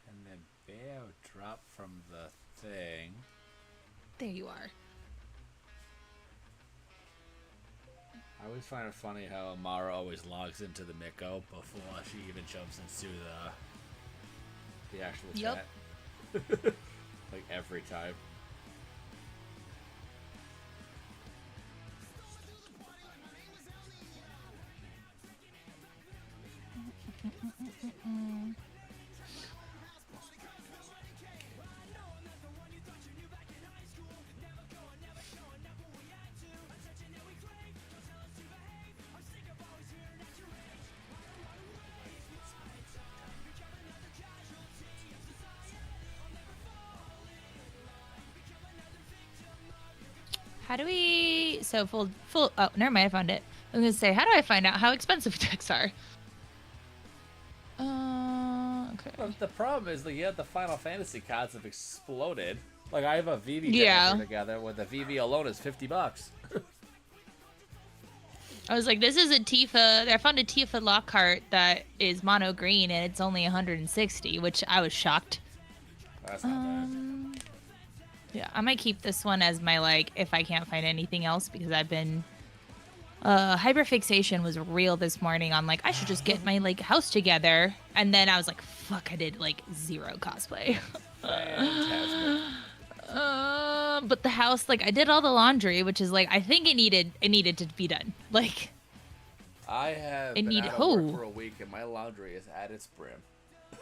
And then Bear dropped from the thing. There you are. I always find it funny how Amara always logs into the Miko before she even jumps into the actual chat. Like every time. How do we... So full... Oh, never mind. I found it. I was going to say, how do I find out how expensive decks are? Okay. Well, the problem is, like, yeah, the Final Fantasy cards have exploded. Like, I have a VV deck together where the VV alone is $50. I was like, this is a Tifa... I found a Tifa Lockhart that is mono green, and it's only 160, which I was shocked. That's not bad. Yeah, I might keep this one as my, like, if I can't find anything else, because I've been... hyperfixation was real this morning on, like, I should just get my, like, house together. And then I was like, fuck, I did, like, 0 cosplay. Fantastic. But the house, like, I did all the laundry, which is, like, I think it needed to be done. Like... I have been out of work for a week, and my laundry is at its brim.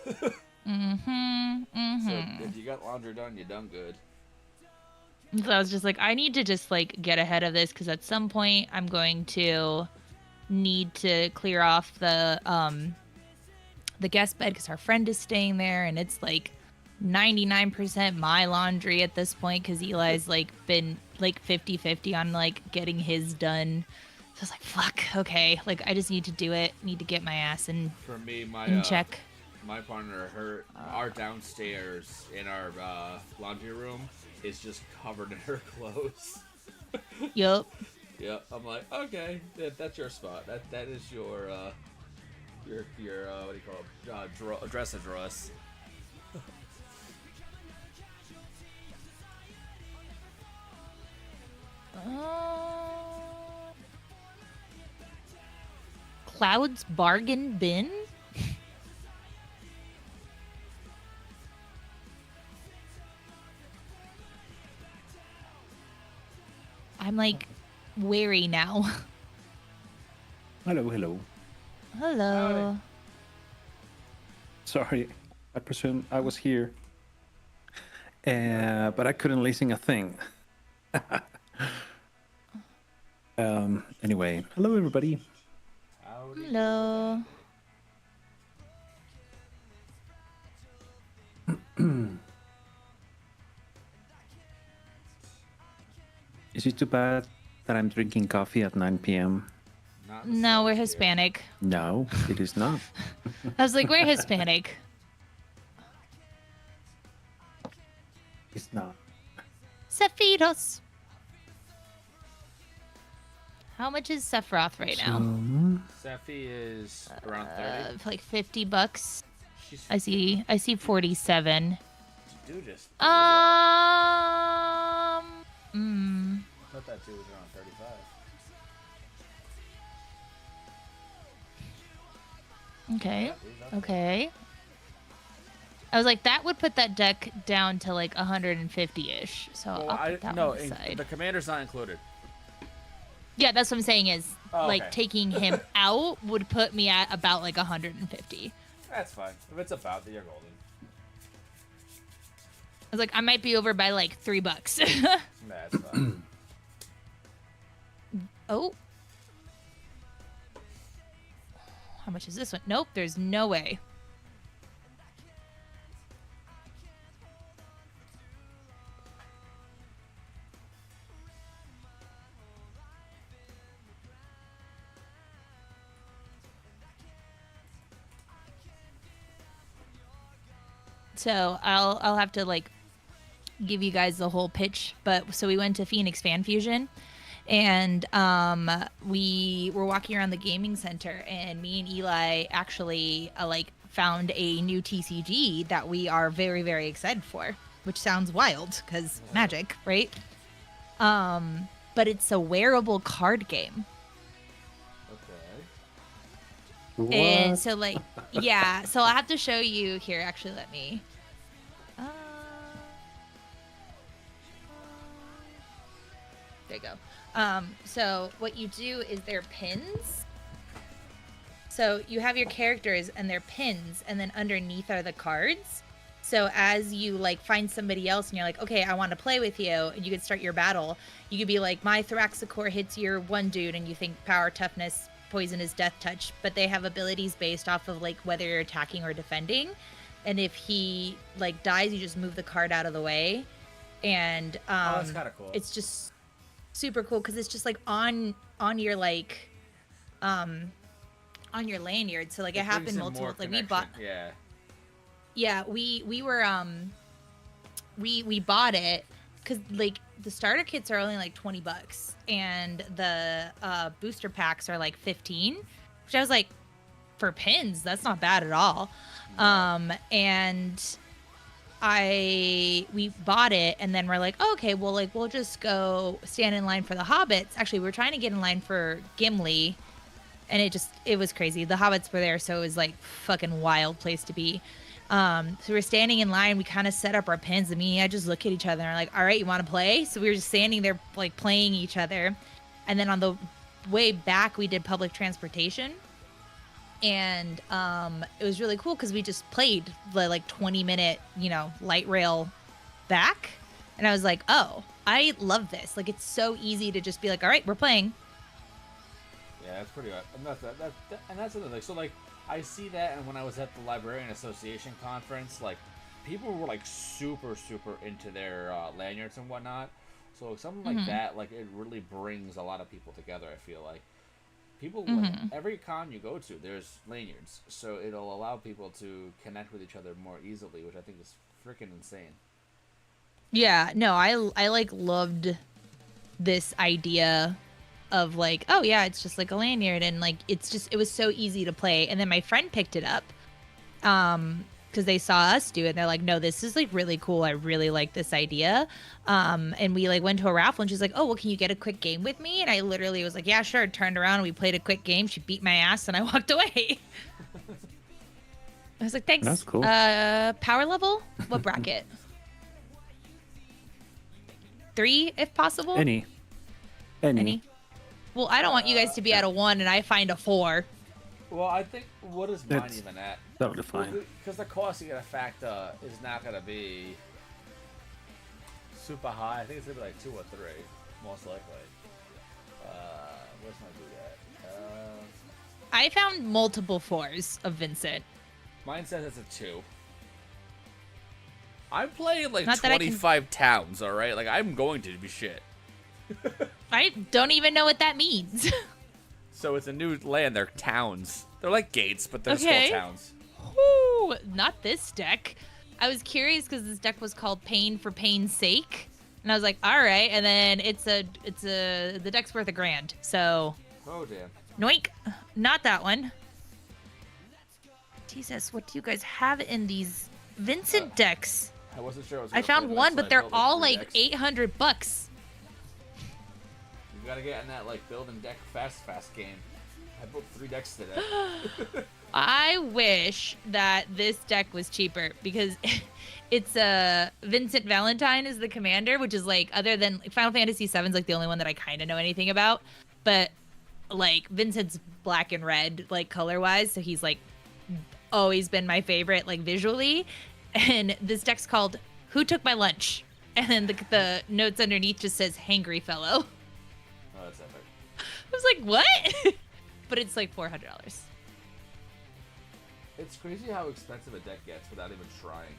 So if you got laundry done, you're done good. So I was just like, I need to just, like, get ahead of this, because at some point I'm going to need to clear off the guest bed, because our friend is staying there, and it's, like, 99% my laundry at this point, because Eli's, like, been, like, 50-50 on, like, getting his done. So I was like, fuck, okay. Like, I just need to do it. Need to get my ass in check. My partner, our downstairs in our laundry room is just covered in her clothes. Yup. Yep. I'm like, okay, that's your spot. That is your what do you call it? Dresser drawers. Cloud's bargain bin. I'm, like, wary now. Hello, hello. Hello. Howdy. Sorry, I presume I was here. But I couldn't listen a thing. Anyway, hello everybody. Hello. Is it too bad that I'm drinking coffee at 9 p.m.? No, we're Hispanic. No, it is not. I was like, we're Hispanic. It's not. Sephiroth. How much is Sephiroth right now? Sephi is around 30. Like $50. I see 47. Dude, just. I thought that dude was around 35. Okay. Okay. I was like, that would put that deck down to like 150-ish. So I'll put that one aside. The commander's not included. Yeah, that's what I'm saying is, okay. taking him out would put me at about, like, 150. That's fine. If it's about, then you're golden. I was like, I might be over by, like, $3. That's fine. Oh. How much is this one? Nope, there's no way. So I'll have to like give you guys the whole pitch. But so we went to Phoenix Fan Fusion, and we were walking around the gaming center, and me and Eli actually found a new TCG that we are very, very excited for, which sounds wild because Magic, right? But it's a wearable card game. What? And so yeah, so I'll have to show you here. Actually, let me. There you go. So what you do is they're pins. So you have your characters and they're pins, and then underneath are the cards. So as you find somebody else and you're like, okay, I want to play with you, and you could start your battle. You could be like, my Thraxicor hits your one dude, and you think power, toughness, poison is death touch, but they have abilities based off of whether you're attacking or defending. And if he dies, you just move the card out of the way. And that's kind of cool. It's just super cool because it's just on your on your lanyard. So it happened multiple. We bought. Yeah, we were we bought it because the starter kits are only $20, and the booster packs are 15, which I was like, for pins, that's not bad at all. And we bought it, and then we're like, oh, okay, well, we'll just go stand in line for the Hobbits. Actually, we were trying to get in line for Gimli, and it was crazy. The Hobbits were there, so it was fucking wild place to be. So we're standing in line. We kind of set up our pins, and I just look at each other and we're like, all right, you want to play? So we were just standing there playing each other. And then on the way back, we did public transportation, and it was really cool because we just played the 20-minute light rail back, and I was like, oh, I love this. It's so easy to just be like, all right, we're playing. Yeah, that's pretty good. And that's another thing. So I see that, and when I was at the Librarian Association conference, people were super into their lanyards and whatnot. So something like that, it really brings a lot of people together. I feel like people, every con you go to, there's lanyards, so it'll allow people to connect with each other more easily, which I think is freaking insane. Yeah, no, I loved this idea of oh yeah, it's just a lanyard, and it was so easy to play. And then my friend picked it up because they saw us do it, and they're like, no, this is really cool, I really like this idea. And we went to a raffle, and she's like, oh, well, can you get a quick game with me? And I literally was like, yeah, sure. Turned around and we played a quick game. She beat my ass and I walked away. I was like, thanks. That's cool. Power level, what bracket? 3 if possible. Any. Well, I don't want you guys to be at a 1 and I find a 4. Well, I think, what is mine even at? Totally fine. Because the cost you gotta factor is not gonna be super high. I think it's gonna be 2 or 3, most likely. Where's my do that? I found multiple 4s of Vincent. Mine says it's a 2. I'm playing Not 25 towns, alright? I'm going to be shit. I don't even know what that means. So it's a new land. They're towns. They're like gates, but they're okay. still towns. Woo, not this deck. I was curious because this deck was called Pain for Pain's Sake, and I was like, all right. And then the deck's worth $1,000. So. Oh damn. Noink, not that one. Jesus, what do you guys have in these Vincent decks? I wasn't sure. I found one, but they're all $800. You gotta get in that build and deck fast game. I built 3 decks today. I wish that this deck was cheaper because it's Vincent Valentine is the commander, which is like other than Final Fantasy VII is like the only one that I kind of know anything about, but like Vincent's black and red like color wise, so he's like always been my favorite like visually. And this deck's called "Who Took My Lunch?" and then the notes underneath just says "Hangry Fellow." Oh, that's epic. I was like, what? But it's like $400. It's crazy how expensive a deck gets without even trying.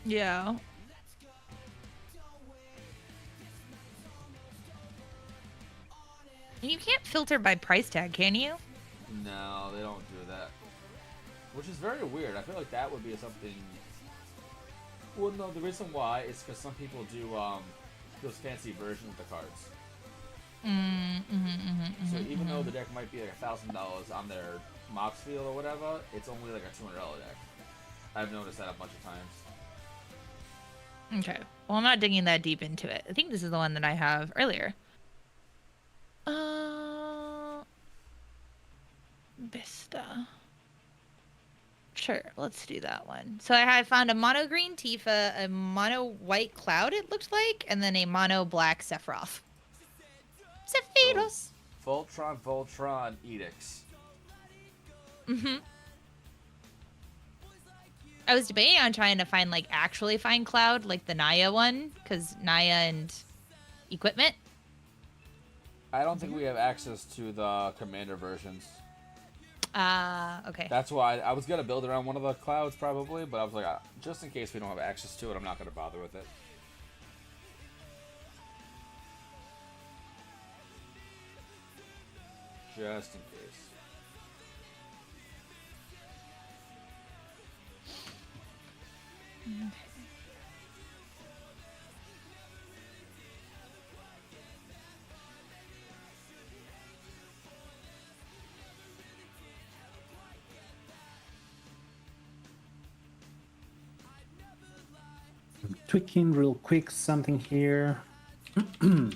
Yeah. You can't filter by price tag, can you? No, they don't do that. Which is very weird. I feel like that would be something... Well, no, the reason why is because some people do those fancy versions of the cards. So even though the deck might be like $1,000 on their Mox field or whatever, it's only like a $200 deck. I've noticed that a bunch of times. Okay. Well, I'm not digging that deep into it. I think this is the one that I have earlier. Vista. Sure, let's do that one. So I found a mono green Tifa, a mono white Cloud, it looked like, and then a mono black Sephiroth. Sephiroth. So, Voltron Edicts. I was debating on trying to find actually find Cloud, like the Naya one, because Naya and equipment. I don't think we have access to the commander versions. Okay. That's why I was gonna build around one of the clouds probably, but I was like, just in case we don't have access to it, I'm not gonna bother with it. Just in case. Okay. I'm tweaking real quick something here. You're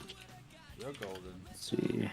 golden. Let's see.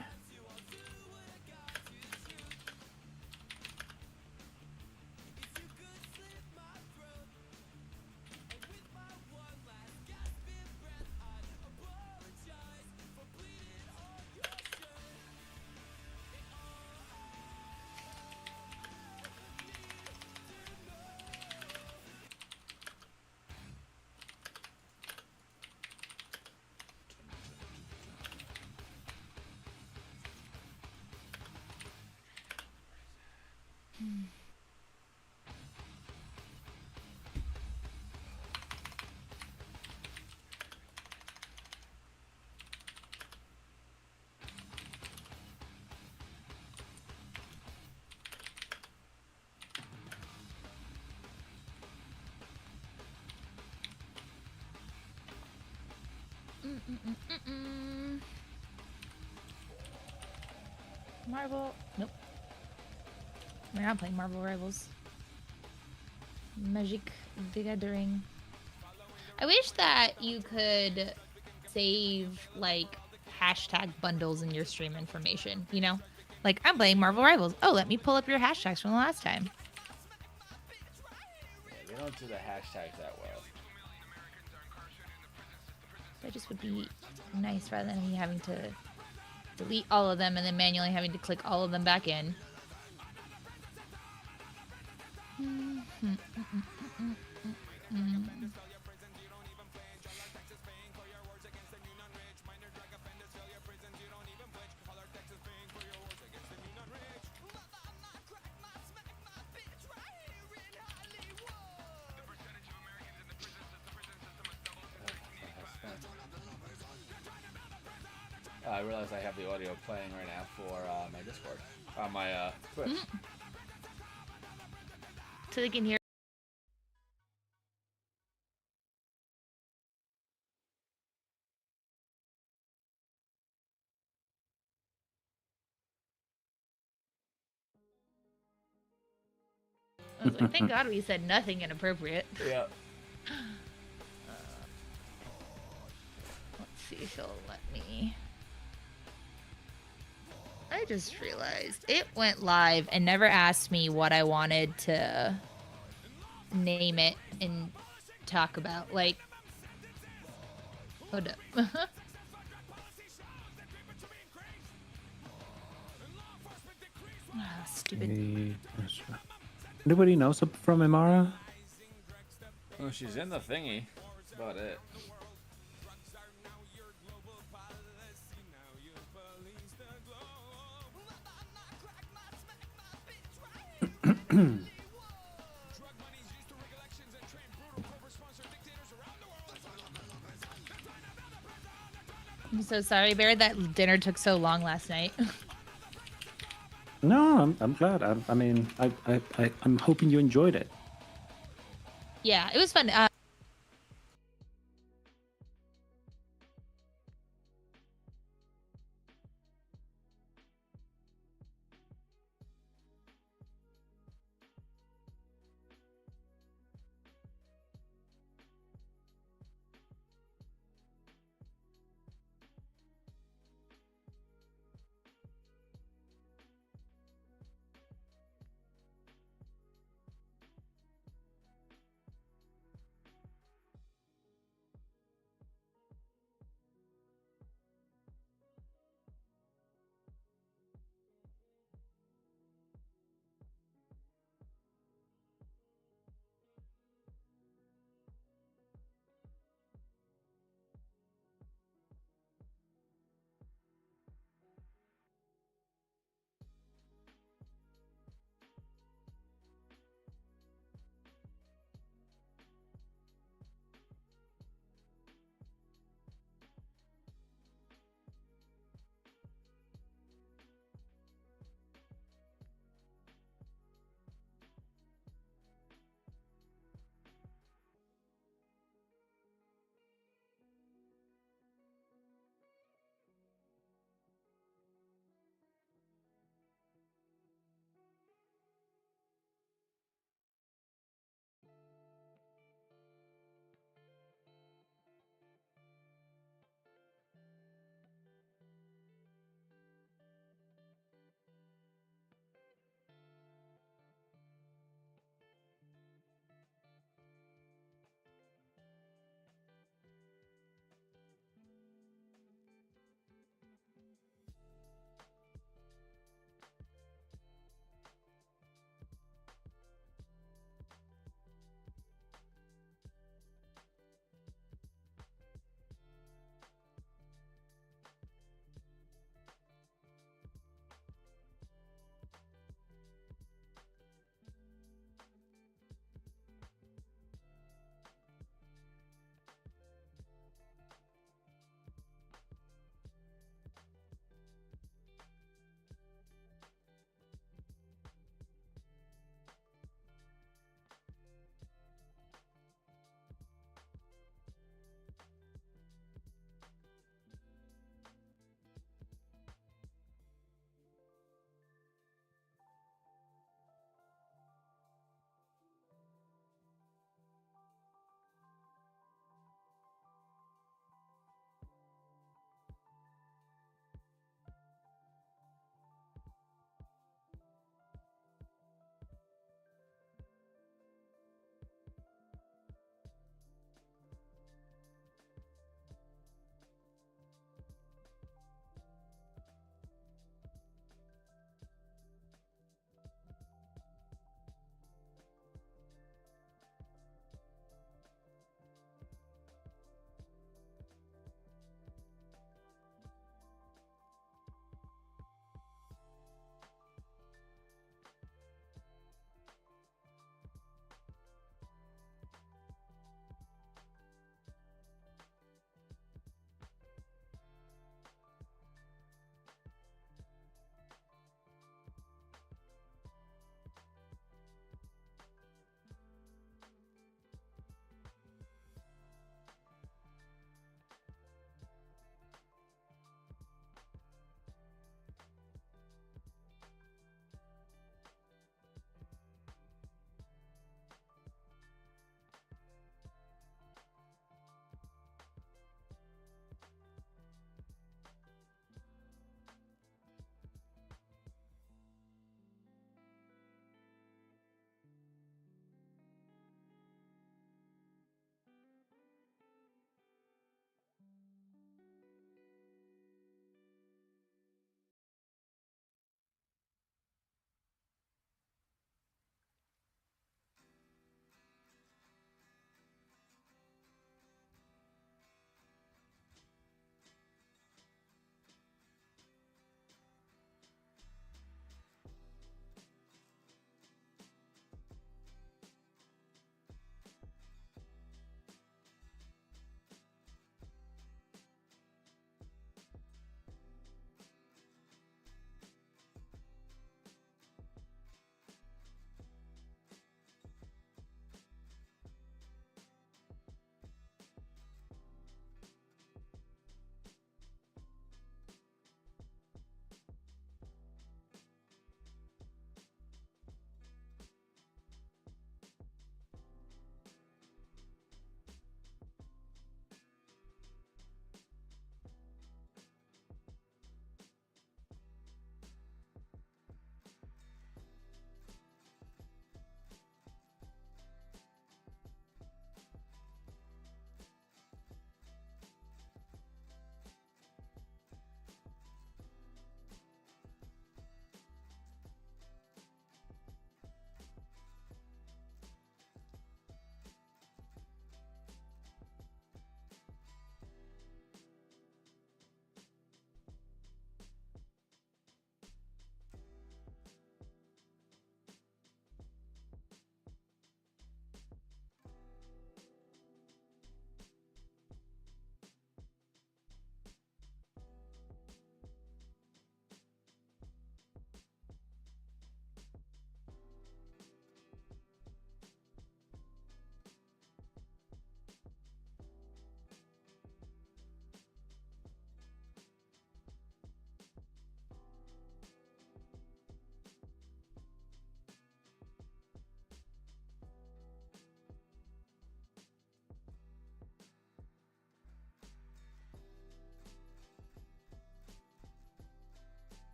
Marvel. Nope. We're not playing Marvel Rivals. Magic the Gathering. I wish that you could save hashtag bundles in your stream information, you know? Like, I'm playing Marvel Rivals. Oh, let me pull up your hashtags from the last time. Yeah, they don't do the hashtags that well. That just would be nice rather than me having to delete all of them and then manually having to click all of them back in. I realize I have the audio playing right now for my Discord, on my Twitch. So they can hear. I was like, thank God we said nothing inappropriate. Yeah. Let's see if he'll let me. I I just realized it went live and never asked me what I wanted to name it and talk about. Like, hold up. Stupid. Anybody knows from Imara? Oh, she's in the thingy. That's about it. I'm so sorry, Bear, that dinner took so long last night. No, I'm glad. I'm hoping you enjoyed it. Yeah, it was fun.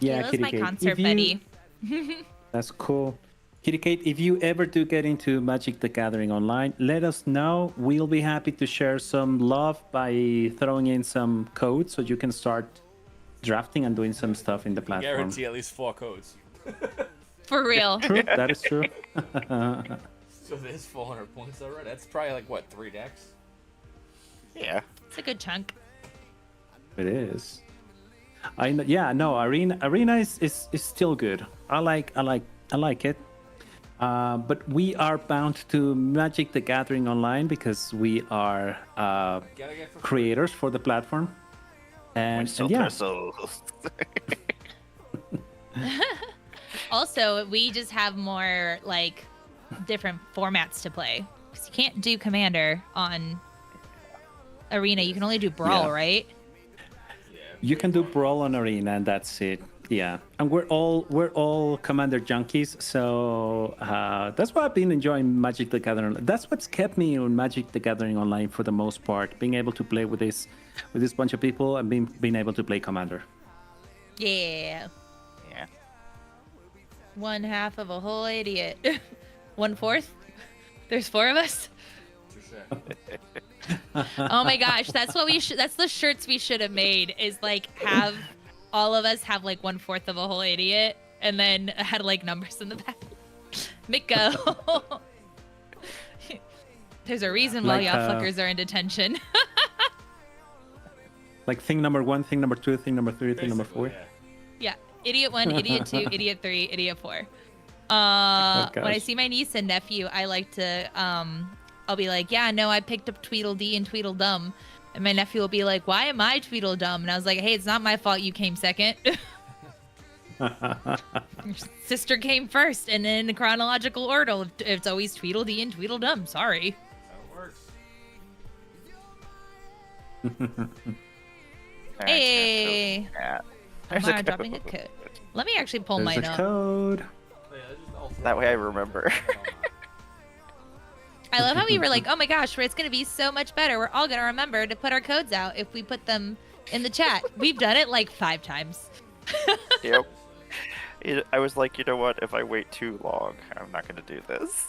Yeah, Kayla's Kitty my Kate. concert If you- buddy. That's cool. Kitty Kate, if you ever do get into Magic the Gathering Online, let us know. We'll be happy to share some love by throwing in some codes so you can start drafting and doing some stuff in the platform. Guarantee at least 4 codes. For real. True, that is true. So there's 400 points already. That's probably like what, 3 decks? Yeah. It's a good chunk. It is. I know. Yeah, no. Arena is still good. I like it. But we are bound to Magic the Gathering Online because we are Gotta get for creators for the platform. And yeah, Also, we just have more like different formats to play. 'Cause you can't do Commander on Arena. You can only do Brawl, Yeah. right? you can do Brawl on Arena, and that's it. Yeah, and we're all Commander junkies, so that's why I've been enjoying Magic the Gathering. That's what's kept me on Magic the Gathering Online for the most part, being able to play with this bunch of people and being able to play Commander. Yeah. Yeah. 1/2 of a whole idiot. 1/4? There's 4 of us. Oh my gosh, that's what we should. That's the shirts we should have made. Is like have all of us have like 1/4 of a whole idiot, and then had like numbers in the back. Miko. There's a reason why Like, y'all fuckers are in detention. Like thing number 1, thing number 2, thing number 3, thing number 4. Yeah, idiot 1, idiot 2, idiot 3, idiot 4. When I see my niece and nephew, I like to I'll be like, yeah, no, I picked up Tweedledee and Tweedledum. And my nephew will be like, why am I Tweedledum? And I was like, hey, it's not my fault you came second. Your sister came first, and in chronological order, it's always Tweedledee and Tweedledum. Sorry. That works. Hey. Yeah. There's Amara a dropping a code. code. Let me actually pull There's mine a up. code. That way I remember. I love how we were like, oh my gosh, it's going to be so much better. We're all going to remember to put our codes out if we put them in the chat. We've done it like 5 times. Yep. I was like, you know what? If I wait too long, I'm not going to do this.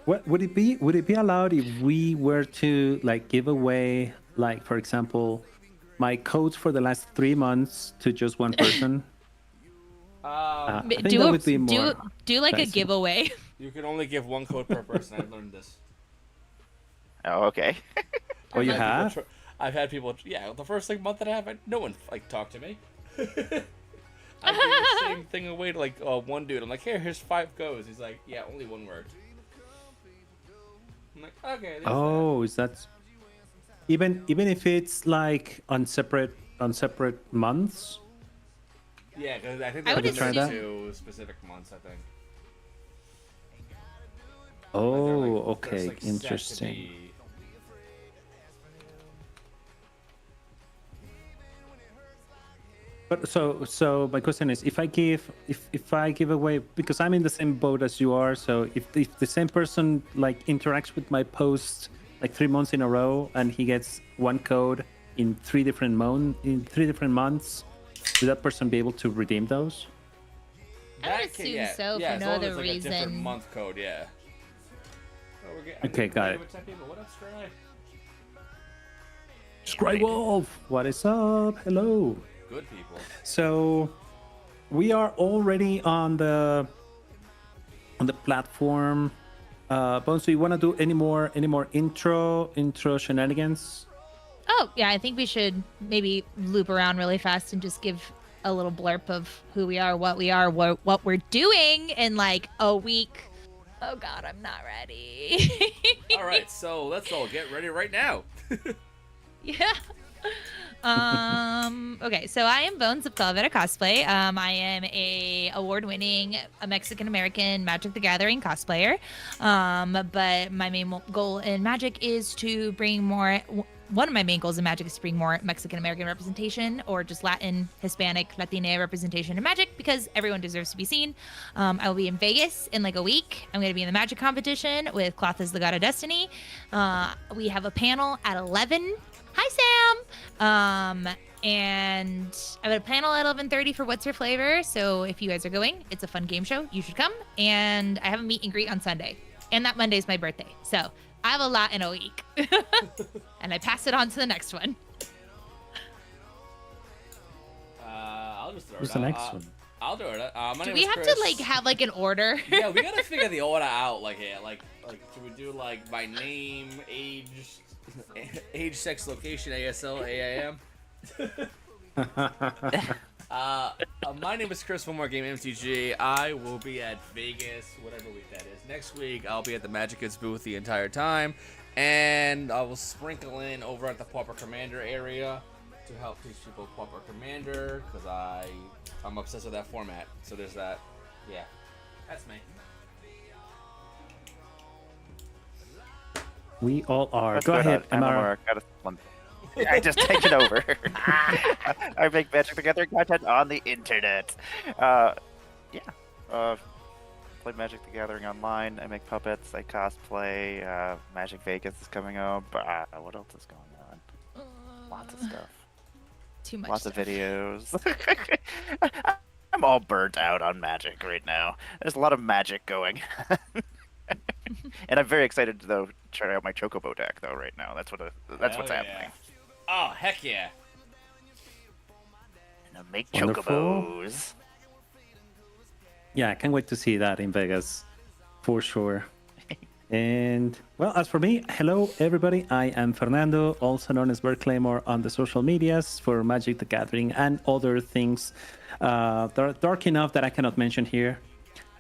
What would it be? Would it be allowed if we were to like give away, like for example, my codes for the last 3 months to just one person? I think that would be more do like a nice. giveaway. You can only give 1 code per person. I've learned this. Oh, okay. Oh, you I've had have? people I've had people. Yeah, the first like month and a half, no one like talked to me. I gave the same thing away to like one dude. I'm like, here's 5 codes. He's like, yeah, only 1 word. I'm like, okay. there's Oh, is that even if it's like on separate months? that. Yeah, because I think I they're would try limited that. to specific months. I think. Oh, They're, okay, like, set to interesting. be- But so my question is, if I give away, because I'm in the same boat as you are, so if the same person like interacts with my post like 3 months in a row and he gets 1 code in 3 different months, will that person be able to redeem those? I would That assume yeah, so yeah, for as no long other as, like, a different reason. month code, yeah. Oh, I Okay, think got we're it. with 10 people. What up, Scry? Scrywolf, what is up? Hello. Good people. So we are already on the platform. Bones, do you want to do any more intro shenanigans? Oh, yeah, I think we should maybe loop around really fast and just give a little blurb of who we are, what we're doing in like a week. Oh God, I'm not ready. All right, so let's all get ready right now. Yeah. Okay, so I am Bones of Calavera Cosplay. I am a award-winning Mexican American Magic the Gathering cosplayer. But my main goal in Magic is to bring more. One of my main goals in Magic is to bring more Mexican American representation, or just Latin, Hispanic, Latina representation in Magic, because everyone deserves to be seen. I will be in Vegas in like a week. I'm going to be in the Magic competition with Cloth is the God of Destiny. We have a panel at 11. Hi, Sam. And I have a panel at 11:30 for What's Your Flavor. So if you guys are going, it's a fun game show. You should come. And I have a meet and greet on Sunday. And that Monday is my birthday. So I have a lot in a week. And I pass it on to the next one. I'll just throw Who's it the out. next one? I'll do it. My Do name we is have Chris. to like have like an order? Yeah, we gotta figure the order out. Like, yeah, like should we do like by name, age, sex, location, ASL, AIM? My name is Chris from OMG MTG. I will be at Vegas, whatever week that is. Next week, I'll be at the Magic Kids booth the entire time, and I will sprinkle in over at the Pauper Commander area to help teach people Pauper Commander because I'm obsessed with that format. So there's that. Yeah, that's me. We all are. Let's Go ahead, MMR. Amara. I just take it over. I make Magic the Gathering content on the internet. Play Magic the Gathering online. I make puppets. I cosplay. Magic Vegas is coming up. What else is going on? Lots of stuff. Too much. Lots stuff. of videos. I'm all burnt out on Magic right now. There's a lot of Magic going. And I'm very excited to though try out my Chocobo deck though right now. That's what's happening. Oh heck yeah! And I make Wonderful. Chocobos. Yeah, I can't wait to see that in Vegas, for sure. And well, as for me, hello everybody. I am Fernando, also known as Bert Claymore on the social medias for Magic the Gathering and other things that are dark enough that I cannot mention here.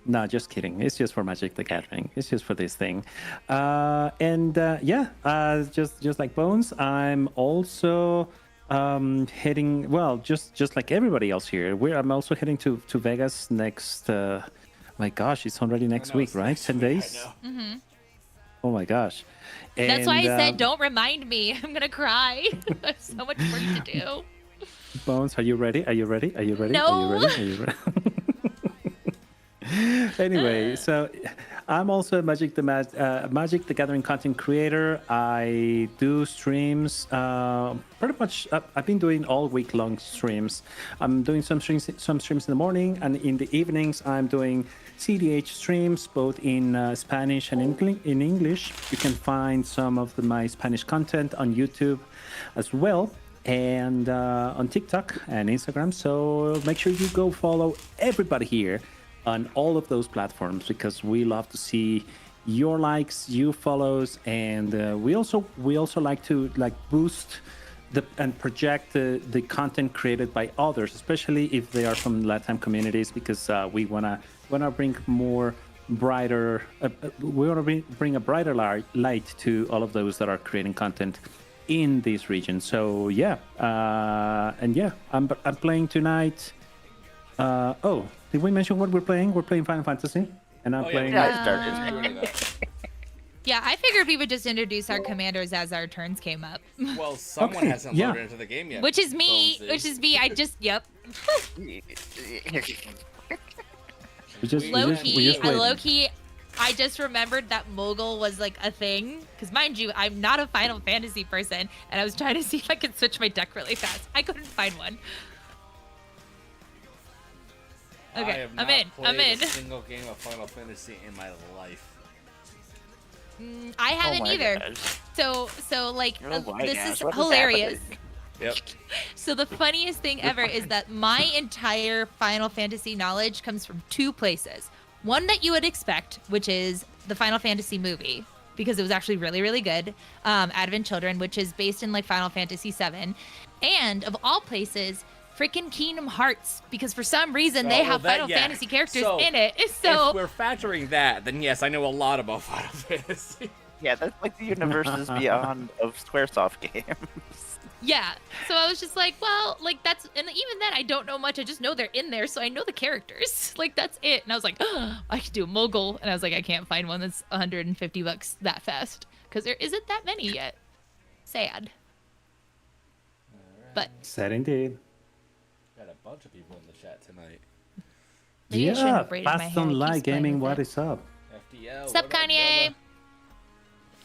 No, just kidding. It's just for Magic the Gathering. It's just for this thing. Just like Bones, I'm also heading. Well, just like everybody else here. I'm also heading to Vegas next. My gosh, it's already next week, right? 10 days. Mm-hmm. Oh my gosh. That's why I And, said, don't remind me. I'm going to cry. There's so much work to do. Bones, are you ready? Are you ready? Are you ready? No. Are you ready? Are you ready? Anyway, so I'm also a Magic the Gathering content creator. I do streams. Pretty much, I've been doing all week long streams. I'm doing some streams in the morning, and in the evenings, I'm doing CDH streams, both in Spanish and in English. You can find some of my Spanish content on YouTube as well, and on TikTok and Instagram. So make sure you go follow everybody here on all of those platforms, because we love to see your likes, your follows, and we also like to boost and project the content created by others, especially if they are from Latin communities, because we wanna bring more brighter. We wanna bring a brighter light to all of those that are creating content in this region. So I'm playing tonight. Did we mention what we're playing? We're playing Final Fantasy, and I'm playing. Yeah, I started. Yeah, I figured we would just introduce our commanders as our turns came up. Well, someone hasn't loaded into the game yet. Which is me. I just, yep. Low-key, I just remembered that Mogul was like a thing. Because mind you, I'm not a Final Fantasy person, and I was trying to see if I could switch my deck really fast. I couldn't find one. Okay, I'm in. A single game of Final Fantasy in my life. I haven't either. Gosh. So like, this is what hilarious. Yep. So the funniest thing ever is that my entire Final Fantasy knowledge comes from two places. One that you would expect, which is the Final Fantasy movie, because it was actually really, really good. Advent Children, which is based in like Final Fantasy VII, and of all places, freaking Kingdom Hearts, because for some reason they have Final Fantasy characters in it. So if we're factoring that, then yes, I know a lot about Final Fantasy. Yeah, that's like the universes beyond of Squaresoft games. Yeah. So I was just like, well, like that's, and even then I don't know much. I just know they're in there, so I know the characters. Like that's it. And I was like, oh, I could do a Mogul, and I was like, I can't find one that's $150 that fast because there isn't that many yet. Sad. But sad indeed. Got a bunch of people in the chat tonight. maybe I shouldn't have braided my Fast hair. It on keeps Live playing Gaming, with what it. is up? FDL. What's up, Kanye?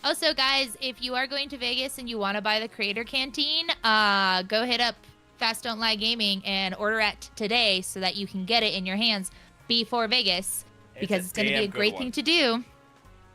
Also, guys, if you are going to Vegas and you want to buy the Creator Canteen, go hit up Fast Don't Lie Gaming and order it today so that you can get it in your hands before Vegas, because it's going to be a great thing to do.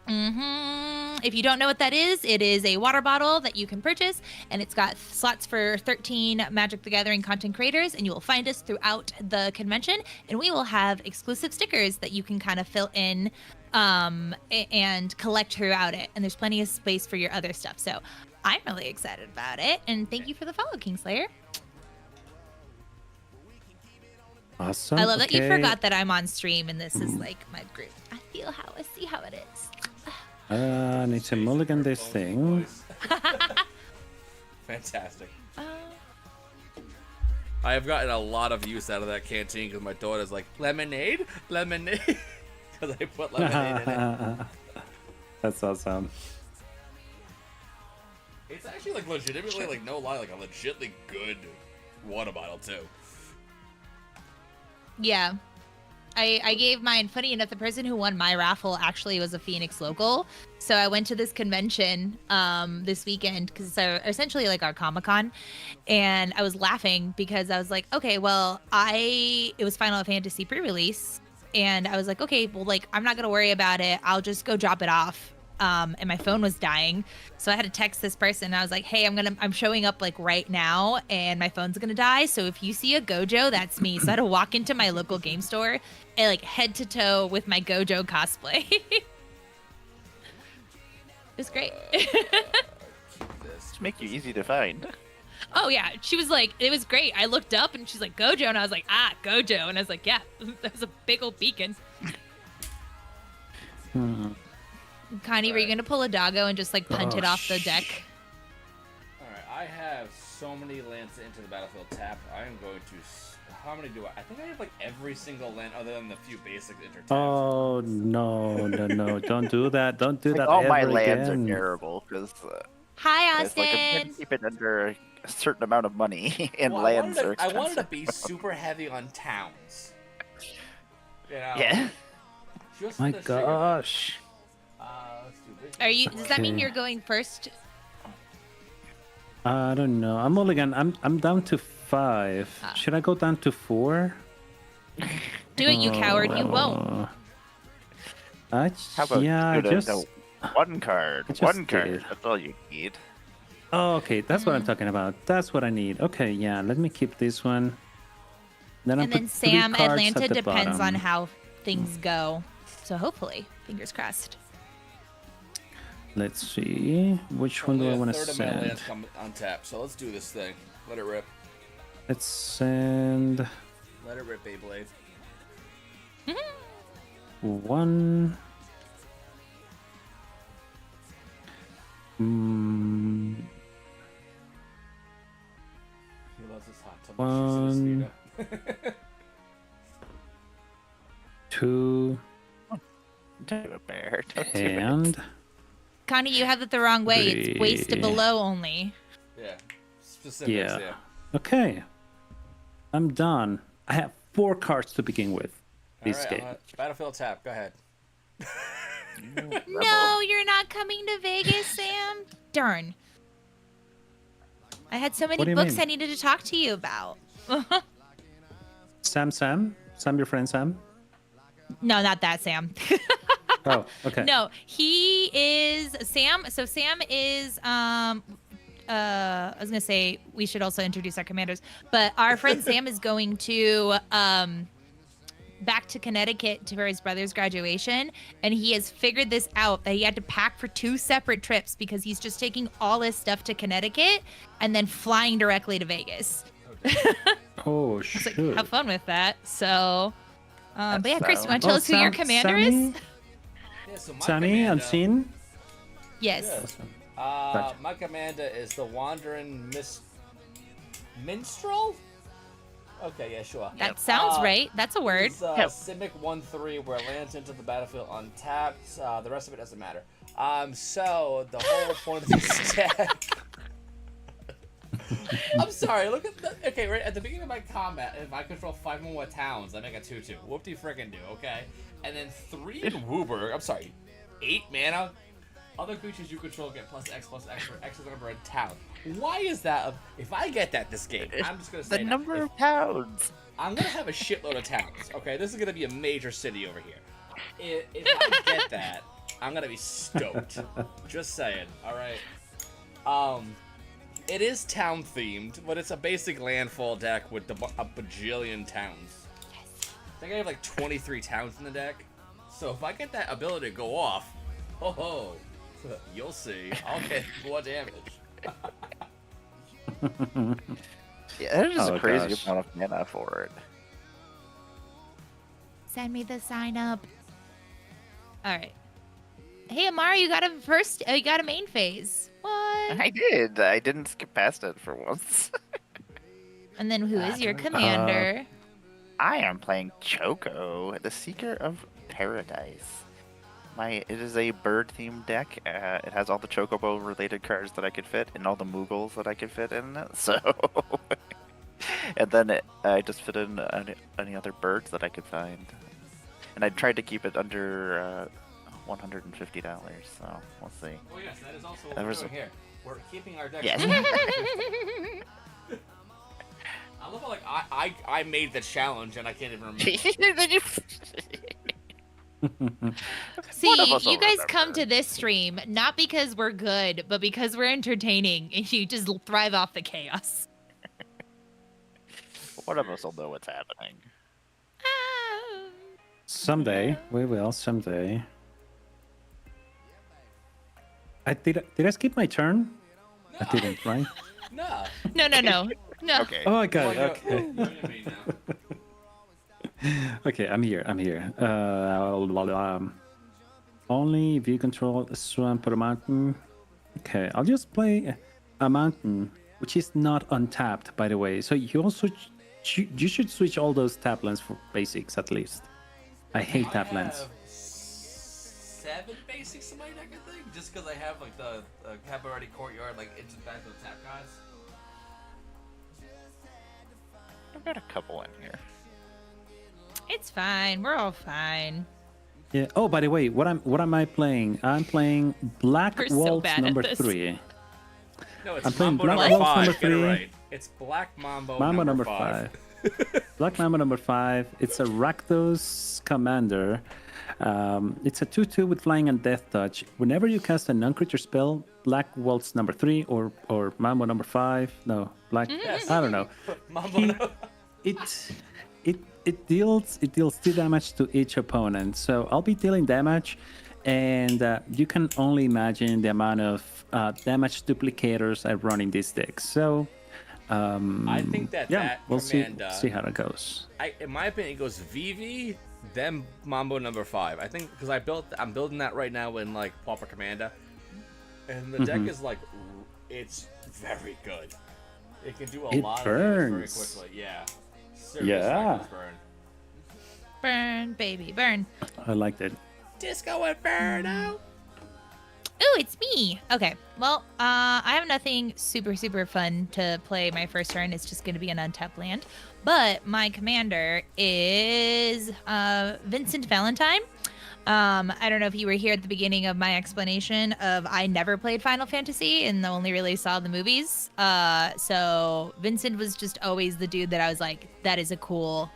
If you don't know what that is, it is a water bottle that you can purchase, and it's got slots for 13 Magic the Gathering content creators, and you will find us throughout the convention, and we will have exclusive stickers that you can kind of fill in and collect throughout it, and there's plenty of space for your other stuff. So I'm really excited about it, and thank you for the follow, Kingslayer. Awesome. I love that you forgot that I'm on stream and this is like my group. I see how it is. I need to mulligan this thing. Fantastic. I have gotten a lot of use out of that canteen because my daughter's like, lemonade? Lemonade? Because I put lemonade in it. That's awesome. It's actually like legitimately, like no lie, like a legitimately good water bottle too. Yeah. I gave mine. Funny enough, the person who won my raffle actually was a Phoenix local. So I went to this convention this weekend because it's essentially like our Comic-Con. And I was laughing because I was like, okay, well, it was Final Fantasy pre-release. And I was like, okay, well, like, I'm not going to worry about it. I'll just go drop it off. And my phone was dying. So I had to text this person. I was like, hey, I'm showing up like right now and my phone's going to die. So if you see a Gojo, that's me. So I had to walk into my local game store and like head to toe with my Gojo cosplay. It was great. Just make you easy to find. Oh yeah. She was like, it was great. I looked up and she's like, Gojo. And I was like, Gojo. And I was like, yeah, that was a big old beacon. Connie, were you going to pull a doggo and just like punt it off the deck? Alright, I have so many lands to enter the battlefield tap. I am going to... How many do I? I think I have like every single land other than the few basic enter taps. Oh, no. Don't do that. Don't do that All ever my lands again. are terrible because Hi, like, I'm Austin. gonna keep it under a certain amount of money, and Well, lands are I expensive. wanted to be super heavy on towns. You know? Yeah. Just My for the sugar. gosh. Let's do this. Are you? Does that mean Okay. you're going first? I don't know. I'm mulligan. I'm down to 5. Should I go down to 4? Do it, you coward. You won't. How How about just... one card? I just One card. did. That's all you need. Oh, okay, that's what I'm talking about. That's what I need. Okay, yeah, let me keep this one. Then And put then 3 Sam, cards Atlanta at the depends on bottom. how things go. So hopefully, fingers crossed. Let's see. Which one do I Only a want to third of my send? lands come on tap, so let's do this thing. Let it rip. Let's send Let it rip, Beyblade. 1. He loves his hot tub. One. 2 Don't do it, Bear. Don't do it. and Connie, you have it the wrong way. It's waist to 3. below only. Yeah. Specifics, Yeah. yeah. Okay. I'm done. I have 4 cards to begin with. This Alright, game. Battlefield tap, go ahead. No, you're not coming to Vegas, Sam. Darn. I had so many What do you books mean? I needed to talk to you about. Sam, your friend Sam. No, not that Sam. Oh, okay. No, he is Sam. So Sam is I was gonna say we should also introduce our commanders, but our friend Sam is going to back to Connecticut for his brother's graduation, and he has figured this out that he had to pack for 2 separate trips because he's just taking all his stuff to Connecticut and then flying directly to Vegas. Oh, It's like, shoot. have fun with that. So, but yeah, Chris, you want to Oh, tell us who your commander is? Yeah, so my Sunny, commander- Unseen. Yes. Gotcha. My commander is the Wandering Minstrel? Okay, yeah, sure. That sounds right. That's a word. It's Simic 1/3 where it lands into the battlefield untapped. The rest of it doesn't matter. So the whole point of this deck. I'm sorry. Look at the. Okay, right at the beginning of my combat, if I control 5 more towns, I make a 2/2. Whoop-de frickin' do. Okay, and then 3 Wooburg. I'm sorry, 8 mana. Other creatures you control get +X for X is the number of towns. Why is that? If I get that this game, I'm just gonna say The number of towns. I'm gonna have a shitload of towns. Okay, this is gonna be a major city over here. If I get that, I'm gonna be stoked. Just saying. All right. It is town themed, but it's a basic landfall deck with a bajillion towns. Yes. I think I have like 23 towns in the deck. So if I get that ability to go off, you'll see. I'll get more damage. Yeah, that is a crazy gosh. amount of mana for it. Send me the sign up. All right. Hey, Amara, you got a main phase. What? I did. I didn't skip past it for once. And then who is your commander? I am playing Choco, the Seeker of Paradise. It is a bird-themed deck. It has all the Chocobo-related cards that I could fit, and all the Moogles that I could fit in it. So, and then I just fit in any other birds that I could find. And I tried to keep it under $150. So we'll see. Oh yes, that is also what we're doing here. We're keeping our deck. Yes. I love how like I made the challenge and I can't even remember. See, One of us you will guys remember. come to this stream not because we're good, but because we're entertaining, and you just thrive off the chaos. One of us will know what's happening. Someday we will. Someday. Did I skip my turn? I didn't, right? No. No. Okay. Oh, I got it. Well, Okay. you're gonna be now. Okay, I'm here. Only if you control a swamp or a mountain. Okay, I'll just play a mountain, which is not untapped, by the way. So you also you should switch all those tap lands for basics at least. I hate tap lands. I have 7 basics in my deck, I think, just because I have like the Cabaret Courtyard, like it's back to the tap guys. I've got a couple in here. It's fine. We're all fine. Yeah. Oh, by the way, what am I playing? I'm playing Black We're so Waltz bad at number this. 3. No, it's I'm playing Mambo Black number Wolf 5. number Get it 3. right. It's Black Mambo, Mambo number 5. 5. Black Mambo number 5. It's a Rakdos commander. It's a 2/2 with flying and death touch. Whenever you cast a non-creature spell, Black Waltz number 3 or Mambo number 5. No, Black. Yes. I don't know. Mambo number It deals 2 damage to each opponent. So I'll be dealing damage, and you can only imagine the amount of damage duplicators I run in this deck. So I think that we'll command, see how that goes. in my opinion, it goes VV, then Mambo number 5. I think because I'm building that right now in like Pauper Commander, and the deck is like it's very good. It can do a lot of damage very quickly. Yeah. Seriously, Yeah. Burn. Burn, baby, burn. I liked it. Disco Inferno. Ooh, it's me. Okay. Well, I have nothing super fun to play my first turn. It's just going to be an untapped land. But my commander is Vincent Valentine. I don't know if you were here at the beginning of my explanation of I never played Final Fantasy and only really saw the movies. So Vincent was just always the dude that I was like, that is one cool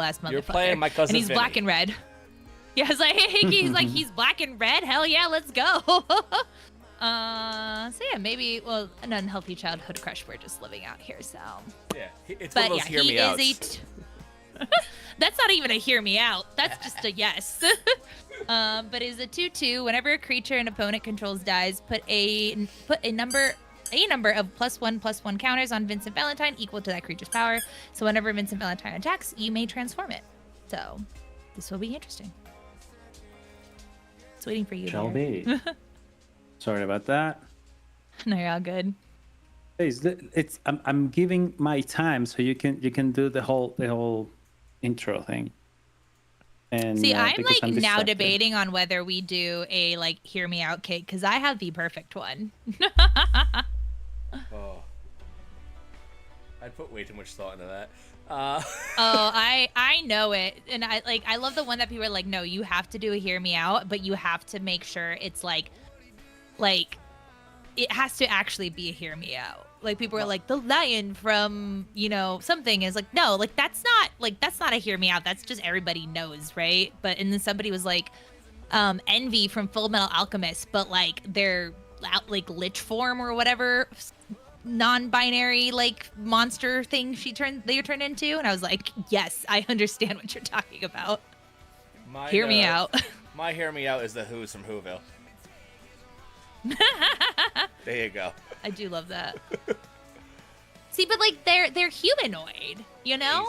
ass motherfucker. You're playing my cousin and he's Vinny. black and red. Yeah, I was like, he's black and red. Hell yeah, let's go. So yeah, maybe an unhealthy childhood crush we're just living out here. So Yeah, it's one of those hear me outs. That's not even a hear me out. That's just a yes. But is a 2/2. Whenever a creature an opponent controls dies, put a number of +1/+1 counters on Vincent Valentine equal to that creature's power. So whenever Vincent Valentine attacks, you may transform it. So this will be interesting. It's waiting for you. Shall there. be. Sorry about that. No, you're all good. I'm giving my time so you can do the whole intro thing. And See, I'm because like now distracted. debating on whether we do a like hear me out cake because I have the perfect one. Oh. I'd put way too much thought into that. Oh, I know it, and I love the one that people are like, no, you have to do a hear me out, but you have to make sure it's like it has to actually be a hear me out. Like people are like the lion from something is like, no, like that's not a hear me out. That's just everybody knows, right? But and then somebody was like, Envy from Full Metal Alchemist, but like they're like lich form or whatever non-binary like monster thing they turned into, and I was like, yes, I understand what you're talking about. Hear me out. My hear me out is the Who's from Whoville. There you go. I do love that. See, but like they're humanoid,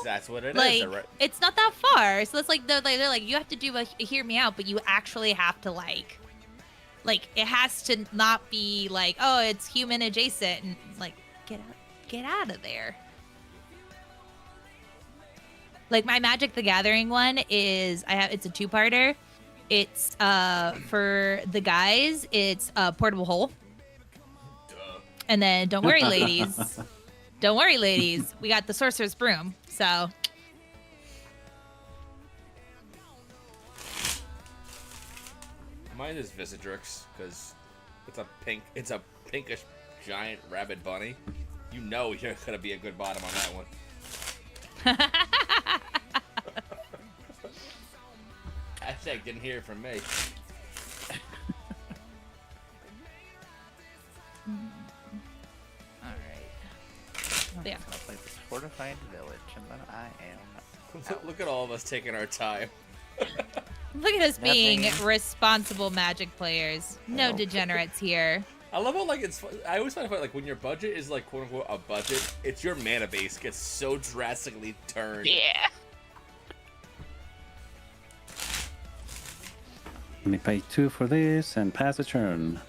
That's what it is. Like it's not that far, so it's like they're like you have to do a hear me out, but you actually have to like it has to not be like, oh, it's human adjacent, and like get out of there. Like my Magic the Gathering one is it's a 2-parter. It's for the guys, it's a portable hole. Duh. And then don't worry, ladies. Don't worry, ladies. We got the Sorcerer's Broom. So mine is Visidrix because it's a pinkish giant rabid bunny. You know you're gonna be a good bottom on that one. Hashtag didn't hear it from me. Alright. Yeah. I'll play this fortified village, and then I am. Look at all of us taking our time. Look at us being Nothing. responsible Magic players. No Nope. degenerates here. I love how it's fun. I always find it funny, like when your budget is like quote unquote a budget, it's your mana base gets so drastically turned. Yeah. Let me pay 2 for this and pass a turn.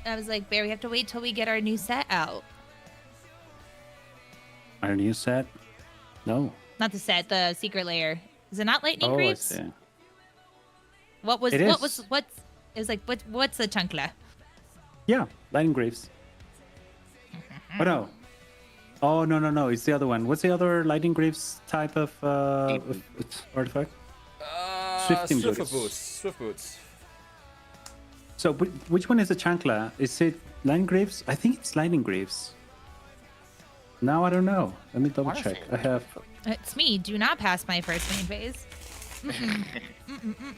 I was like, Bear, we have to wait till we get our new set out. Our new set? No. Not the set, the secret layer. Is it not Lightning I Greaves? see. What's the chunkla? Yeah, Lightning Greaves. Oh no. Oh no! It's the other one. What's the other Lightning Greaves type of artifact? Swift boots. So which one is the Chancla? Is it Lightning Greaves? I think it's Lightning Greaves. Now I don't know. Let me double check. I have. It's me. Do not pass my first main phase.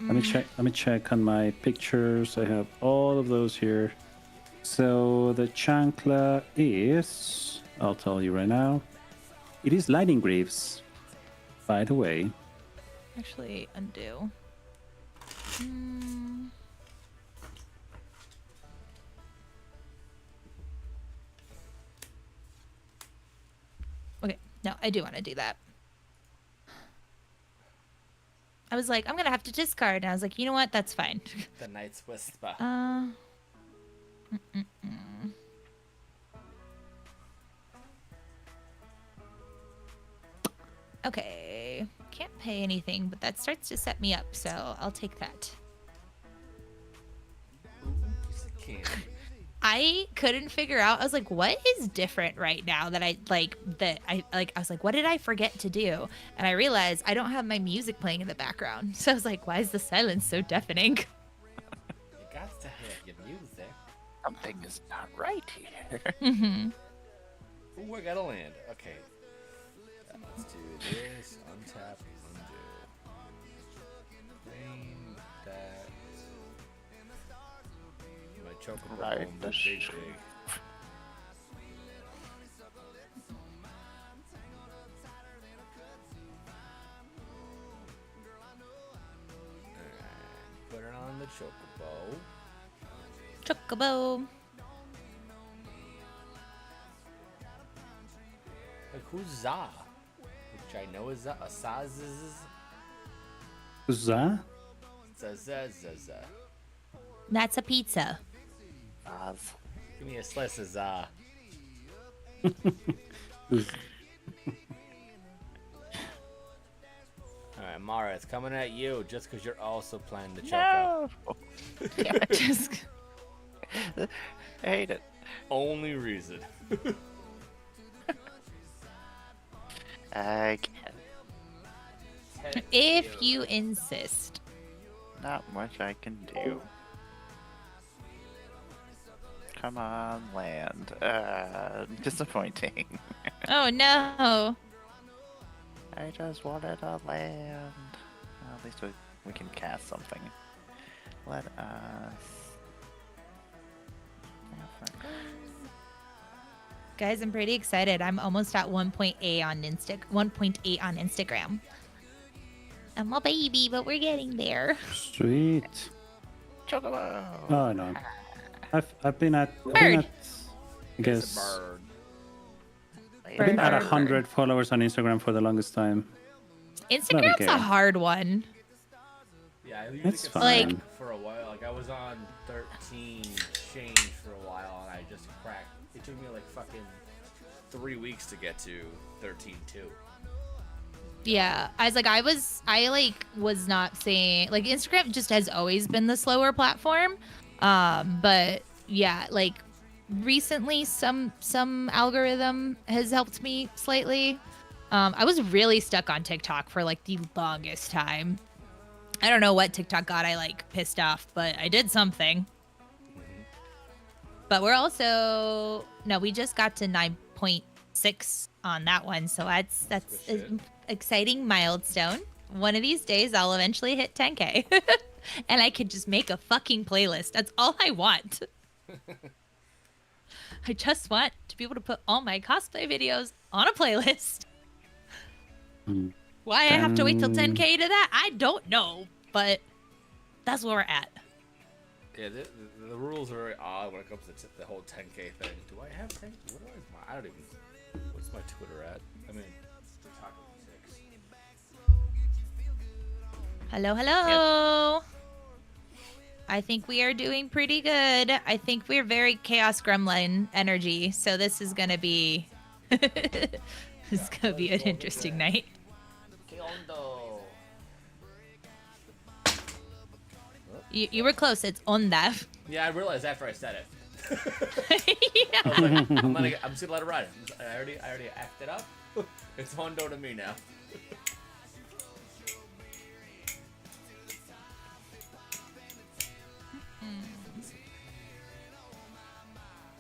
Let me check on my pictures. I have all of those here. So the Chancla is. I'll tell you right now. It is Lightning Greaves. By the way. Actually, undo. Okay, no, I do want to do that. I was like, I'm gonna have to discard, and I was like, you know what? That's fine. The Knight's Whisper. Okay, can't pay anything, but that starts to set me up, so I'll take that. Piece of candy. I couldn't figure out. I was like, what is different right now that I was like, what did I forget to do? And I realized I don't have my music playing in the background. So I was like, why is the silence so deafening? You got to have your music. Something is not right here. Mm-hmm. Ooh, I got a land. Okay. Let's do this. Untap. Undo. Rain. That. My chocobo. Right, Boom, the big. Alright, put it on the chocobo. Chocobo. Like, who's Za? Which I know is Za. Saz. Za? Za. That's a pizza. Oz. Give me a slice of Za. Alright, Mara, it's coming at you just because you're also playing the Choco. No! Just I hate it. only reason. I guess. If you insist. Not much I can do. Come on, land. Disappointing. Oh no. I just wanted a land. Well, at least we can cast something. Let us. Guys, I'm pretty excited. I'm almost at 1.8 on 1.8 on Instagram. I'm a baby, but we're getting there. Sweet. Chocobo! Oh no. I've been at Bird. I It's guess a bird. I've been at Bird. 100 followers on Instagram for the longest time. Instagram's okay. a hard one. Yeah, I usually It's get fine. stuck for a while. Like I was on 13 change for a while, and I just cracked. It took me like fucking 3 weeks to get to 13.2. Yeah, I was not saying like Instagram just has always been the slower platform. But yeah, like recently some algorithm has helped me slightly. I was really stuck on TikTok for like the longest time. I don't know what TikTok got I like pissed off, but I did something. But we're also we just got to 9.6 on that one, so that's Good an exciting milestone. One of these days I'll eventually hit 10K. And I could just make a fucking playlist. That's all I want. I just want to be able to put all my cosplay videos on a playlist. Mm. Why I have to wait till 10K to that, I don't know. But that's where we're at. Yeah, the rules are very odd when it comes to the whole 10K thing. Do I have 10? I don't even. What's my Twitter at? I mean, Taco 6. Hello, hello. I think we are doing pretty good. I think we're very Chaos Gremlin energy, so this is gonna be it's gonna be an interesting night. ¿Qué onda? You were close. It's onda. Yeah, I realized after I said it. Yeah. I was like, I'm just gonna let it ride. I already acted up. It's Hondo to me now.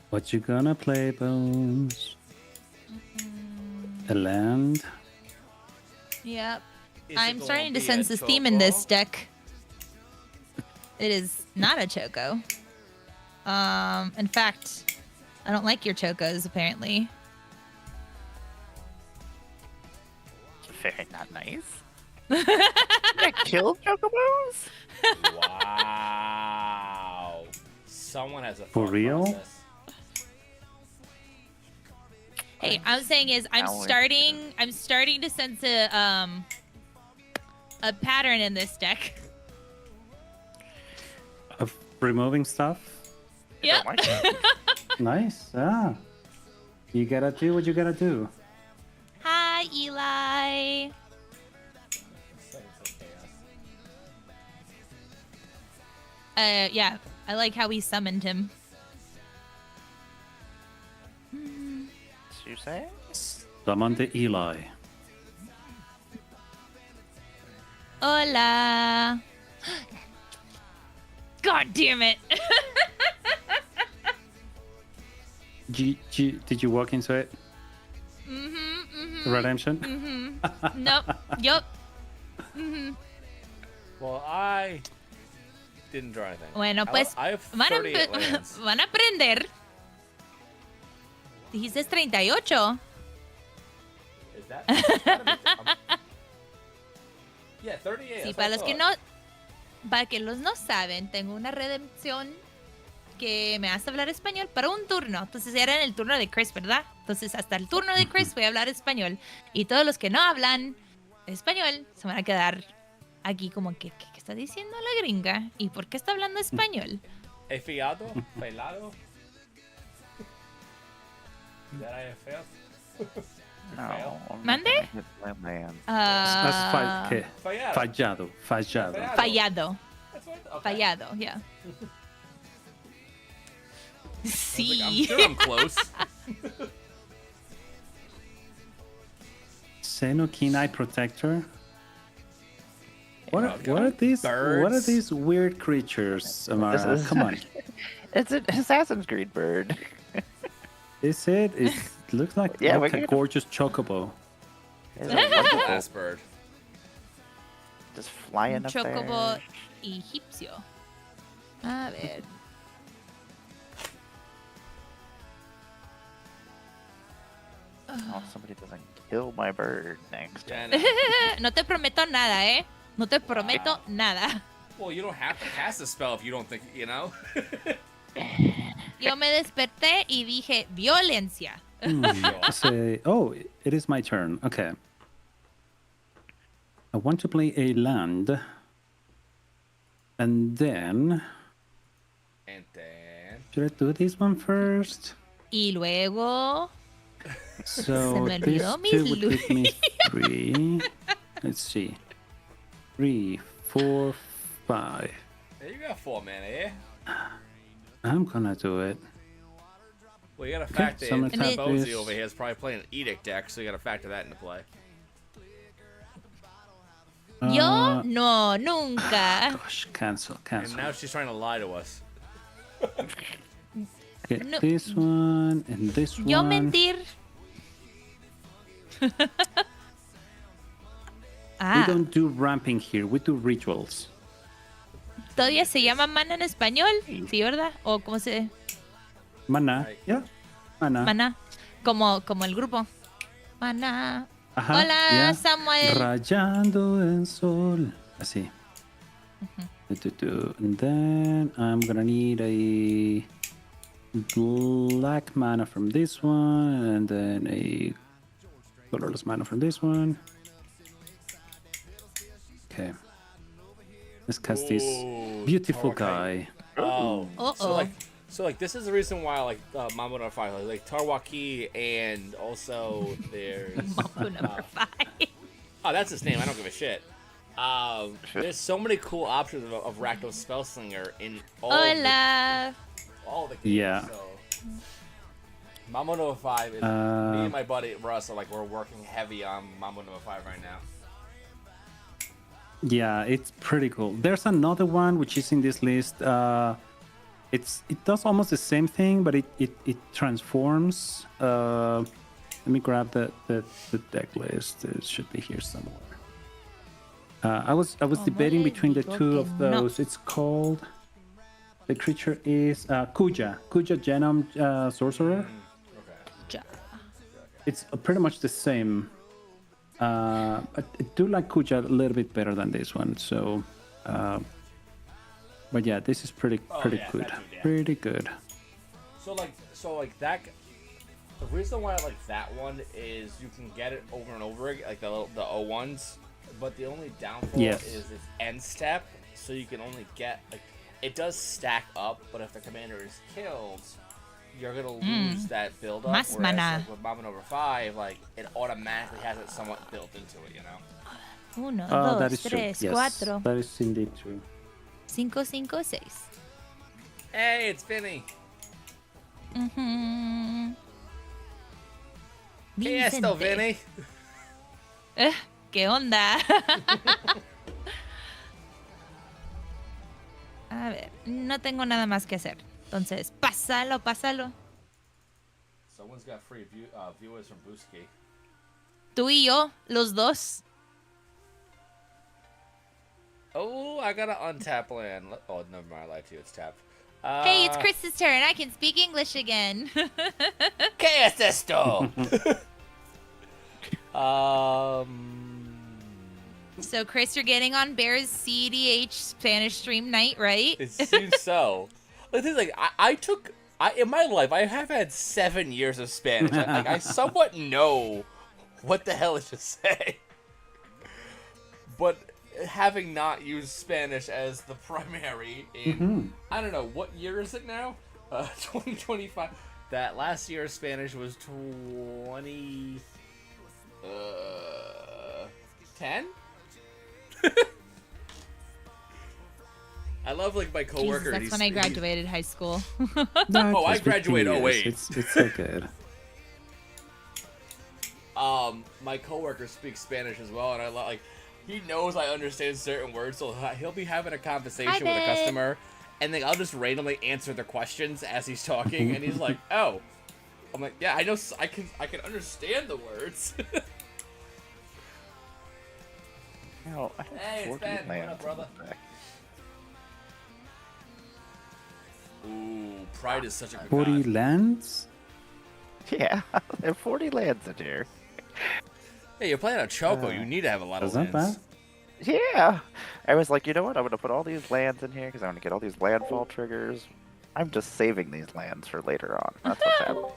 What you gonna play, Bones? A land? Yep. Is I'm it starting gonna to be a sense this theme in this choco? deck. It is not a Choco. In fact, I don't like your Chocos, apparently. Very not nice. I killed Chocobos? Wow. Someone has a For thought real? process. Hey, I'm saying is I'm starting to sense a pattern in this deck. Of removing stuff? Yep. Oh my God. Nice. Ah. You gotta do what you gotta do. Hi, Eli. Yeah, I like how we summoned him. You say? Summon the Eli. Hola. God damn it. Did you walk into it? Redemption? Nope. Yup. Well, I didn't draw anything. Bueno, pues I have van 38 lands. van a aprender. Dijiste 38. Is that? Yeah, 38. Sí, that's para what I los que thought. no, para que los no saben, tengo una redención que me hace hablar español para un turno. Entonces era en el turno de Chris, ¿verdad? Entonces hasta el turno de Chris voy a hablar español. Y todos los que no hablan español se van a quedar aquí como que, ¿qué está diciendo la gringa? ¿Y por qué está hablando español? ¿He fiado? ¿Pelado? ¿That I have failed? No. I'm ¿Mande? not gonna hit my land. ¿Qué? Fallado. Fallado. Fallado. Fallado. That's what, okay. Fallado, yeah. like, I'm sure I'm close. Xenokinai Protector. What Oh, are God. these? Birds. What are these weird creatures, Amara? This is- Come on. It's an Assassin's Creed bird. Is it? It looks like Yeah, we a got- gorgeous chocobo. It's a wonderful- Last bird. Just flying up Chocobo there. egipcio. A ver. Oh, somebody doesn't kill my bird next. Yeah, I know. No te prometo nada, ¿eh? No te prometo nada. Well, you don't have to cast a spell if you don't think, you know? Yo me desperté y dije violencia. Say, oh, it is my turn. Okay. I want to play a land. And then... And then... Should I do this one first? Y luego... So me these olvidó mis two would give me 3. Let's see. 3, 4, 5. Hey, you got 4 mana, eh? I'm gonna do it. Well, you gotta factor so I'm in. gonna tap Bozy this. over here is probably playing an Edict deck, so you gotta factor that into play. Yo no, nunca. Gosh, cancel. And now she's trying to lie to us. Okay, No. this one and this Yo one. mentir. We Ah, don't do ramping here. We do rituals. ¿todavía se llama mana en español? Sí, ¿verdad? ¿O cómo se...? Mana. Right. Yeah. Mana. Mana. Como el grupo. Mana. Ajá, Hola, yeah. Samuel. Rayando el sol. Así. And then I'm gonna need a black mana from this one, and then a colorless mana from this one. Okay. Let's cast this Ooh, beautiful Tarwaki. guy. Oh. Uh-oh. So like this is the reason why like Mambo No 5 like Tarwaki and also there's Mambo number 5. oh that's his name I don't give a shit. There's so many cool options of Rakdos Spellslinger in all Hola. all the games. Yeah. So. Mambo No 5 is me and my buddy Russ are like we're working heavy on Mambo No 5 right now. Yeah, it's pretty cool. There's another one which is in this list. It does almost the same thing, but it transforms. Let me grab the deck list. It should be here somewhere. I was debating between the two of those. It's called. The creature is Kuja Genome Sorcerer. Okay. It's pretty much the same. I do like Kuja a little bit better than this one. So, but yeah, this is pretty yeah, good. that too, yeah. Pretty good. So like that. The reason why I like that one is you can get it over and over again, like the O1s. But the only downfall Yes. is its end step, so you can only get like it does stack up. But if the commander is killed, you're gonna lose that build up. Más mana. Like with Mambo No 5, like it automatically has it somewhat built into it, you know. 1, That 2, is true. 3, Yes, 4, that is indeed true. 5, 5, 6. Hey, it's Vinny. ¿Qué es esto, Vinny? ¿Qué onda? A ver, no tengo nada más que hacer. Entonces, pásalo. Someone's got free viewers from Booski. Tú y yo, los dos. Oh, I got an untap land. Oh, never mind. I lied to you. It's tapped. Hey, it's Chris's turn. I can speak English again. ¿Qué es esto? So, Chris, you're getting on Bear's CDH Spanish stream night, right? It seems so. The thing is, like, in my life, I have had 7 years of Spanish. I somewhat know what the hell it should say. But having not used Spanish as the primary in, I don't know, what year is it now? 2025. That last year of Spanish was 10? I love like my Jesus, coworker. that's when I graduated high school. No, Oh, I it's 15 graduated years. 08. It's so good. My coworker speaks Spanish as well, and I like he knows I understand certain words, so he'll be having a conversation with a babe. customer, and then I'll just randomly answer the questions as he's talking, and he's like, "Oh," I'm like, "Yeah, I know, I can understand the words." No, I Hey, it's 40 Ben. What lands up, brother? in the deck. Ooh, Pride is such a good 40 god. lands? Yeah, there are 40 lands in here. Hey, you're playing a Choco. You need to have a lot of Is that lands. bad? Yeah, I was like, you know what? I'm gonna put all these lands in here because I'm gonna get all these landfall triggers. I'm just saving these lands for later on. That's what's happening.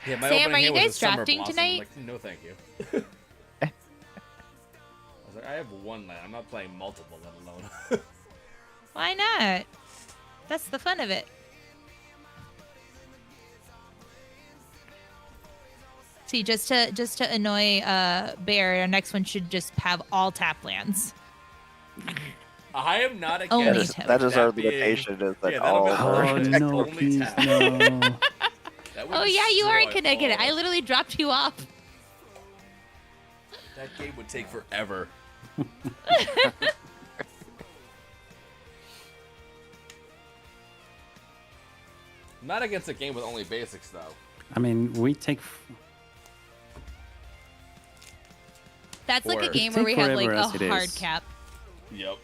Yeah, my Sam, opening are you hand was a guys Summer drafting Blossom. tonight? I'm like, no, thank you. I was like, I have one land. I'm not playing multiple, let alone. Why not? That's the fun of it. See, just to annoy Bear, our next one should just have all tap lands. I am not against Only That is, tap. that is our that being- limitation. Is that Yeah, that'll all be Oh, perfect. versions? no, Only please, tap. no. That would Oh yeah, you are in destroy Connecticut. all I of us. literally dropped you off. That game would take forever. I'm not against a game with only basics, though. I mean, we take... That's like a Or- game where we Take have like forever a as it hard is. cap. Yep.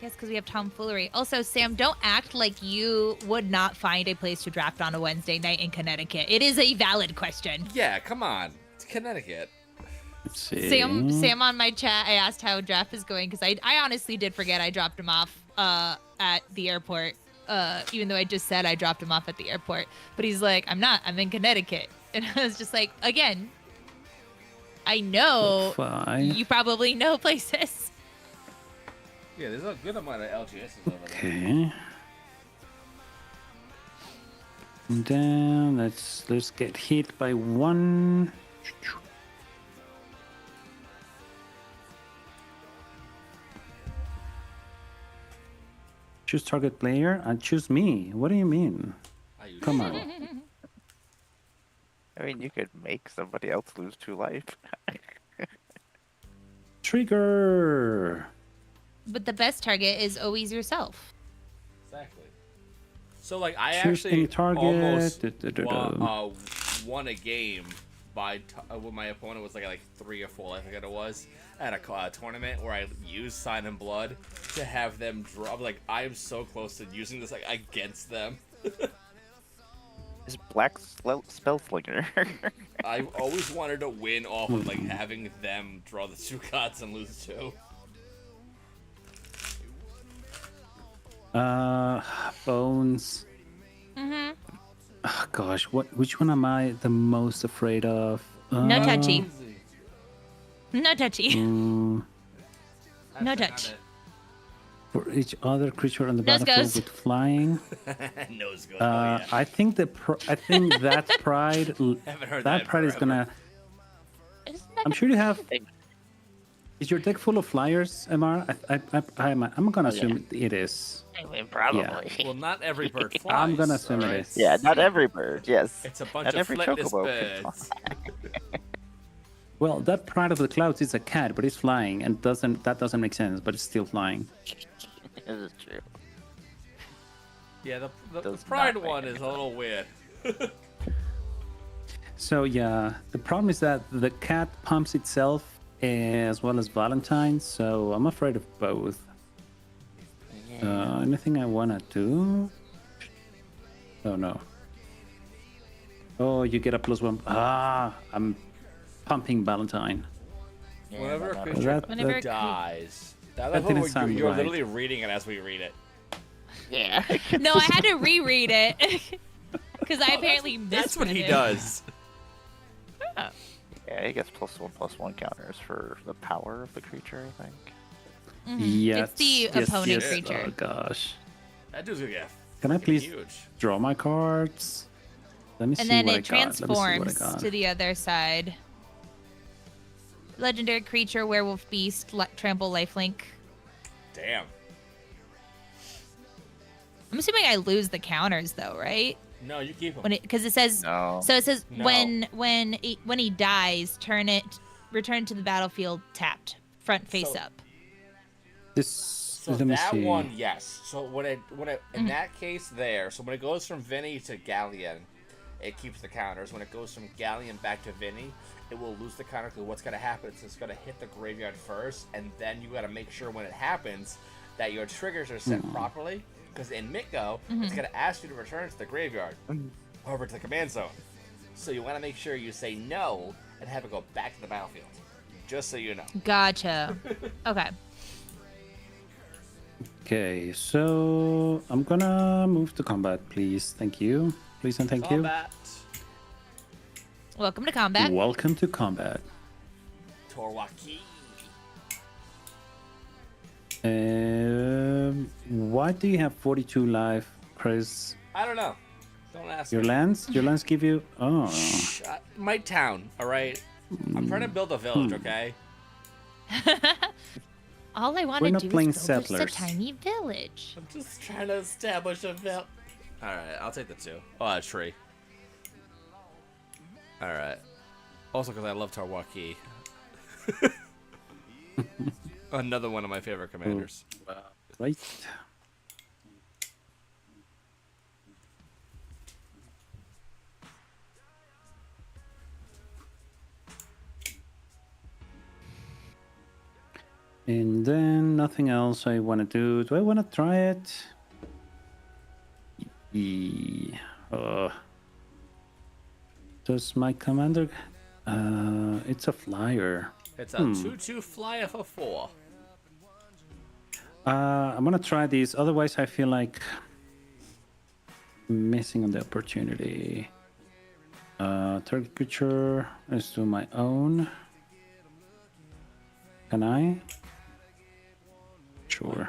Yes, because we have tomfoolery. Also, Sam, don't act like you would not find a place to draft on a Wednesday night in Connecticut. It is a valid question. Yeah, come on. It's Connecticut. Let's see. Sam on my chat, I asked how draft is going because I honestly did forget I dropped him off at the airport. Even though I just said I dropped him off at the airport. But he's like, I'm not. I'm in Connecticut. And I was just like, again, I know Fine. you probably know places. Yeah, there's a good amount of LGSs over there. Okay. And then let's get hit by one. Choose target player and choose me. What do you mean? I use Come Shaw. on. I mean, you could make somebody else lose 2 life. Trigger. But the best target is always yourself. Exactly. So, like, I Choose any actually target. almost Da-da-da-da. won a game by when my opponent was like 3 or 4, I think it was, at a tournament where I used Sign and Blood to have them drop. Like, I am so close to using this like against them. Is Black Spellslinger. I always wanted to win off of like having them draw the 2 cards and lose 2. Bones. Mm-hmm. Oh, gosh, which one am I the most afraid of? No Uh, touchy. No touchy. mm, No touch. for each other creature on the Nose battlefield goes. with flying. Nose goes. Oh, yeah. I think that that pride Haven't heard that that pride is forever. gonna. I'm sure you have. Is your deck full of flyers, Mr? I'm gonna assume it is. I mean, probably. Well, not every bird flies. I'm gonna assume it alright? is. Yeah, not every bird. Yes. It's a bunch Not of every flightless chocobo can birds. Well, that pride of the clouds is a cat, but it's flying, and that doesn't make sense, but it's still flying. This is true. Yeah, the Does pride not make one any is a little weird. So yeah, the problem is that the cat pumps itself as well as Valentine, so I'm afraid of both. Anything I wanna do? Oh no. Oh, you get a +1. I'm pumping Valentine. Whenever a no, no. creature That- Whenever that- a dies, that That didn't level sound you're right. literally reading it as we read it. Yeah. No, I had to reread it because I apparently missed That's what he it. does. Yeah, he gets +1/+1 counters for the power of the creature, I think. Yes. It's the yes, opponent yes. creature. Oh gosh. That dude's gonna get Can I fucking please huge. draw my cards? Let me see And then what it I got. Let me see what I transforms got. to the other side. Legendary creature, werewolf beast, trample, lifelink. Damn. I'm assuming I lose the counters though, right? No, you keep them. Because it says No. so. It says No. when he dies, return to the battlefield tapped, front face So- up. This. So Let me that see. one, yes. So when it in that case there, so when it goes from Vinny to Galleon, it keeps the counters. When it goes from Galleon back to Vinny, it will lose the counter because what's gonna happen is it's gonna hit the graveyard first, and then you gotta make sure when it happens that your triggers are set properly. Because in Miko, it's gonna ask you to return to the graveyard, over to the command zone. So you want to make sure you say no and have it go back to the battlefield. Just so you know. Gotcha. Okay. Okay, so I'm gonna move to combat, please. Thank you. Please and thank Combat. Welcome to you. combat. Welcome to combat. Torwaki. Why do you have 42 life, Chris? I don't know. Don't ask Your me. lands? Your lands give you. Oh. My town, alright? I'm trying to build a village, okay? All I want We're to not do playing is build just a settlers. tiny village. I'm just trying to establish a village. Alright, I'll take the 2. Oh, a tree. Alright. Also because I love Tarwaki. Another one of my favorite commanders. Right. And then nothing else I want to do. Do I want to try it? Does my commander? It's a flyer. It's a 2/2 flyer for 4. I'm gonna try these. Otherwise, I feel like missing on the opportunity. Target creature. Let's do my own. Can I? Sure.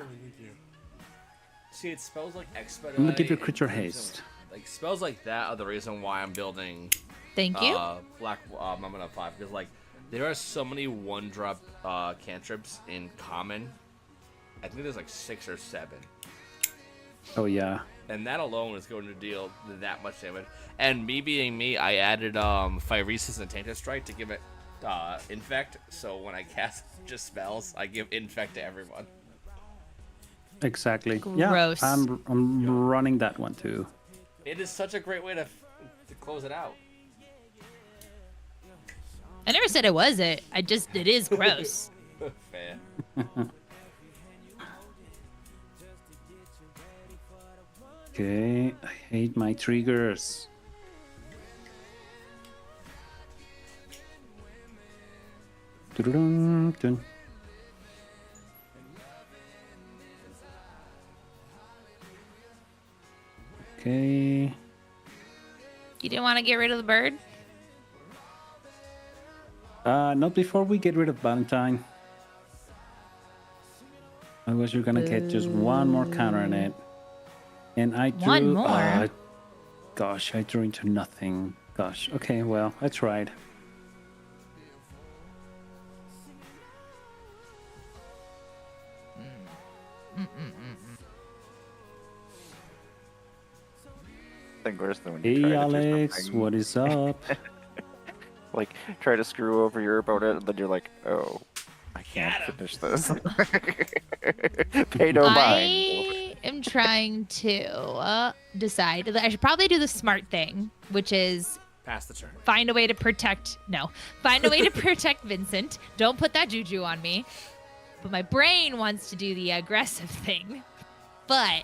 See, it spells like expedite. I'm gonna give your and creature things haste. Like spells like that are the reason why I'm building Thank you. Black Mama 5 because like there are so many 1-drop cantrips in common. I think there's like 6 or 7. Oh yeah. And that alone is going to deal that much damage. And me being me, I added Phyresis and Tainted Strike to give it Infect. So when I cast just spells, I give Infect to everyone. Exactly. Gross. Yeah. I'm running that one too. It is such a great way to close it out. I never said it was it. It is gross. Fair. Okay. I hate my triggers. Dun-dun-dun. Okay. You didn't want to get rid of the bird? Not before we get rid of Valentine. Otherwise, you're gonna get just one more counter on it. And I drew. One more? Gosh, I drew into nothing. Gosh. Okay, well, I tried. I think worse than when you Hey, try to do Alex, something, what is up? like try to screw over your opponent, and then you're like, oh, I can't Got him. finish this. Pay no mind. I am trying to decide. I should probably do the smart thing, which is Pass the turn. find a way to protect. No, find a way to protect Vincent. Don't put that juju on me. But my brain wants to do the aggressive thing. But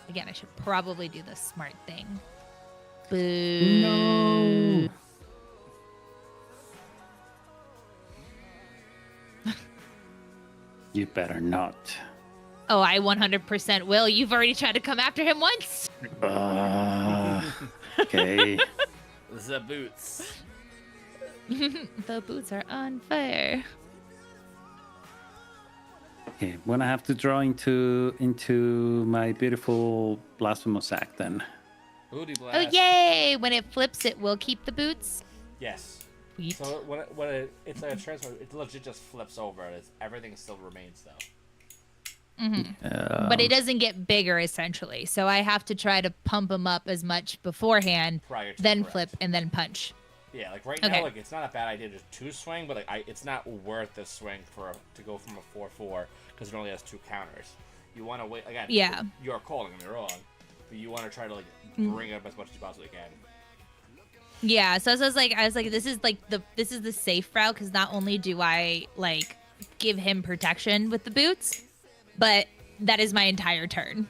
again, I should probably do the smart thing. Boo. No. You better not. Oh, I 100% will. You've already tried to come after him once. Okay. The boots. The boots are unfair. Okay, I'm gonna have to draw into my beautiful blasphemous act then. Booty Oh, blast. yay! When it flips, it will keep the boots. Yes. Sweet. So it's like a transfer, it legit just flips over. Everything still remains though. But it doesn't get bigger, essentially. So I have to try to pump him up as much beforehand, then flip, and then punch. Yeah, like right now, like it's not a bad idea to swing, but like it's not worth the swing to go from a 4/4 because it only has 2 counters. You want to wait again. Yeah. You're calling me wrong, but you want to try to like bring it up as much as you possibly can. Yeah. So I was like, this is the safe route because not only do I like give him protection with the boots, but that is my entire turn.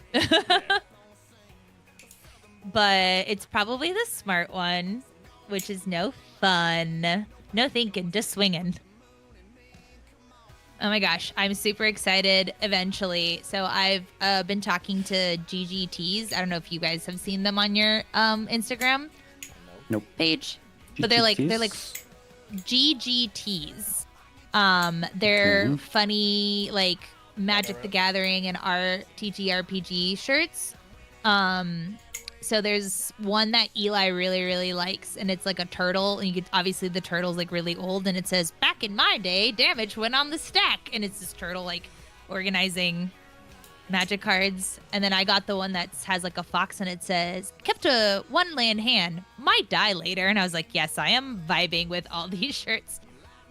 But it's probably the smart one, which is no fun. No thinking, just swinging. Oh my gosh, I'm super excited eventually. So I've been talking to GGTs. I don't know if you guys have seen them on your Instagram page. But they're like GGTs. They're funny like Magic the Gathering and TTRPG shirts. So there's one that Eli really, really likes, and it's like a turtle, and you could obviously the turtle's like really old, and it says, "Back in my day, damage went on the stack," and it's this turtle like organizing Magic cards. And then I got the one that has like a fox, and it says, "Kept a 1-land hand, might die later," and I was like, yes, I am vibing with all these shirts.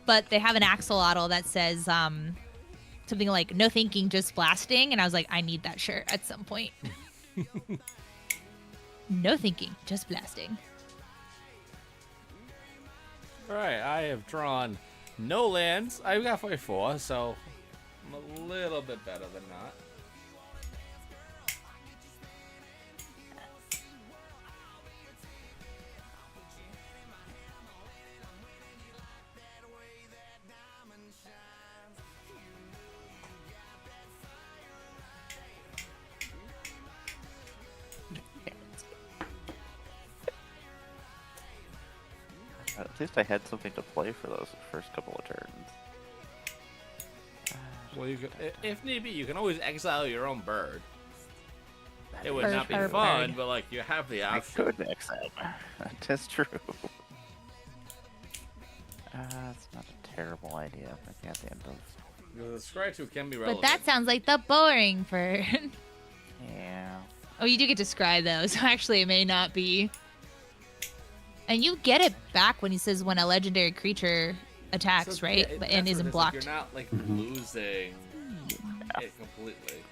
But they have an axolotl that says something like "No thinking, just blasting," and I was like, I need that shirt at some point. No thinking, just blasting. Alright, I have drawn no lands. I've got 4, so I'm a little bit better than not. At least I had something to play for those first couple of turns. Well, you could, if need be, you can always exile your own bird. It would Bird, not be bird, fun, bird. but like you have the I option. could exile. That's true. It's not a terrible idea. Maybe at the end of. The scry 2 can be relevant. But that sounds like the boring bird. Yeah. Oh, you do get to scry though, so actually it may not be. And you get it back when he says when a legendary creature attacks, So, right? yeah, And that's isn't what it is, blocked. Like, you're not like losing it completely.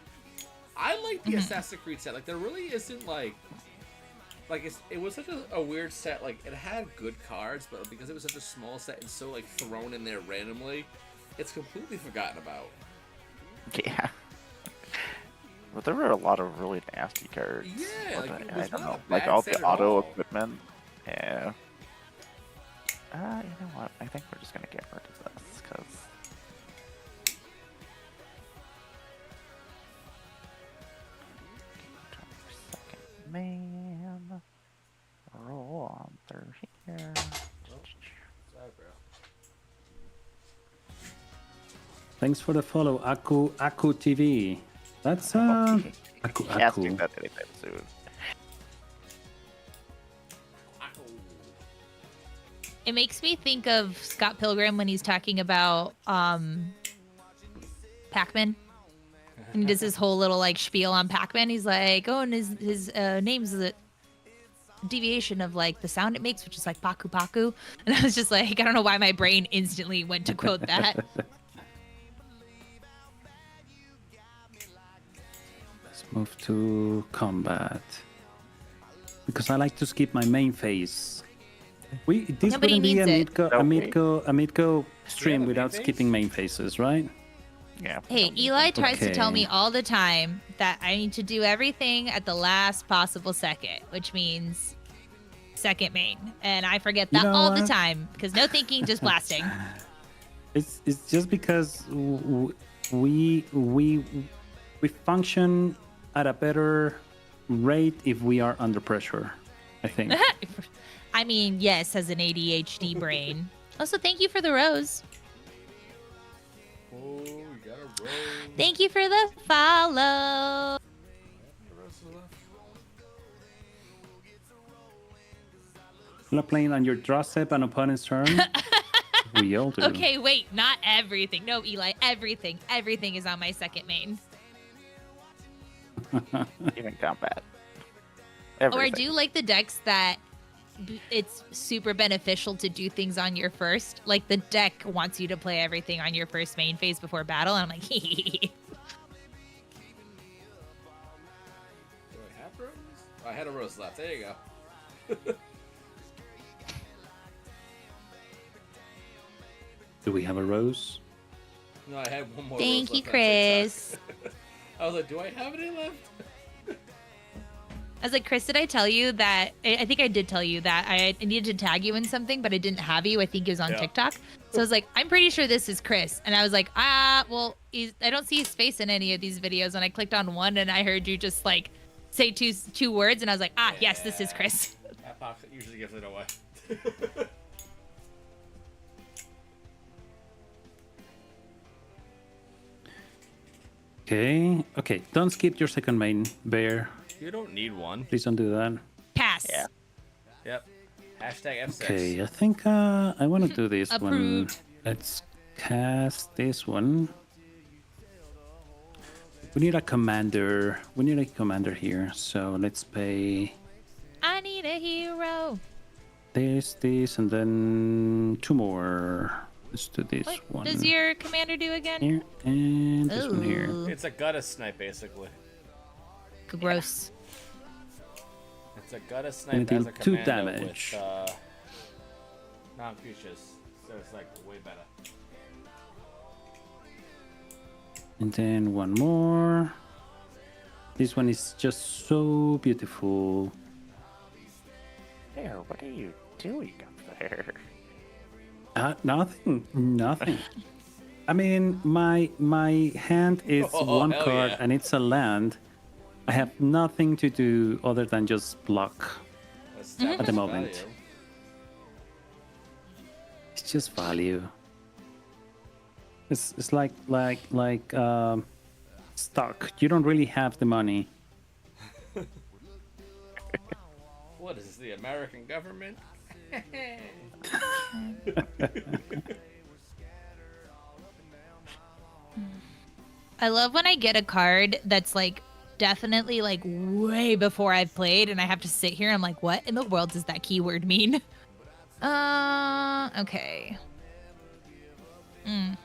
I like the Assassin's Creed set. Like there really isn't like it was such a weird set. Like it had good cards, but because it was such a small set and so like thrown in there randomly, it's completely forgotten about. Yeah. But there were a lot of really nasty cards. Yeah, like, it I was don't not know. a Like bad all set the at auto all. equipment. Yeah. You know what? I think we're just gonna get rid of this because. Second man. Roll on through here. Thanks for the follow, Aku TV. That's Aku Can't do Aku. that anytime soon. It makes me think of Scott Pilgrim when he's talking about Pac-Man. And he does his whole little like spiel on Pac-Man. He's like, oh, and his name's a deviation of like the sound it makes, which is like Paku Paku. And I was just like, I don't know why my brain instantly went to quote that. Let's move to combat. Because I like to skip my main phase. This Nobody wouldn't be a needs it. Midco stream a without main phase? skipping main phases, right? Yeah. Hey, Eli tries to tell Okay. me all the time that I need to do everything at the last possible second, which means second main. And I forget that You know all the what? time because no thinking, just blasting. It's just because we function at a better rate if we are under pressure, I think. I mean, yes, as an ADHD brain. Also, thank you for the rose. Oh, you got a rose. Thank you for the follow. You're not playing on your draw step and opponent's turn. We all do. Okay, wait, not everything. No, Eli, everything. Everything is on my second main. Even combat. Or I Everything. do like the decks that it's super beneficial to do things on your first. Like the deck wants you to play everything on your first main phase before battle. And I'm like, Do I have rose? Oh, I had a rose left. There you go. Do we have a rose? No, I had one more. thank rose you, left on Chris. TikTok. I was like, do I have any left? I was like, Chris, did I tell you that? I think I did tell you that I needed to tag you in something, but I didn't have you. I think it was on Yeah. TikTok. So I was like, I'm pretty sure this is Chris. And I was like, well, I don't see his face in any of these videos. And I clicked on one and I heard you just like say two words. And I was like, yes, this is Chris. That box usually gives it away. Okay. Don't skip your second main, Bear. You don't need one. Please don't do that. Pass. Yeah. Yep. Hashtag F6. Okay, I think I want to do this one. Approved. Let's cast this one. We need a commander. We need a commander here. So let's pay I need a hero. this, and then 2 more. Let's do this What one does your commander do again? here and this one here. Ooh, It's a Gutta Snipe, basically. gross. It's a Gutta Gonna Snipe deal as a 2 commando damage. with non-fuchsias. So it's like way better. And then 1 more. This one is just so beautiful. There, what are you doing up there? Nothing. I mean, my hand is Oh, 1 hell card yeah. and it's a land. I have nothing to do other than just block. At the moment. It's just value. It's like stock. You don't really have the money. What is this, the American government? I love when I get a card that's like definitely like way before I've played and I have to sit here and I'm like, what in the world does that keyword mean? Okay. Oh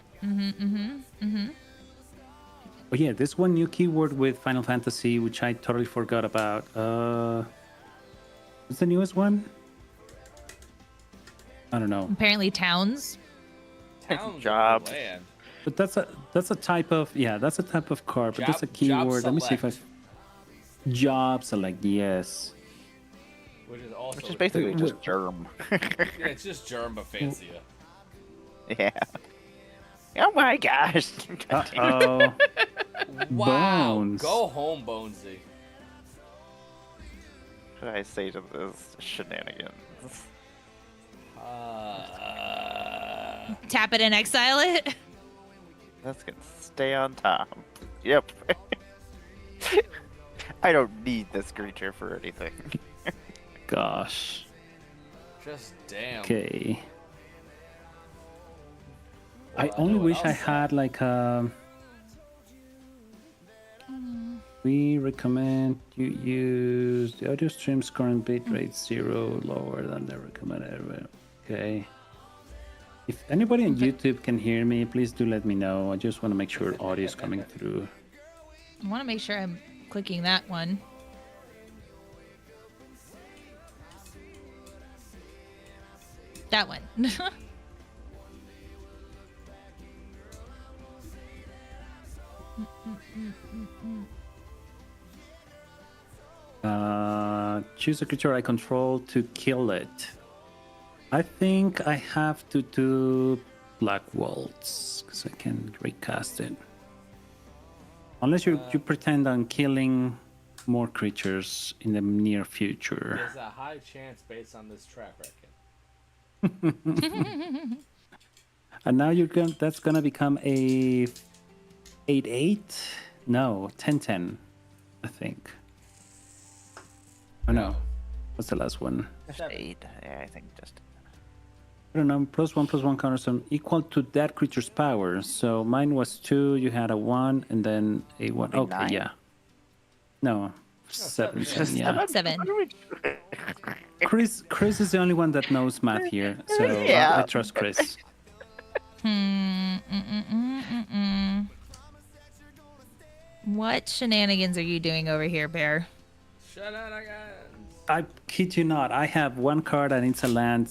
yeah, there's one new keyword with Final Fantasy which I totally forgot about. What's the newest one? I don't know. Apparently towns. Towns Jobs. of the land. But that's a type of that's a type of card. But that's a Job keyword. Let me see if I select. job select. Yes. Which is also Which is basically just germ. yeah, it's just germ but fancier. Yeah. Oh my gosh. Oh. Wow. Bones. Go home, Bonesy. What should I say to this shenanigans? Tap it and exile it. That's gonna stay on top. Yep. I don't need this creature for anything. Gosh. Just damn. Okay. Well, I only know what wish I else had like a. We recommend you use the audio stream's current bitrate 0 lower than the recommended. Okay. If anybody on YouTube can hear me, please do let me know. I just want to make sure audio is coming through. I want to make sure I'm clicking that one. That one. Choose a creature I control to kill it. I think I have to do Black Waltz because I can recast it. Unless you pretend on killing more creatures in the near future. There's a high chance based on this track record. And now that's gonna become a 8/8? No, 10/10, I think. Oh no. What's the last one? Just 8. Yeah, I think just. I don't know, +1/+1 cornerstone equal to that creature's power. So mine was 2, you had a 1, and then a 1. That'd be Okay, 9. yeah. No, 7. Yeah. 7. Chris is the only one that knows math here, so Yeah. I trust Chris. What shenanigans are you doing over here, Bear? I kid you not. I have one card and it's a land.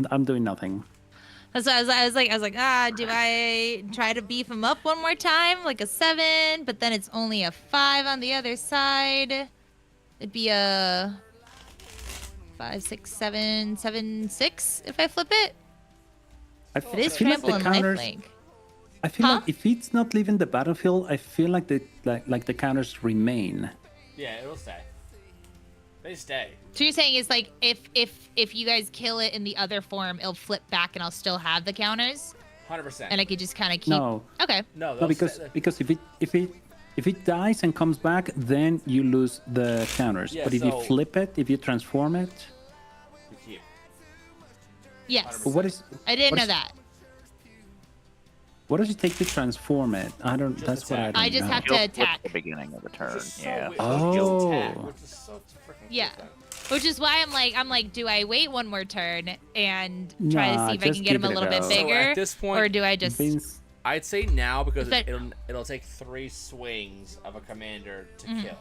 I'm doing nothing. So I was like, do I try to beef him up one more time, like a 7? But then it's only a 5 on the other side. It'd be a 5, 6, 7, 7, 6 if I flip it. It is feel like trample the and counters. lifelink. I feel Huh? like if it's not leaving the battlefield, I feel like the counters remain. Yeah, it'll stay. They stay. So you're saying it's like if you guys kill it in the other form, it'll flip back and I'll still have the counters, 100%. and I could just kind of keep. No. Okay. No, No, because if it dies and comes back, then you lose the counters. Yeah, but if so- you flip it, if you transform it, you keep. Yes. what is? I didn't what know is- that. What does it take to transform it? I don't. Just That's what I attack. don't I just know. have to You'll flip attack. the beginning of the turn. Which is so Yeah. weird. Oh. You'll attack, which is so freaking Yeah. different. Which is why I'm like, do I wait one more turn and try to Nah, see if I just can get him give a it a little bit go. So bigger, at this point, or do I just? Vince, I'd say now because But- it'll take 3 swings of a commander to kill.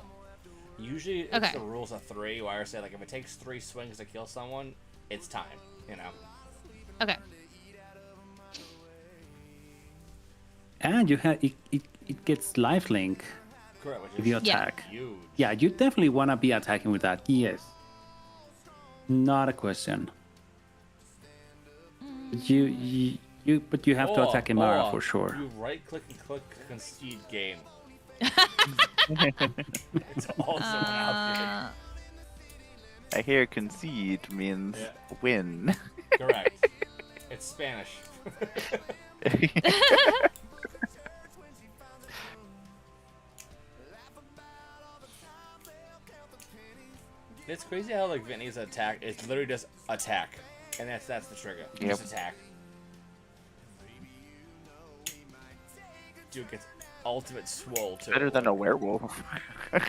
Usually it's Okay. the rules of 3, where I say like if it takes 3 swings to kill someone, it's time. You know. Okay. and you have it gets lifelink Correct. Which if is you attack. huge. Yeah, you definitely want to be attacking with that. Yes. Not a question. But you have to attack Imara for sure. You right click and click concede game. It's also an outfit. I hear concede means Yeah. win. Correct. It's Spanish. It's crazy how like Vinny's attack is literally just attack, and that's the trigger. Yep. Just attack. Dude gets ultimate swole too. Better than a werewolf.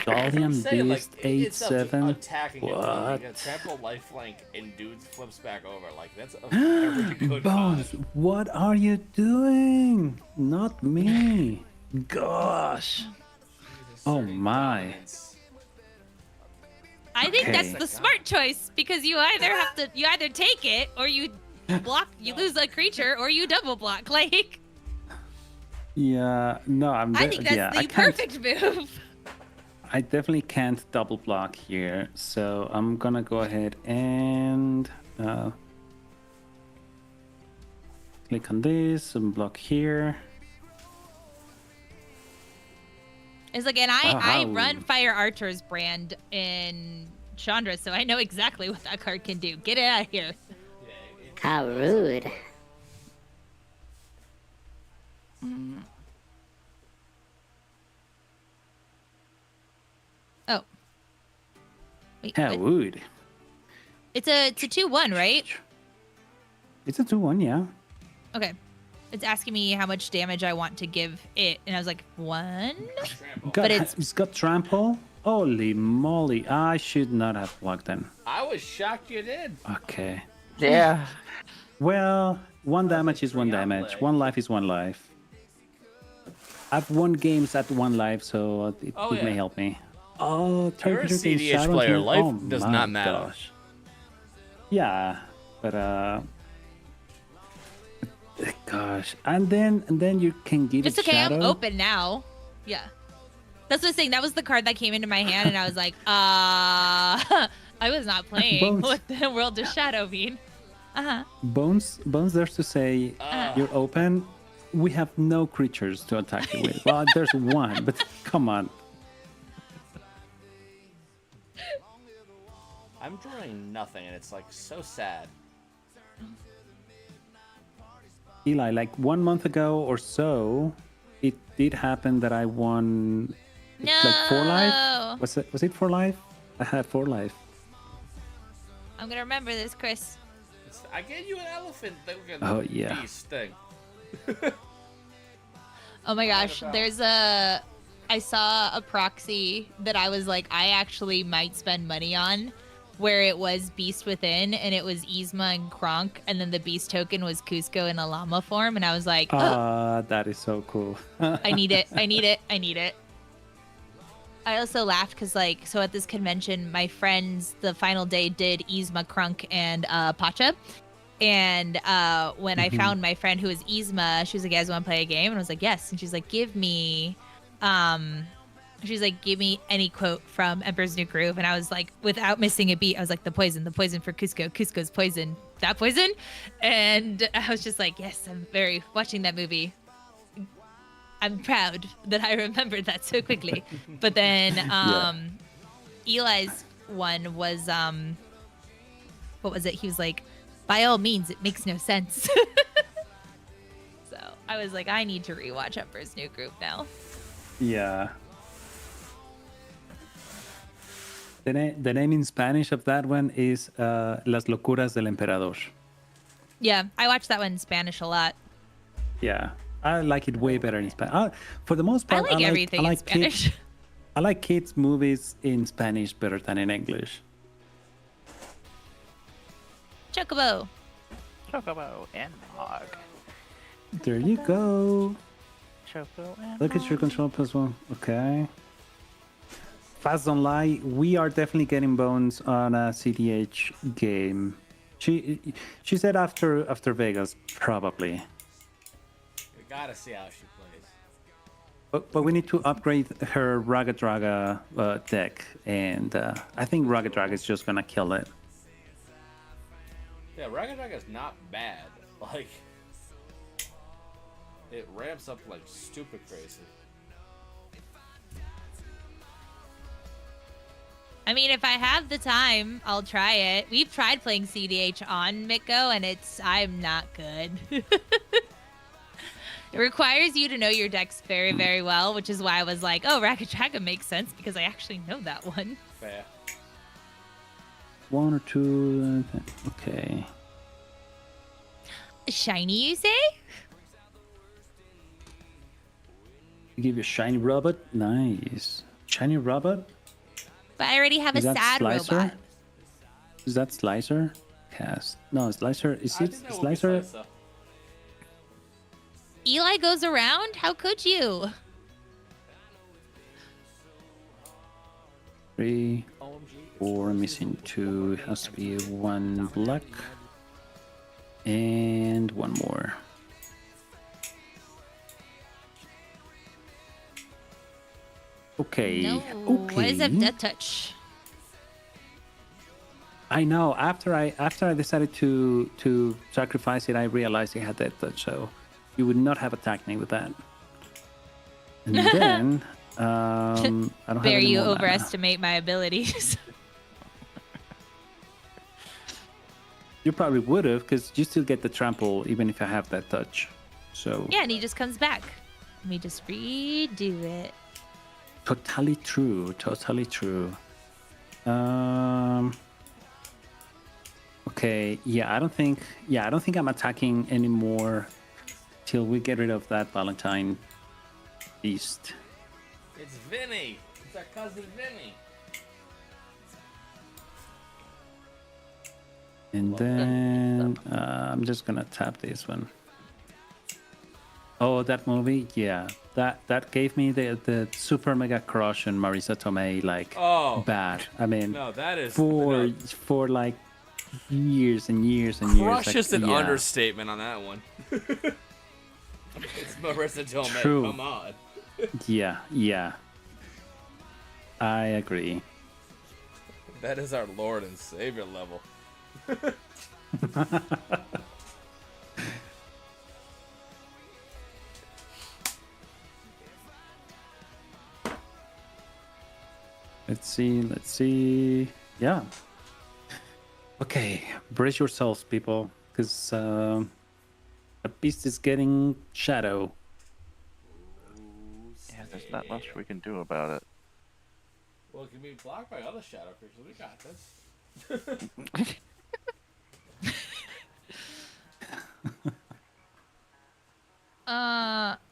Guardian I'm saying, Beast like, it's up to 8/7. attacking it. What? You trample lifelink and dude flips back over. Like that's a very good Bones, vibe. what are you doing? Not me. Gosh. Oh my. Dominance. I think that's Okay. the smart choice because you either take it or you block, you lose a creature, or you double block. Like Yeah, no, I think that's yeah, the I can't- perfect move. I definitely can't double block here, so I'm gonna go ahead and click on this and block here. It's like, and I Wow. run Fire Archer's brand in Chandra, so I know exactly what that card can do. Get it out of here. How rude. Oh. Wait, Yeah, what? wood. It's a 2/1, right? It's a 2/1, yeah. Okay. It's asking me how much damage I want to give it, and I was like, 1? Trample. But it's- It's got trample. Holy moly! I should not have blocked then. I was shocked you did. Okay. Yeah. Well, one damage is one free damage. outplay. One life is one life. I've won games at one life, so it Oh, may yeah. help me. Oh, You're a targeting CDH shadows player. and- Life oh does my not matter. Gosh. Yeah, but gosh, and then you can give It's it okay, shadow. I'm open now. Yeah. That's what I'm saying. That was the card that came into my hand, and I was like, I was not playing. Bones. What the world does shadow mean? Uh-huh. Bones there's to say you're open. We have no creatures to attack you with. Well, there's one, but come on. I'm drawing nothing, and it's like so sad. Eli, like 1 month ago or so, it did happen that I won No. like 4 life. Was it 4 life? I had 4 life. I'm gonna remember this, Chris. I gave you an elephant thing. Oh, yeah. Beast thing. Oh my gosh, about? there's a I saw a proxy that I was like, I actually might spend money on, where it was Beast Within, and it was Yzma and Kronk, and then the Beast token was Cusco in a llama form, and I was like, oh, That is so cool. I need it, I need it, I need it. I also laughed because, like, so at this convention, my friends, the final day, did Yzma, Krunk, and Pacha. And when I found my friend who was Yzma, she was like, "You guys want to play a game?" And I was like, "Yes." And she's like, give me any quote from Emperor's New Groove. And I was like, without missing a beat, I was like, the poison for Cusco, Cusco's poison, that poison. And I was just like, yes, I'm very watching that movie. I'm proud that I remembered that so quickly. But then Eli's one was what was it? He was like, by all means, it makes no sense. So I was like, I need to rewatch Emperor's New Groove now. Yeah. The name in Spanish of that one is Las Locuras del Emperador. Yeah, I watched that one in Spanish a lot. Yeah, I like it way better in Spanish. For the most part, I like everything in Spanish. I like kids' movies in Spanish better than in English. Chocobo. Chocobo and Mog. There you go. Chocobo and Look at your control plus one. Okay. Fast don't lie. We are definitely getting bones on a CDH game. She said after Vegas, probably. We gotta see how she plays. But we need to upgrade her Raga Draga deck, and I think Raga Draga is just gonna kill it. Yeah, Raga is not bad. Like, it ramps up like stupid crazy. I mean, if I have the time, I'll try it. We've tried playing CDH on Mitgo, and I'm not good. It requires you to know your decks very, very well, which is why I was like, oh, Raga Draga makes sense, because I actually know that one. Fair. One or two. Okay. Shiny, you say? Give you a shiny robot. Nice. Shiny robot? But I already have a sad robot. Is that Slicer? Cast. No, Slicer. Is it Slicer? Eli goes around? How could you? 3, OMG. 4, missing 2. It has to be 1 black. And 1 more. Okay. No. Okay. What is that death touch? I know. After I decided to sacrifice it, I realized it had that touch. So you would not have attacked me with that. And then I don't have Bear, any you more mana. overestimate my abilities. You probably would have, because you still get the trample even if I have that touch. So Yeah, and he just comes back. Let me just redo it. totally true. Totally true. Okay. Yeah, I don't think I'm attacking anymore till we get rid of that Valentine beast. It's Vinny. It's our cousin Vinny. And then I'm just gonna tap this one. Oh, that movie, yeah, that gave me the super mega crush on Marisa Tomei, like bad. I mean, No, that is for like years and years and years. Crush Like, is an yeah. understatement on that one. It's Marissa Tomei. True. Come on. Yeah, I agree. That is our Lord and Savior level. Let's see. Yeah. Okay, brace yourselves, people, because a beast is getting shadow. Yeah, there's not much we can do about it. Well, it can be blocked by other shadow creatures. We got this.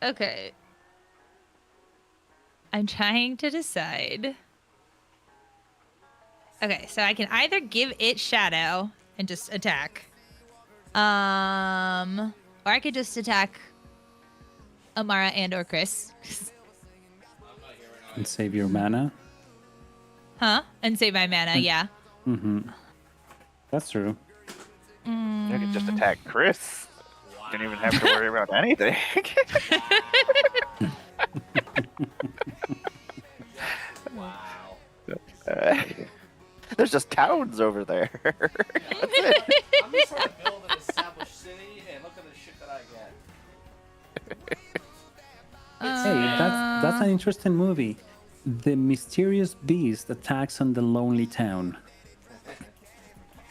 Okay. I'm trying to decide. Okay, so I can either give it shadow and just attack. Or I could just attack Amara and or Chris. And save your mana. Huh? And save my mana, yeah. Mm-hmm. That's true. You can just attack Chris. You don't even have to worry about anything. Wow. There's just towns over there. That's it. I'm just trying to build an established city, and look at the shit that I get. Hey, that's an interesting movie. The mysterious beast attacks on the lonely town.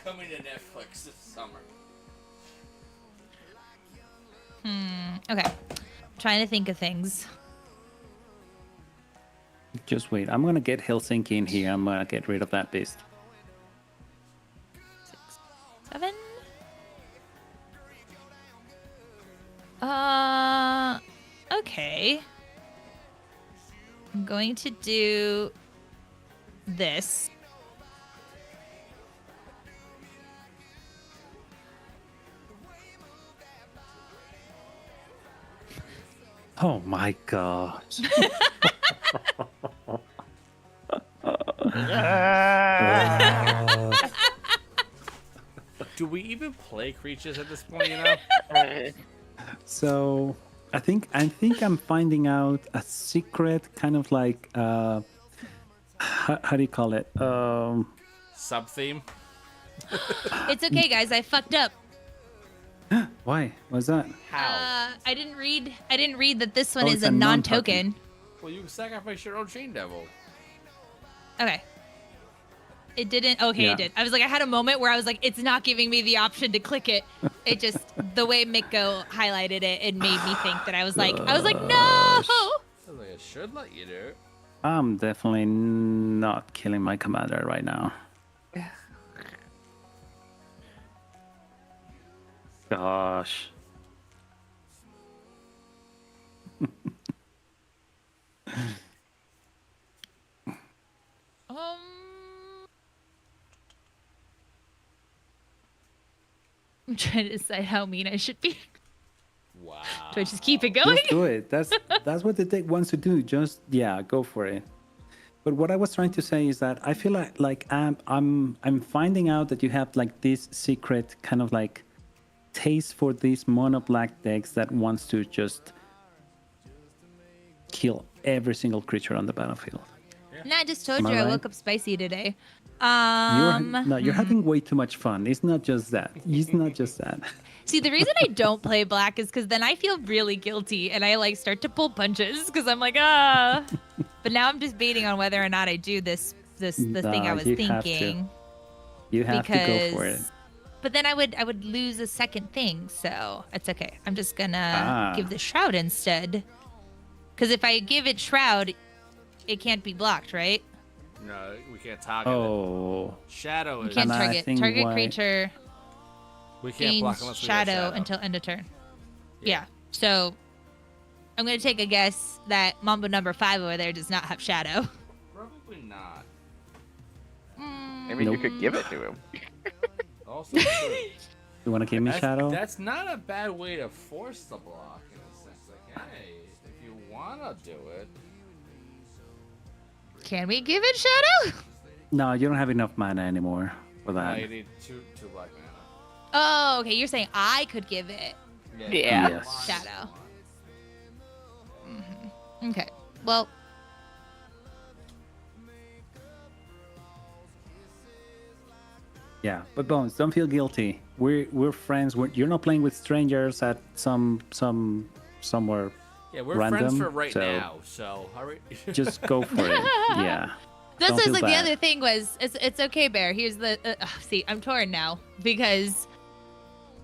Coming to Netflix this summer. Okay. Trying to think of things. Just wait. I'm gonna get Helsinki in here. I'm gonna get rid of that beast. 6, 7. Okay. I'm going to do this. Oh my god. Do we even play creatures at this point, you know? So I think I'm finding out a secret kind of like how do you call it? Sub-theme? It's okay, guys. I fucked up. Why? What's that? How? I didn't read that this one Oh, is it's a a non-token. Well, you sacrifice your own Chain Devil. Okay. It didn't. Okay, Yeah. it did. I was like, I had a moment where I was like, it's not giving me the option to click it. It just the way Mikko highlighted it, it made me think that I was like, no. Sounds like it should let you do it. I'm definitely not killing my commander right now. Gosh. I'm trying to decide how mean I should be. Wow. Do I just keep it going? Just do it. That's what the deck wants to do. Just go for it. But what I was trying to say is that I feel like I'm finding out that you have like this secret kind of like taste for these mono black decks that wants to just kill every single creature on the battlefield. Nah, I just told Am I you I right? woke up spicy today. You're having way too much fun. It's not just that. It's not just that. See, the reason I don't play black is because then I feel really guilty and I like start to pull punches because I'm like, ah. But now I'm just debating on whether or not I do the thing I was you have to. thinking. You have to go for it. But then I would lose a second thing, so it's okay. I'm just gonna give the shroud instead. Because if I give it shroud, it can't be blocked, right? No, we can't target Oh. it. Shadow You is. can't And I target think target why- creature We can't block gains unless we have shadow until end of turn. Yeah. So I'm gonna take a guess that Mambo number 5 over there does not have shadow. Probably not. Maybe you could give it to him. Also true. You want to give me shadow? That's not a bad way to force the block in a sense. Like, hey, if you wanna do it. Can we give it shadow? No, you don't have enough mana anymore for No, that. you need two black mana. Oh, okay. You're saying I could give it Yeah. Yes. shadow. Okay. Well, Yeah, but Bones, don't feel guilty. We're friends. You're not playing with strangers at somewhere. Yeah, we're Random, friends for right so- now, so hurry. Just go for it. Yeah. that's Don't what feel like the bad. other thing was. It's okay, Bear. Here's the. See, I'm torn now because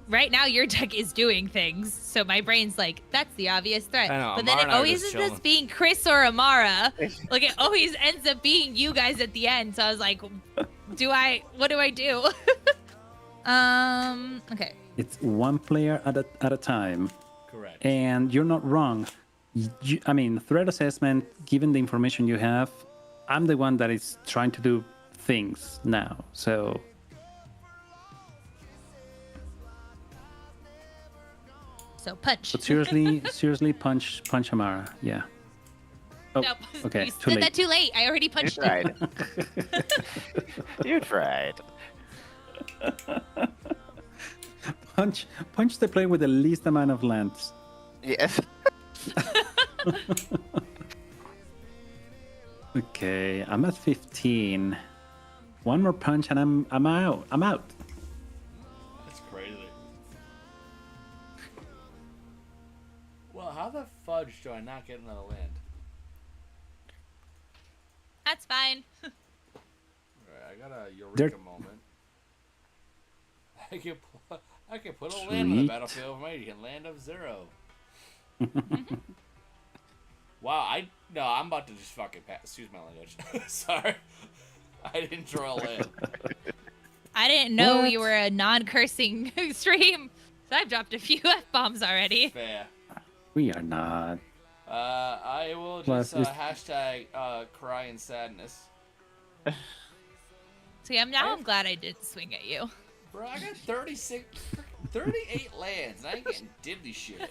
right now your deck is doing things, so my brain's like, that's the obvious threat. I know, But then Amara it and I were always just ends chilling. up being Chris or Amara. Like it always ends up being you guys at the end. So I was like, what do I do? Okay. It's one player at a time. Correct. And you're not wrong. I mean, threat assessment, given the information you have, I'm the one that is trying to do things now. So So punch. but seriously, punch Amara. Yeah. Oh, Nope. okay. You Too said late. that too late. I already You punched it. tried. You tried. Punch the player with the least amount of lands. Yes. Okay, I'm at 15. One more punch and I'm out. I'm out. That's crazy. Well, how the fudge do I not get another land? That's fine. Alright, I got a eureka There- moment. I can put a land on the Sweet. battlefield of Radiant, land of 0. Wow, I'm about to just fucking pass. Excuse my language. Sorry. I didn't draw a land. I didn't know What? you were a non-cursing stream. So I've dropped a few F-bombs already. Fair. We are not. I will Plus, just it's- hashtag cry in sadness. So yeah, I'm glad I did swing at you. Bro, I got 38 lands, and I ain't getting diddly shit.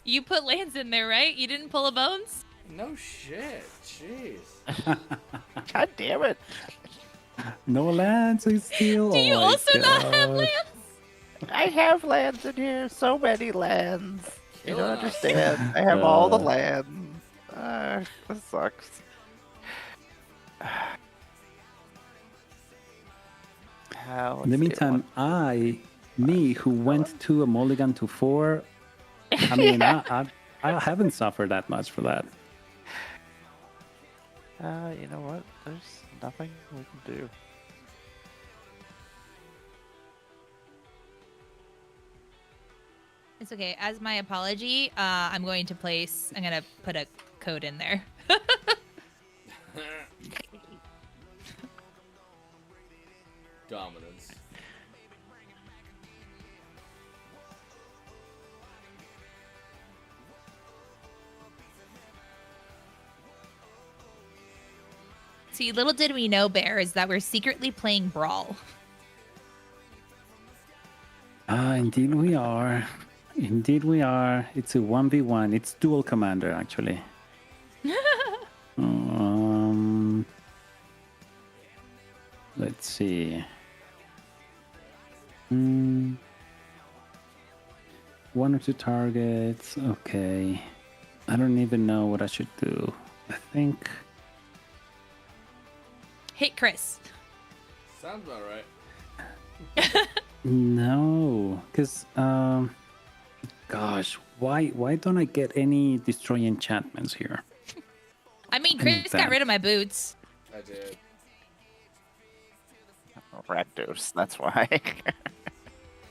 You put lands in there, right? You didn't pull a bones? No shit. Jeez. God damn it. No lands is still. Do you oh my also not have God. lands? I have lands in here. So many lands. You don't Killing us. understand. I have all the lands. This sucks. In the meantime, me who went to a mulligan to 4, I mean, I haven't suffered that much for that. You know what? There's nothing we can do. It's okay. As my apology, I'm going to put a code in there. Dominance. See, little did we know, Bear, is that we're secretly playing Brawl. Indeed we are. Indeed we are. It's a 1v1. It's dual commander, actually. Let's see. One or two targets. Okay. I don't even know what I should do. I think... Hit Chris. Sounds about right. No, because gosh, why don't I get any destroy enchantments here? I mean, I need Chris got that. rid of my boots. I did. Rakdos, that's why.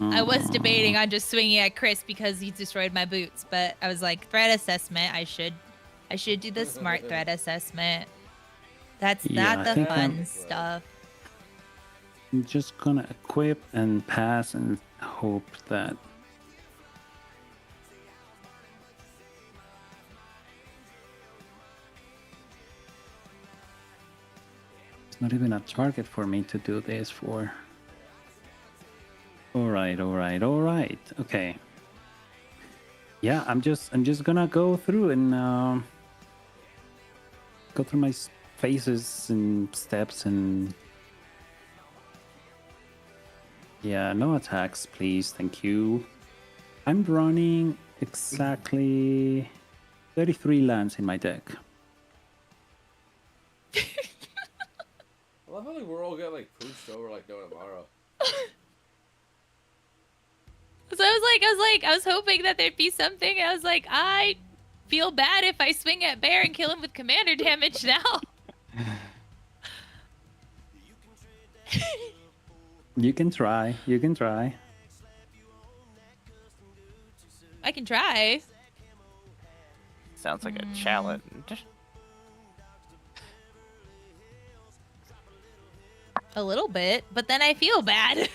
I was debating on just swinging at Chris because he destroyed my boots, but I was like, threat assessment. I should do the smart threat assessment. That's Yeah, not I the think fun I'm- stuff. I'm just gonna equip and pass and hope that. It's not even a target for me to do this for. All right. Okay. Yeah, I'm just gonna go through and go through my phases and steps and. Yeah, no attacks, please. Thank you. I'm running exactly 33 lands in my deck. I love how we're all getting pushed over like no tomorrow. So I was hoping that there'd be something. I was like, I feel bad if I swing at Bear and kill him with commander damage now. You can try. I can try. Sounds like a challenge. A little bit, but then I feel bad.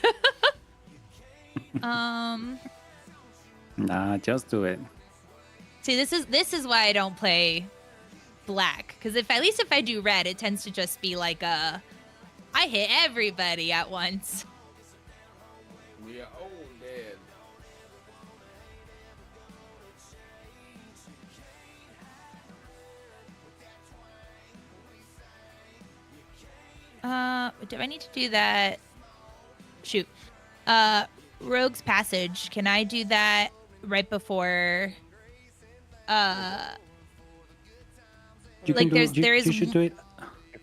Nah, just do it. See, this is why I don't play black, because if I do red, it tends to just be like I hit everybody at once. We are all dead. Do I need to do that? Shoot. Rogue's Passage. Can I do that right before? You like can do, there is you should do it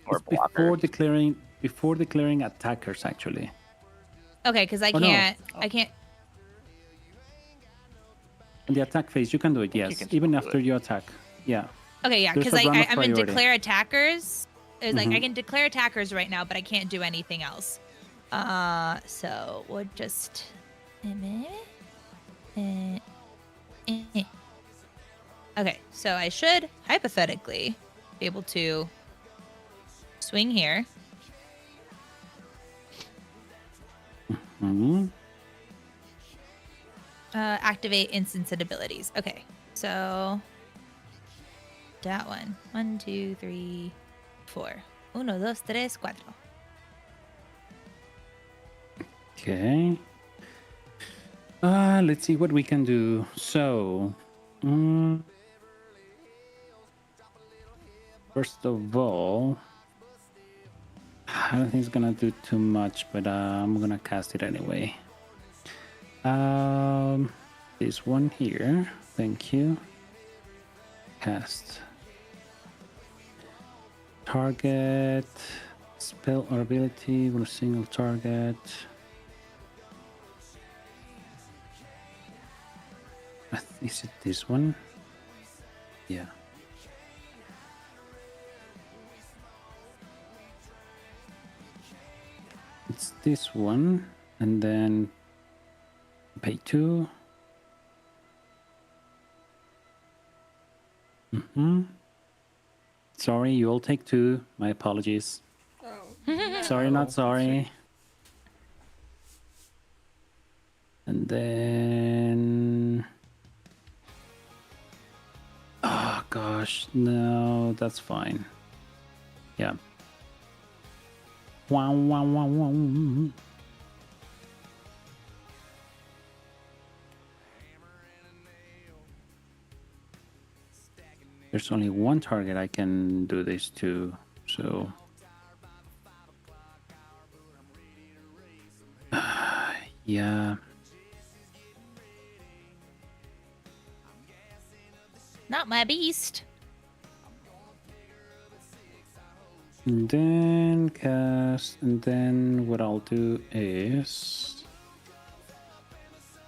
Or before declaring attackers actually. Okay, because I Oh, no. can't. I can't. In the attack phase, you can do it. you Yes, can even still do after it. you attack. Yeah. Okay, yeah, There's because a run of I'm in priority. declare attackers. It's like I Mhm. can declare attackers right now, but I can't do anything else. So we'll just. Okay, so I should hypothetically be able to swing here. Hmm. Activate instant abilities. Okay, so that one. 1, 2, 3, 4. 1, 2, 3, 4. Okay. Let's see what we can do. So, first of all, I don't think it's gonna do too much, but I'm gonna cast it anyway. This one here. Thank you. Cast. Target. Spell or ability with a single target. Is it this one? Yeah. It's this one, and then pay 2. Sorry, you all take 2. My apologies. Sorry, not sorry. And then... Oh, gosh. No, that's fine. Yeah. Wow, wow, wow, wow. There's only one target I can do this to, so... yeah. Not my beast. And then cast, and then what I'll do is...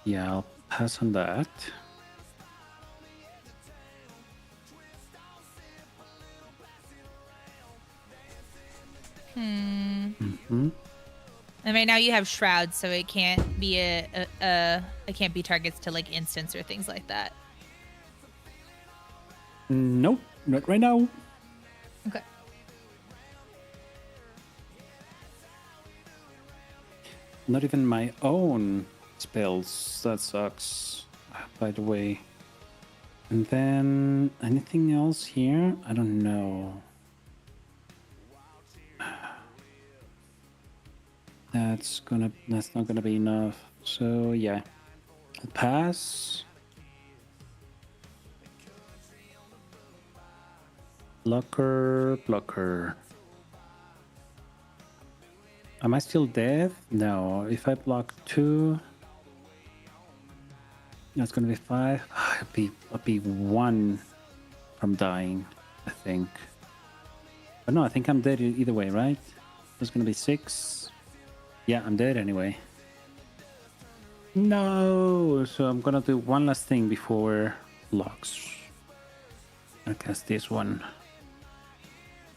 yeah, I'll pass on that. Mm-hmm. And right now you have shrouds, so it can't be it can't be targets to like instants or things like that. Nope, not right now. Okay. Not even my own spells. That sucks, by the way. And then anything else here? I don't know. That's not gonna be enough. So yeah, I'll pass. Blocker. Am I still dead? No. If I block 2, that's gonna be 5. I'll be 1 from dying, I think. But no, I think I'm dead either way, right? It's gonna be 6. Yeah, I'm dead anyway. No! So I'm gonna do one last thing before locks. I'll cast this one.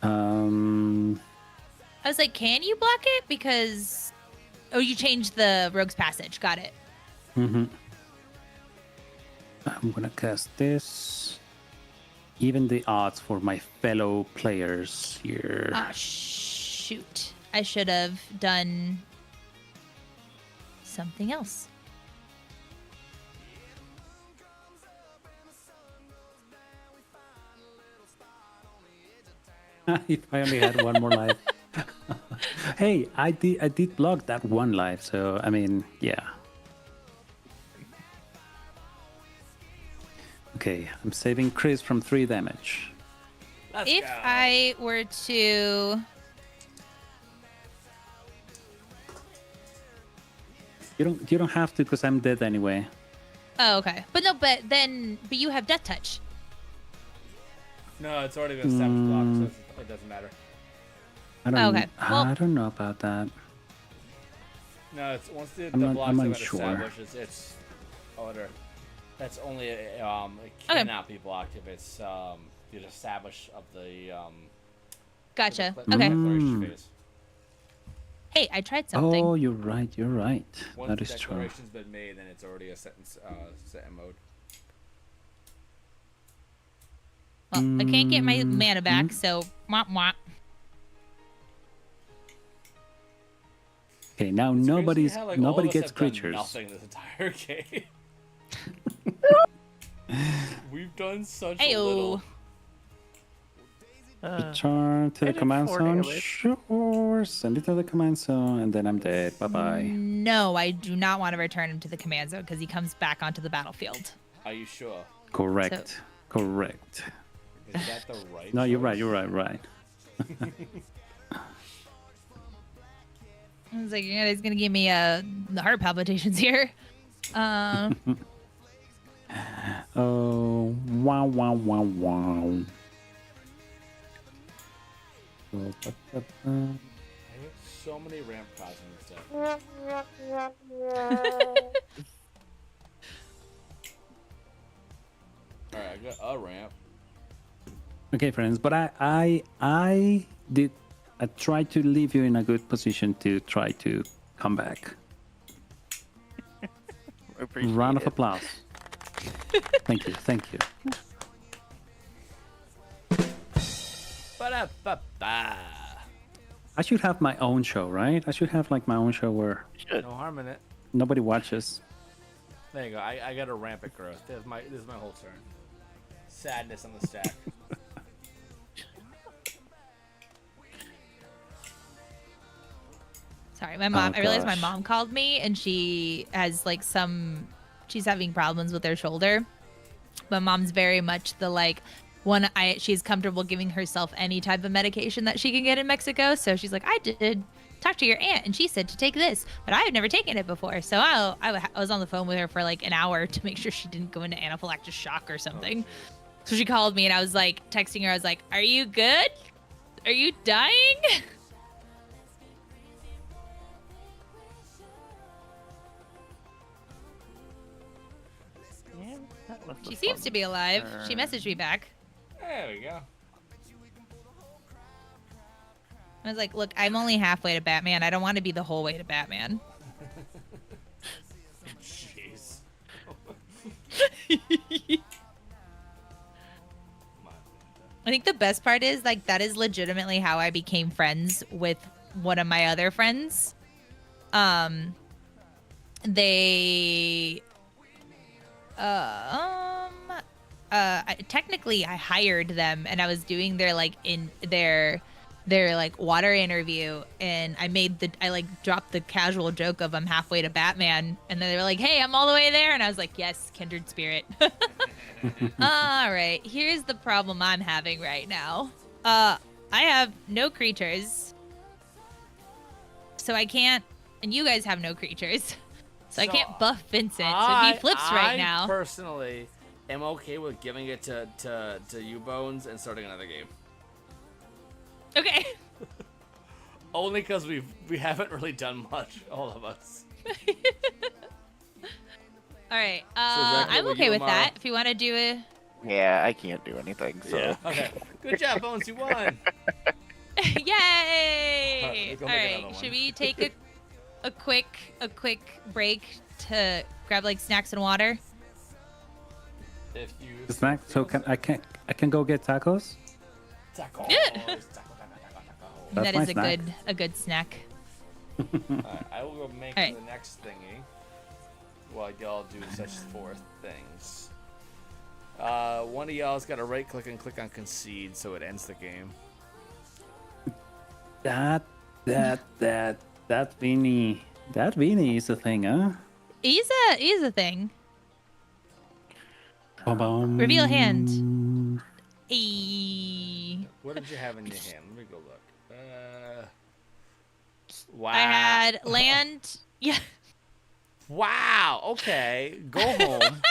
I was like, can you block it? Because oh, you changed the Rogue's Passage. Got it. I'm gonna cast this. Even the odds for my fellow players here. Ah, shoot. I should have done something else. If I only had one more life. Hey, I did block that one life, so I mean, yeah. Okay, I'm saving Chris from 3 damage. If I were to... You don't have to, because I'm dead anyway. Oh, okay. But you have Death Touch. No, it's already been established block, so it doesn't matter. Okay. Well, I don't know about that. No, it's once the I'm blocks have been unsure. established, it's order. That's only it cannot be blocked if it's the establish of the gotcha. the Okay. declaration phase. Hey, I tried something. Oh, you're right. Once That the is true. declaration's been made, then it's already a set in mode. Well, I can't get my mana back, so mwah mwah. Okay, now It's nobody crazy how, like, all of nobody us gets have done creatures. nothing this entire game. We've done such Ayo. little. Return to the I did command 4 zone. damage. Sure. Send it to the command zone, and then I'm dead. Bye bye. No, I do not want to return him to the command zone because he comes back onto the battlefield. Are you sure? Correct. Correct. Is that the right? No, you're right. choice? You're right. I was like, yeah, he's gonna give me the heart palpitations here. Oh, wow, wow, wow, wow. I have so many ramp cards in this deck. Alright, I got a ramp. Okay, friends, but I tried to leave you in a good position to try to come back. Appreciate Round of it. applause. Thank you. Ba-da-ba-ba. I should have my own show, right? I should have like my own show where No harm in it. nobody watches. There you go. I got a rampant growth. This is my whole turn. Sadness on the stack. Sorry, my mom. Oh, I realized my gosh. mom called me, and she has like she's having problems with her shoulder. But mom's very much the like she's comfortable giving herself any type of medication that she can get in Mexico. So she's like, I did talk to your aunt, and she said to take this, but I had never taken it before. So I was on the phone with her for like an hour to make sure she didn't go into anaphylactic shock or something. So she called me, and I was like texting her. I was like, "Are you good? Are you dying?" Yeah, that was She a seems fun to be alive. She turn. messaged me back. There we go. I was like, look, I'm only halfway to Batman. I don't want to be the whole way to Batman. Jeez. I think the best part is like that is legitimately how I became friends with one of my other friends. They technically I hired them, and I was doing their like water interview, and I dropped the casual joke of I'm halfway to Batman, and then they were like, hey, I'm all the way there, and I was like, yes, kindred spirit. All right, here's the problem I'm having right now. I have no creatures, so I can't, and you guys have no creatures, so I can't buff Vincent. So he flips right now. I personally am okay with giving it to you, Bones, and starting another game. Okay. Only because we haven't really done much, all of us. All right. that good I'm with okay you, with Amara? that. If you want to do it. Yeah, I can't do anything. So Okay. Good job, Bones. You won. Yay! Go All make right. another one. Should we take a quick break to grab like snacks and water? If you Snack. So I can go get tacos. Taco. Yeah. That's That my is snack. a good snack. Alright, I will go make All right. the next thingy while y'all do such 4 things. One of y'all's got to right click and click on concede so it ends the game. That Vinny. That Vinny is a thing, huh? He's a thing. Ba-bum. Reveal hand. Eee. What did you have in your hand? Let me go look. Wow. I had land. Yeah. Wow. Okay. Go home.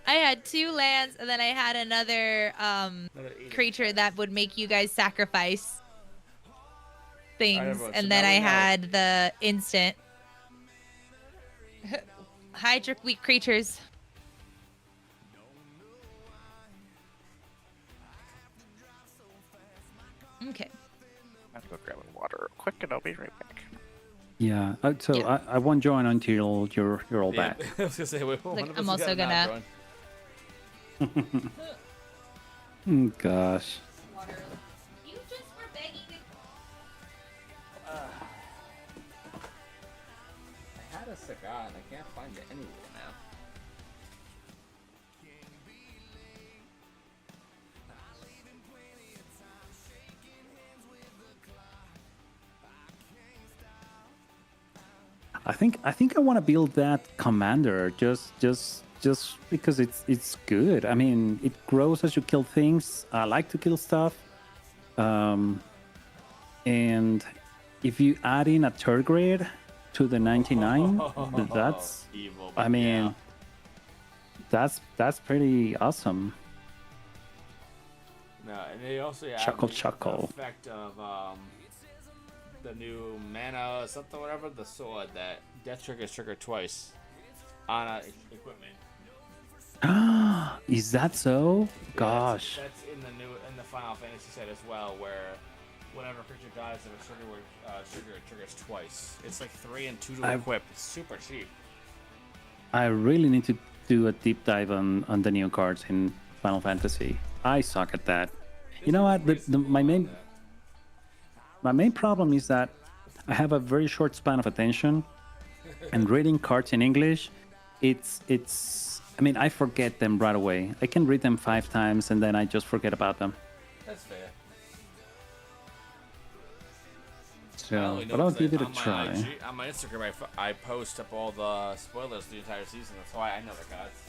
I had 2 lands, and then I had another creature that would make you guys sacrifice things, everyone, so and then now I we know. had the instant Hydric weak creatures. Okay. I'm gonna go grab a water real quick, and I'll be right back. Yeah. So Yeah. I won't join until you're all Yeah, back. I was gonna say, wait, Like, 100% I'm also not gonna- Gosh. You just were begging to... I had a cigar and I can't find it anywhere now. I think I want to build that commander just because it's good. I mean, it grows as you kill things. I like to kill stuff. And if you add in a third grade to the 99, that's Evil. I mean, that's pretty awesome. No, and they also add Chuckle, the chuckle. effect of the new mana or something, whatever, the sword that death triggers trigger twice on equipment. Is that so? Gosh. That's in the Final Fantasy set as well, where whenever a creature dies, if a trigger triggers twice. It's like 3 and 2 to equip. It's super cheap. I really need to do a deep dive on the new cards in Final Fantasy. I suck at that. You know what? My main problem is that I have a very short span of attention, and reading cards in English, it's. I mean, I forget them right away. I can read them 5 times and then I just forget about them. That's fair. So, but I'll give it a try. On my Instagram, I post up all the spoilers the entire season. That's why I know the cards.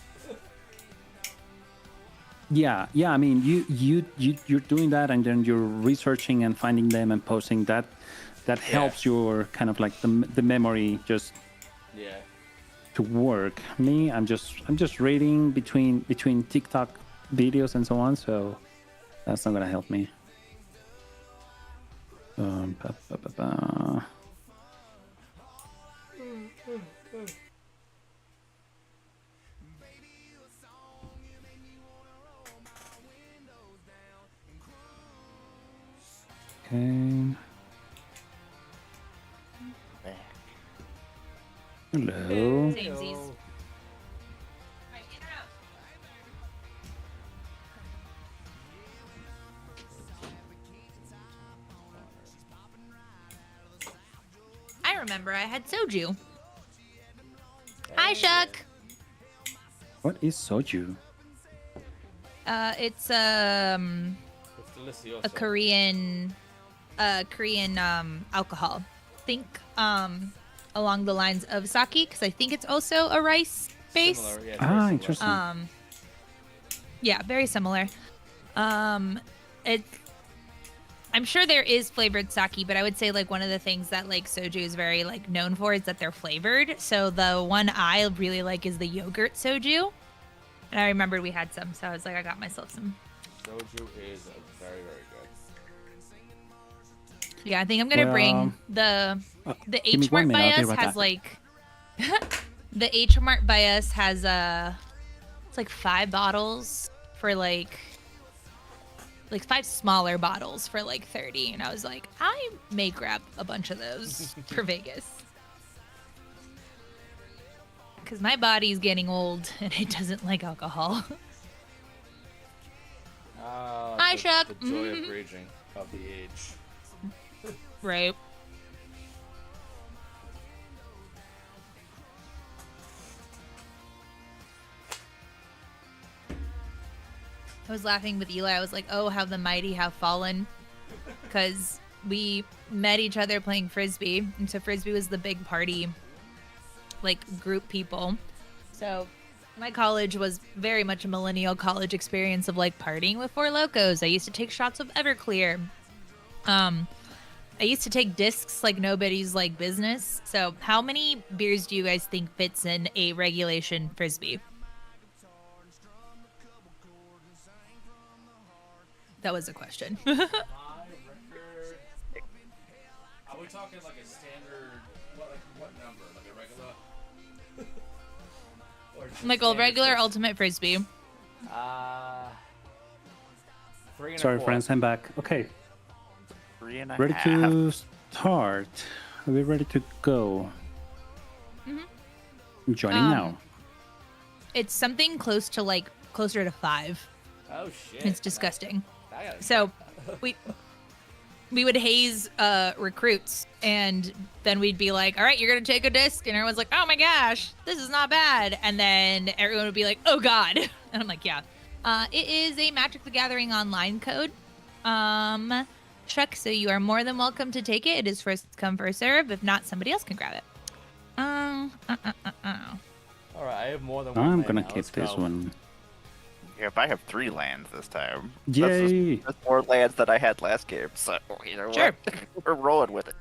Yeah. I mean, you're doing that, and then you're researching and finding them and posting that. That helps your kind of like the memory just to work. Me, I'm just reading between TikTok videos and so on. So that's not gonna help me. Okay. Hello. Samesies. I remember I had soju. Hi, Shuck. What is soju? It's It's delicioso. a Korean alcohol. Think along the lines of sake, because I think it's also a rice base. Similar, yeah, it's very similar. Interesting. Yeah, very similar. I'm sure there is flavored sake, but I would say like one of the things that like soju is very like known for is that they're flavored. So the one I really like is the yogurt soju. And I remembered we had some, so I was like, I got myself some. Soju is very, very good. Yeah, I think I'm gonna bring the give me H 1 Mart minute, I'll by be us right has back. like the H Mart by us has it's like 5 bottles for like 5 smaller bottles for like 30, and I was like, I may grab a bunch of those for Vegas because my body's getting old and it doesn't like alcohol. Hi, Chuck. The joy of raging of the age. Right. was laughing with Eli. I was like, oh, how the mighty have fallen. Because we met each other playing Frisbee. And so Frisbee was the big party, like, group people. So my college was very much a millennial college experience of, like, partying with Four Locos. I used to take shots of Everclear. I used to take discs like nobody's, like, business. So how many beers do you guys think fits in a regulation Frisbee? That was a question. My record. Are we talking like a standard? What number? Like a regular? Or just Like a standard regular Frisbee? ultimate Frisbee. 3 and Sorry, a quarter. friends, I'm back. Okay, 3.5. ready to start. Are we ready to go? I'm joining now. It's something closer to 5. Oh shit! It's disgusting. I gotta So we would haze recruits, and then we'd be like, all right, you're going to take a disc. And everyone's like, oh my gosh, this is not bad. And then everyone would be like, oh God. And I'm like, yeah. It is a Magic the Gathering online code. Chuck, so you are more than welcome to take it. It is first come, first serve. If not, somebody else can grab it. All right, I have more than one. I'm land gonna now. keep Let's this go. one. Yeah, if I have 3 lands this time. Yay! That's more lands than I had last game. So you know Sure. what? We're rolling with it.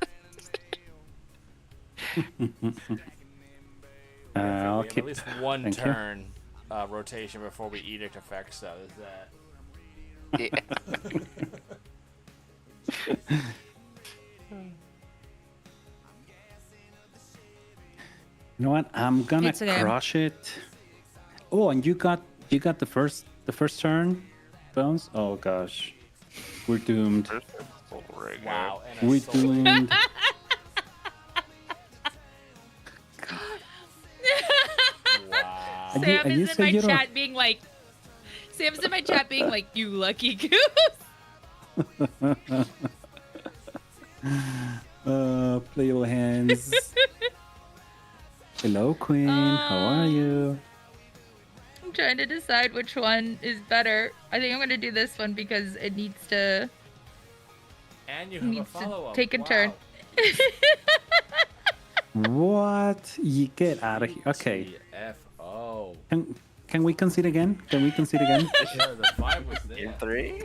I'll We have keep. at least one Thank you. turn rotation before we edict effects. So is that? Yeah. You know what? I'm gonna It's okay. crush it. Oh, and you got the first turn, Bones. Oh gosh, we're doomed. Wow. And a We're soul. doomed. Wow. And Sam you is in say my you don't- chat being like, you lucky goose. Playable hands. Hello, Queen. How are you? I'm trying to decide which one is better. I think I'm going to do this one because it needs to And you have a needs to follow-up. take a turn. What? You get out of here. Okay. TFO. Can we concede again? Can we concede again? Yeah, the vibe was there. In 3?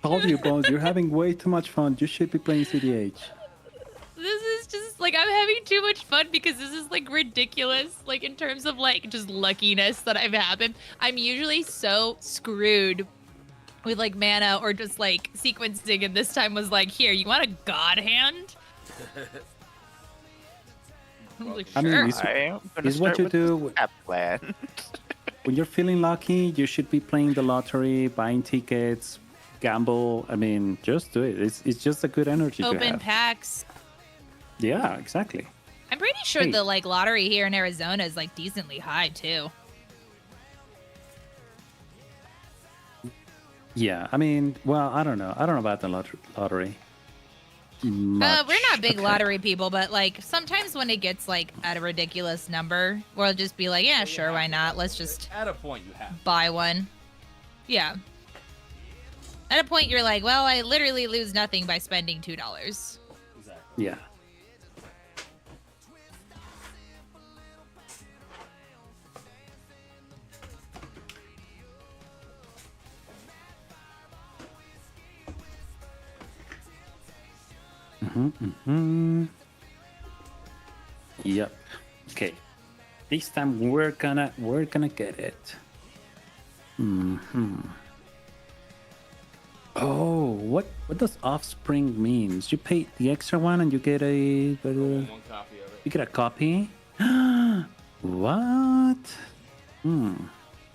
Told you, Bones. You're having way too much fun. You should be playing CDH. This is just like I'm having too much fun because this is like ridiculous. Like in terms of like just luckiness that I've happened. I'm usually so screwed with like mana or just like sequencing, and this time was like, here, you want a god hand? I was like, I mean, sure. it's- I'm gonna Is what start you with do the app plan. when you're feeling lucky. You should be playing the lottery, buying tickets, gamble. I mean, just do it. It's just a good energy to Open have. packs. Yeah, exactly. I'm pretty sure Hey. the like lottery here in Arizona is like decently high too. Yeah, I mean, well, I don't know. I don't know about the lottery. We're Much. not big Okay. lottery people, but like sometimes when it gets like at a ridiculous number, we'll just be like, yeah, sure, why not? Let's just At a point, you have. buy one. Yeah. At a point, you're like, well, I literally lose nothing by spending $2. Exactly. Yeah. Yep. Okay. This time we're gonna get it. Oh, what does offspring means? You pay the extra one and you get One copy of it. you get a copy. What?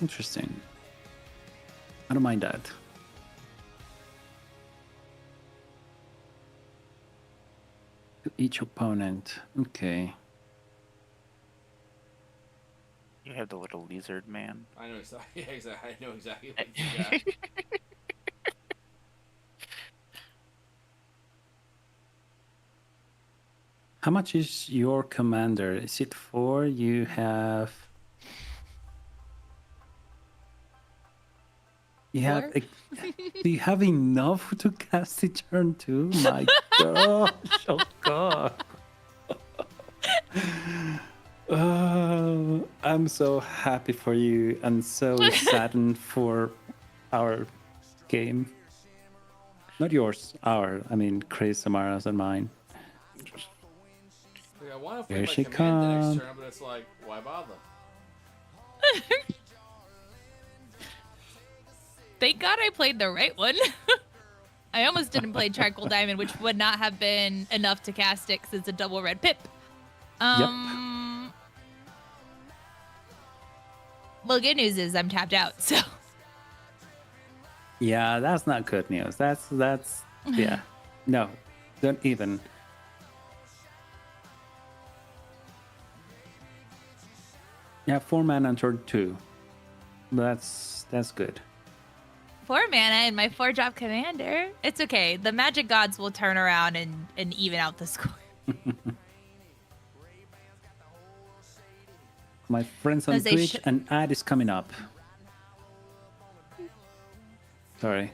Interesting. I don't mind that. To each opponent. Okay. You have the little lizard man. I know exactly. Yeah, exactly. I know exactly what you got. How much is your commander? Is it 4? You have Yeah, Four? do you have enough to cast it turn 2? My gosh, oh god. Oh, I'm so happy for you and so saddened for our game. Not yours, I mean, Chris, Samara's, and mine. I want to play Here my she command the next comes. turn, but it's like, why bother? Thank God I played the right one. I almost didn't play Charcoal Diamond, which would not have been enough to cast it because it's a double red pip. Well, good news is I'm tapped out, so. Yeah, that's not good news. That's yeah. No, don't even. Yeah, 4 mana on turn 2. That's good. 4 mana and my 4-drop commander. It's okay. The magic gods will turn around and even out the score. My friends on As they Twitch, an ad is coming up. Sorry.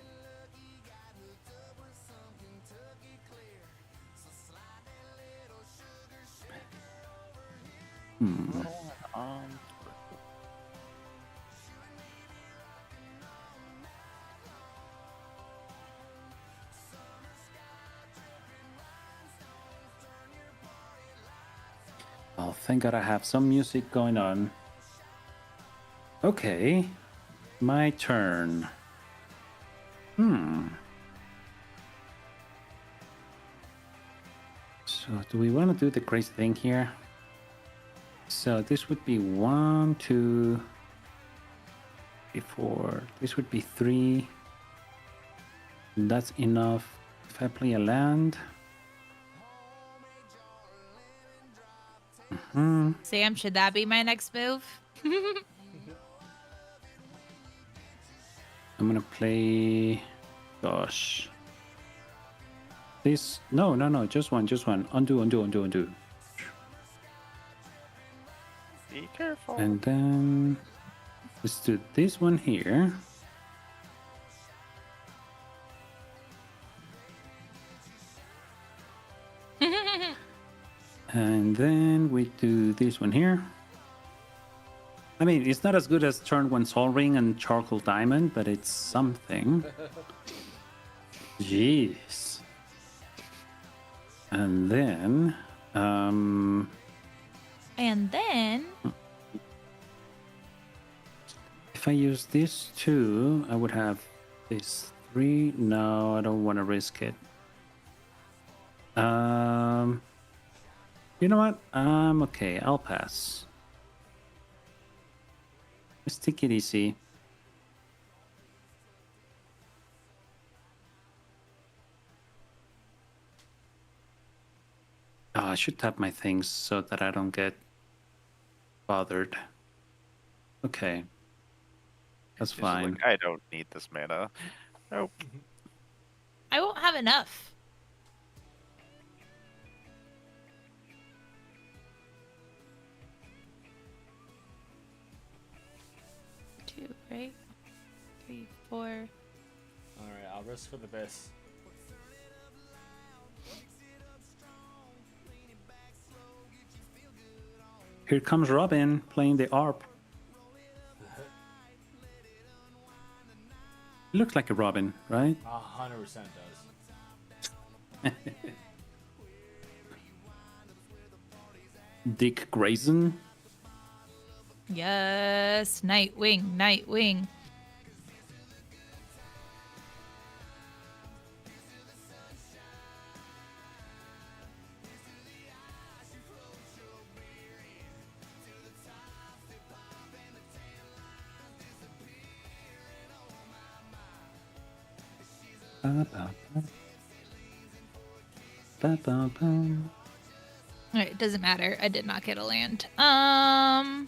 Oh, thank God I have some music going on. Okay, my turn. So, do we want to do the crazy thing here? So, this would be 1, 2, 3, 4. This would be 3. That's enough. If I play a land. Sam, should that be my next move? I'm gonna play. Gosh. This. No. Just one. Undo. Be careful. And then. Let's do this one here. And then we do this one here. I mean, it's not as good as turn 1 Soul Ring and Charcoal Diamond, but it's something. Jeez. And then... And then... If I use this 2, I would have this 3. No, I don't want to risk it. You know what? Okay, I'll pass. Let's take it easy. Oh, I should tap my things so that I don't get bothered. Okay. That's She's fine. like, I don't need this mana. Nope. I won't have enough. Two, right? 3, 4. Alright, I'll risk for the best. Here comes Robin playing the ARP. Looks like a Robin, right? 100% does. Dick Grayson. Yes, Nightwing. Alright, it doesn't matter. I did not get a land. Oh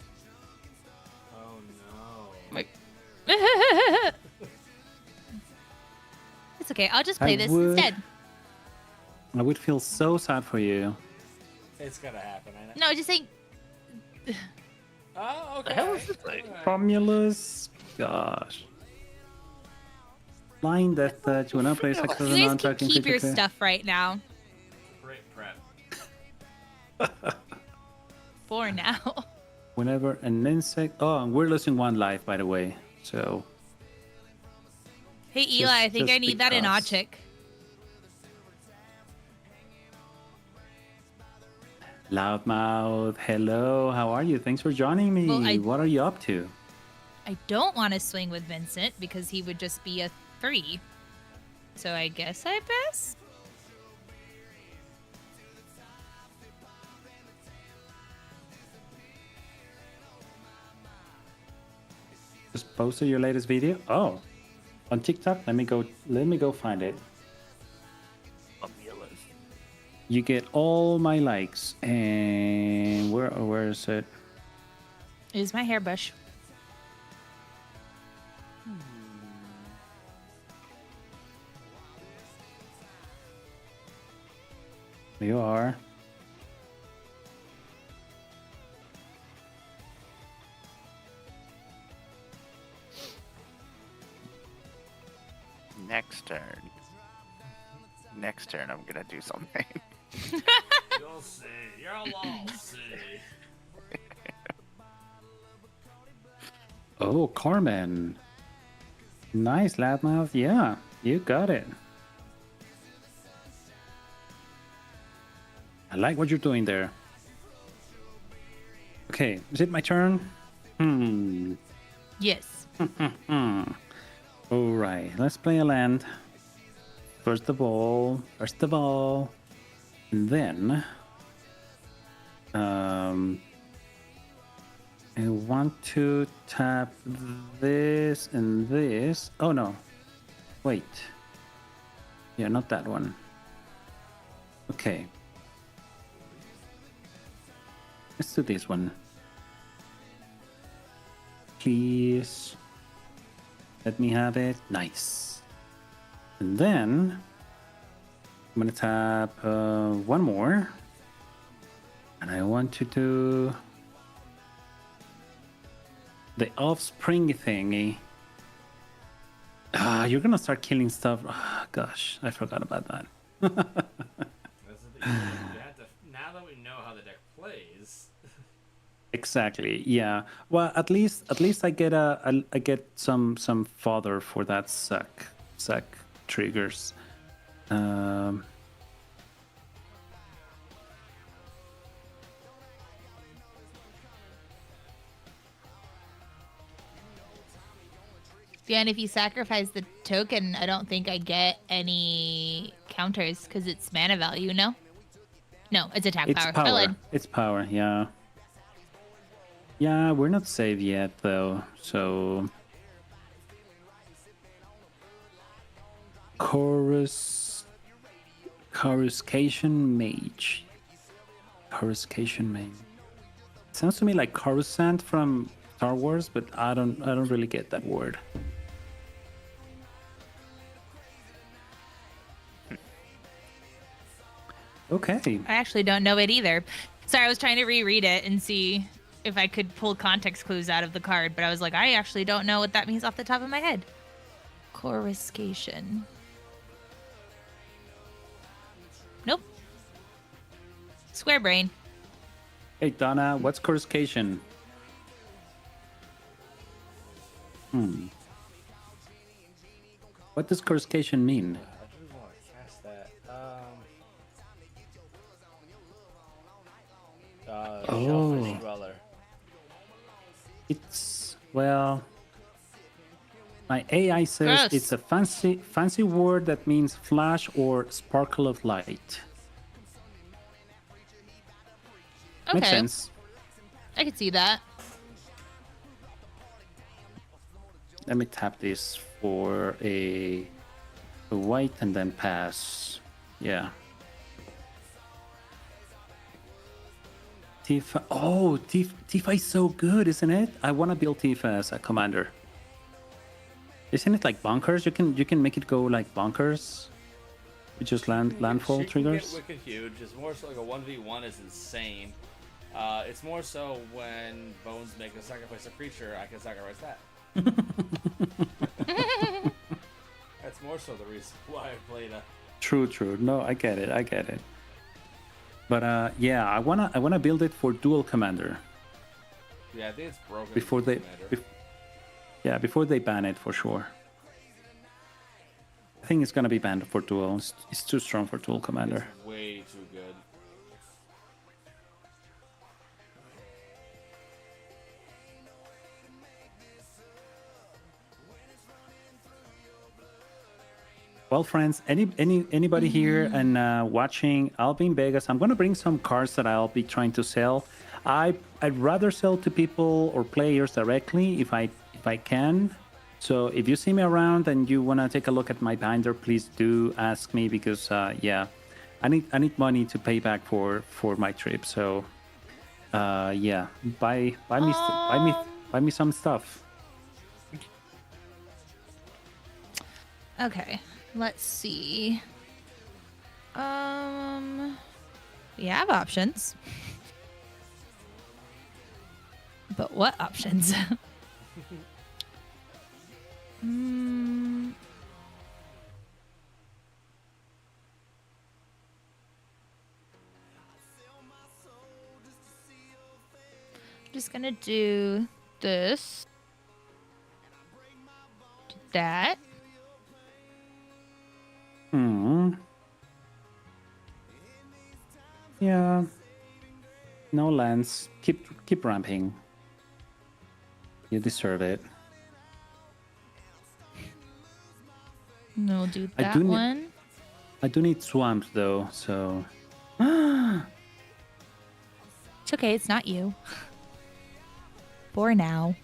no. Wait. It's okay. I'll just play this would- instead. I would feel so sad for you. It's gonna happen, ain't it? No, just saying. Oh, okay. The hell is this thing? Alright. Romulus. Gosh. Blind Death Touch. When I play Sax You guys can keep your stuff right now. Great prep. For now. Whenever an insect. Oh, and we're losing one life, by the way. So. Hey Eli, I think just I need that in because. Ochik. Loudmouth, hello. How are you? Thanks for joining me. Well, What are you up to? I don't want to swing with Vincent because he would just be a 3. So I guess I pass. Just posted your latest video. Oh, on TikTok. Let me go find it. You get all my likes, and where is it? Is my hairbrush. You are. Next turn. Next turn, I'm gonna do something. You'll see. You'll all see. Oh, Carmen. Nice, Loudmouth. Yeah, you got it. I like what you're doing there. Okay, is it my turn? Yes. All right, let's play a land. First of all, and then I want to tap this and this. Oh no, wait. Yeah, not that one. Okay. Let's do this one. Please. Let me have it. Nice. And then I'm gonna tap one more. And I want to do the offspring thingy. You're gonna start killing stuff. Oh, gosh, I forgot about that. That's the thing. You have to, now that we know how the deck plays. Exactly. Yeah. Well, at least I get I get some fodder for that suck triggers. Yeah, and if you sacrifice the token, I don't think I get any counters because it's mana value, no? No, it's attack It's power. power. I lied. It's power. Yeah. Yeah, we're not saved yet though, so. Coruscation Mage. Coruscation Mage. Sounds to me like Coruscant from Star Wars, but I don't really get that word. Okay. I actually don't know it either. Sorry, I was trying to reread it and see if I could pull context clues out of the card, but I was like, I actually don't know what that means off the top of my head. Coruscation. Nope. Square brain. Hey Donna, what's coruscation? What does coruscation mean? I do want to cast that. Shellfish Dweller. It's well. My AI says Gross. it's a fancy word that means flash or sparkle of light. Okay. Makes sense. I could see that. Let me tap this for a white and then pass. Yeah. Tifa. Oh, Tifa is so good, isn't it? I want to build Tifa as a commander. Isn't it like bonkers? You can make it go like bonkers. With just landfall triggers. She can get wicked huge. It's more so like a 1v1 is insane. It's more so when Bones make a sacrifice a creature, I can sacrifice that. That's That's more so the reason why I played a. True. No, I get it. But yeah, I wanna build it for dual commander Yeah, I think it's broken. before they, before they ban it for sure. I think it's gonna be banned for dual. It's too strong for dual commander. It's way too good. Well, friends, anybody here and watching, I'll be in Vegas. I'm gonna bring some cards that I'll be trying to sell. I'd rather sell to people or players directly if I can. So if you see me around and you wanna take a look at my binder, please do ask me because yeah, I need money to pay back for my trip. So yeah, buy me some stuff. Okay, let's see. We have options. But what options? Just gonna do this. Do that. Yeah. No lands. Keep ramping. You deserve it. No, do that do need- one. I do need swamp though, so It's okay, it's not you. For now.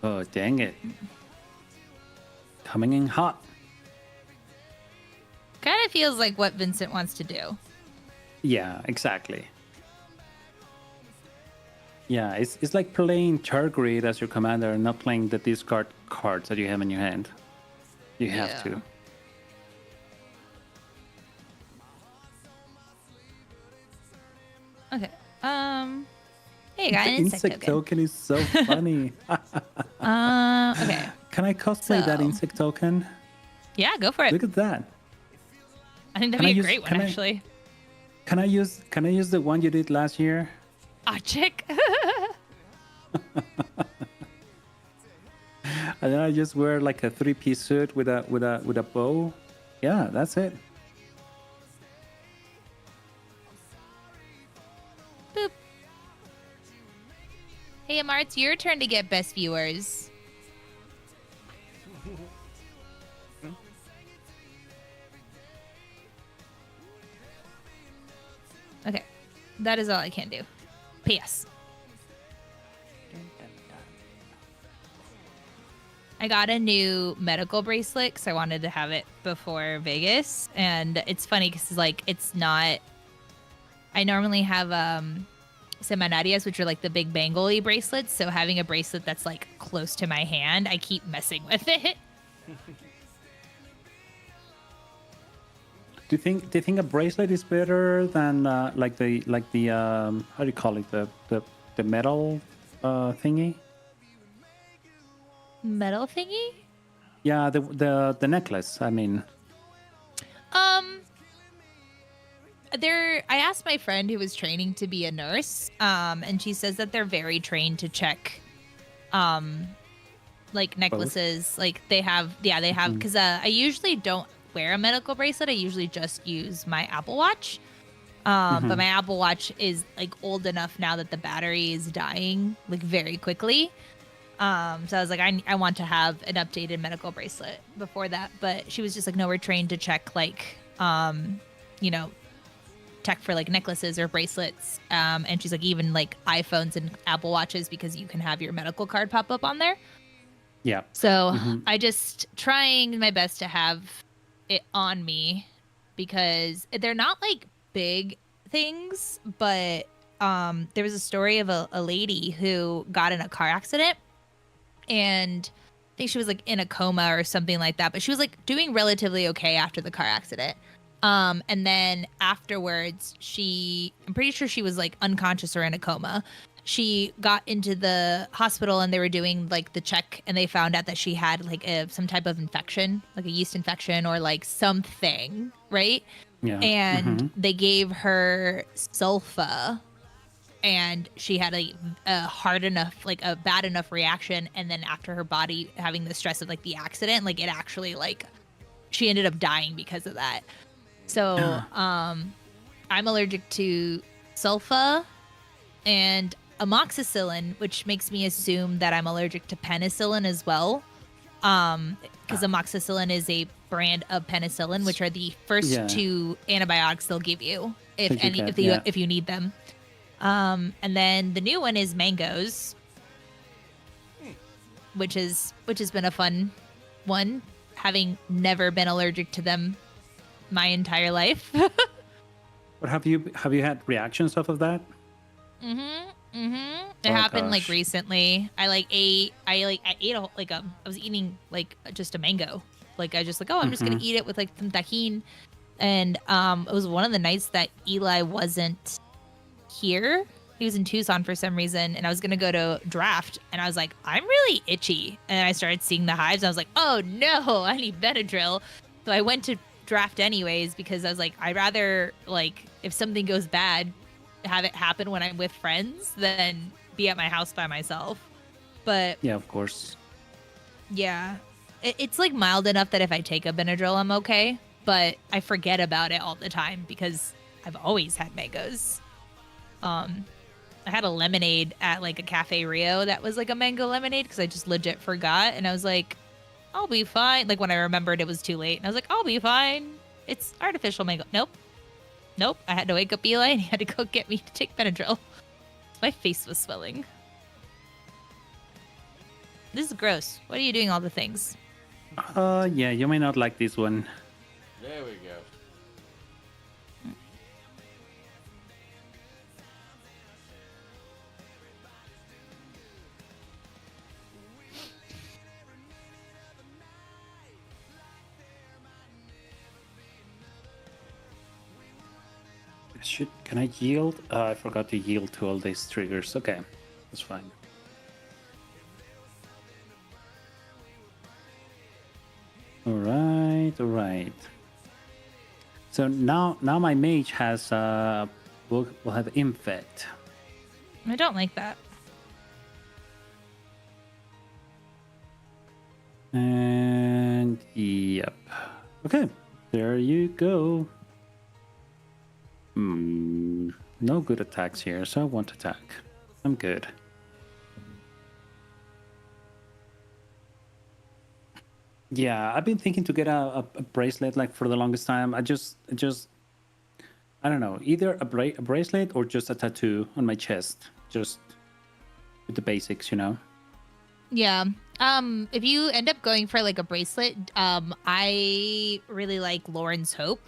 oh dang it. Coming in hot. Kind of feels like what Vincent wants to do. Yeah, exactly. Yeah, it's like playing Targrid as your commander and not playing the discard cards that you have in your hand. You have Yeah. to. Okay. Hey, you got The an insect token. token is so funny. Okay. Can I cosplay that So- insect token? Yeah, go for it. Look at that. I think that'd Can I be a use- great one, can I- actually. Can I use the one you did last year? Ah, chick. And then I just wear like a 3-piece suit with a bow. Yeah, that's it. Boop. Hey, Amar, it's your turn to get best viewers. Okay. That is all I can do. P.S. I got a new medical bracelet because I wanted to have it before Vegas. And it's funny because, like, it's not... I normally have semanarias, which are, like, the big bangle-y bracelets. So having a bracelet that's, like, close to my hand, I keep messing with it. Do you think a bracelet is better than like the how do you call it, the metal thingy? Metal thingy? Yeah, the necklace. I mean, I asked my friend who was training to be a nurse, and she says that they're very trained to check, like necklaces. Like they have, because I usually don't wear a medical bracelet. I usually just use my Apple Watch. But my Apple Watch is like old enough now that the battery is dying like very quickly. So I was like, I want to have an updated medical bracelet before that. But she was just like, no, we're trained to check like, check for like necklaces or bracelets. And she's like, even like iPhones and Apple Watches, because you can have your medical card pop up on there. yeah. So I just trying my best to have it on me because they're not like big things, but there was a story of a lady who got in a car accident, and I think she was like in a coma or something like that, but she was like doing relatively okay after the car accident. And then afterwards I'm pretty sure she was like unconscious or in a coma. she got into the hospital and they were doing like the check and they found out that she had like some type of infection, like a yeast infection or like something, right? Yeah. And they gave her sulfa and she had a hard enough, like a bad enough reaction. And then after her body having the stress of like the accident, like it actually like she ended up dying because of that. So I'm allergic to sulfa and amoxicillin, which makes me assume that I'm allergic to penicillin as well. Because amoxicillin is a brand of penicillin, which are the first two antibiotics they'll give you if you need them. And then the new one is mangoes, which has been a fun one, having never been allergic to them my entire life. But have you had reactions off of that? It happened like recently. I ate I was eating like just a mango. Like I just like, I'm just gonna eat it with like some tahini. And it was one of the nights that Eli wasn't here. He was in Tucson for some reason, and I was gonna go to draft, and I was like, I'm really itchy, and I started seeing the hives. And I was like, oh no, I need Benadryl. So I went to draft anyways because I was like, I'd rather like if something goes bad, have it happen when I'm with friends than be at my house by myself. But yeah, of course. Yeah, it's like mild enough that if I take a Benadryl, I'm okay. But I forget about it all the time because I've always had mangoes. I had a lemonade at like a Cafe Rio that was like a mango lemonade because I just legit forgot. And I was like, I'll be fine. Like when I remembered it was too late. And I was like, I'll be fine. It's artificial mango. Nope. I had to wake up Eli and he had to go get me to take Benadryl. My face was swelling. This is gross. Why are you doing all the things? Yeah, you may not like this one. There we go. Can I yield? I forgot to yield to all these triggers. Okay, that's fine. All right. So now my mage has will have infect. I don't like that. And yep. Okay, there you go. No good attacks here, so I won't attack. I'm good. Yeah, I've been thinking to get a bracelet like for the longest time. I just I don't know, either a bracelet or just a tattoo on my chest, just with the basics, you know. Yeah. If you end up going for like a bracelet, I really like Lauren's Hope.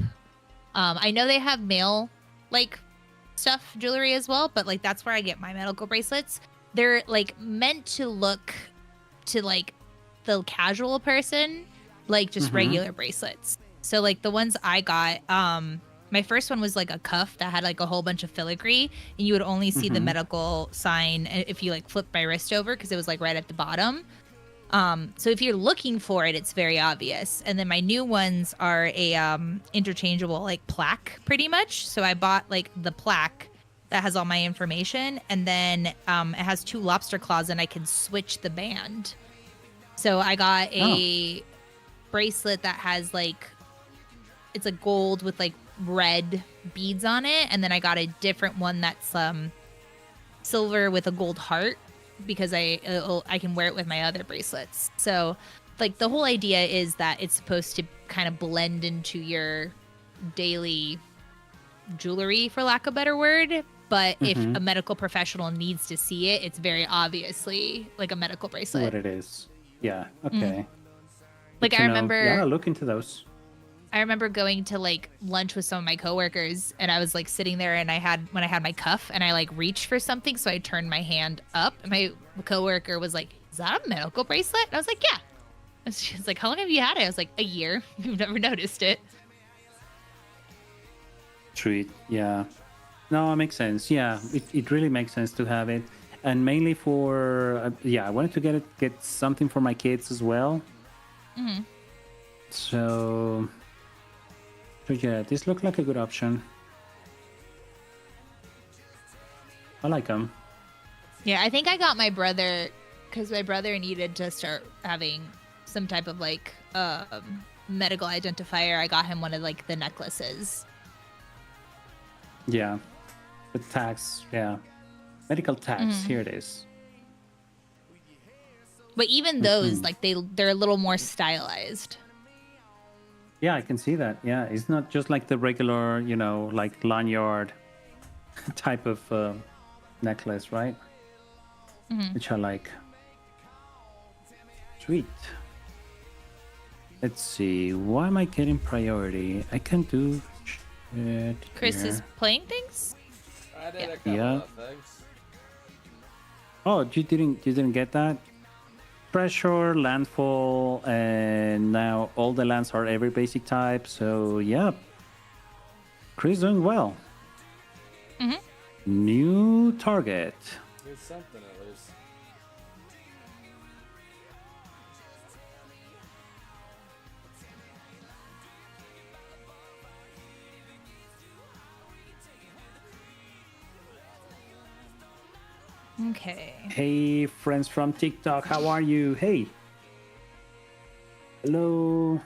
I know they have male like stuff jewelry as well, but like that's where I get my medical bracelets. They're like meant to look to like the casual person, like just regular bracelets. So like the ones I got, my first one was like a cuff that had like a whole bunch of filigree, and you would only see the medical sign if you like flip my wrist over because it was like right at the bottom. So if you're looking for it, it's very obvious. And then my new ones are a interchangeable like plaque pretty much. So I bought like the plaque that has all my information, and then it has 2 lobster claws and I can switch the band. So I got a bracelet that has like, it's a gold with like red beads on it. And then I got a different one that's silver with a gold heart, because I can wear it with my other bracelets. So like the whole idea is that it's supposed to kind of blend into your daily jewelry, for lack of a better word. But if a medical professional needs to see it, it's very obviously like a medical bracelet. What it is. Yeah, okay. Like I remember... Yeah, look into those. I remember going to like lunch with some of my coworkers, and I was like sitting there, and when I had my cuff, and I like reached for something, so I turned my hand up, and my coworker was like, "Is that a medical bracelet?" And I was like, "Yeah." And she's like, "How long have you had it?" I was like, "A year." You've never noticed it. Treat, yeah. No, it makes sense. Yeah, it really makes sense to have it. and mainly for I wanted to get something for my kids as well. Mm-hmm. So yeah, this looked like a good option. I like them. Yeah, I think I got my brother because my brother needed to start having some type of like medical identifier. I got him one of like the necklaces. Yeah, the tags. Yeah, medical tags. Mm-hmm. Here it is. But even those, like they're a little more stylized. Yeah, I can see that. Yeah, it's not just like the regular, like lanyard type of necklace, right? Mm-hmm. Which I like. Sweet. Let's see. Why am I getting priority? I can do shit Chris here. is playing things. I did a couple Yeah. of things. Oh, you didn't get that? Pressure, landfall, and now all the lands are every basic type. So yeah, Chris doing well. Mm-hmm. New target. It's something at least. Okay. Hey, friends from TikTok, how are you? Hey. Hello.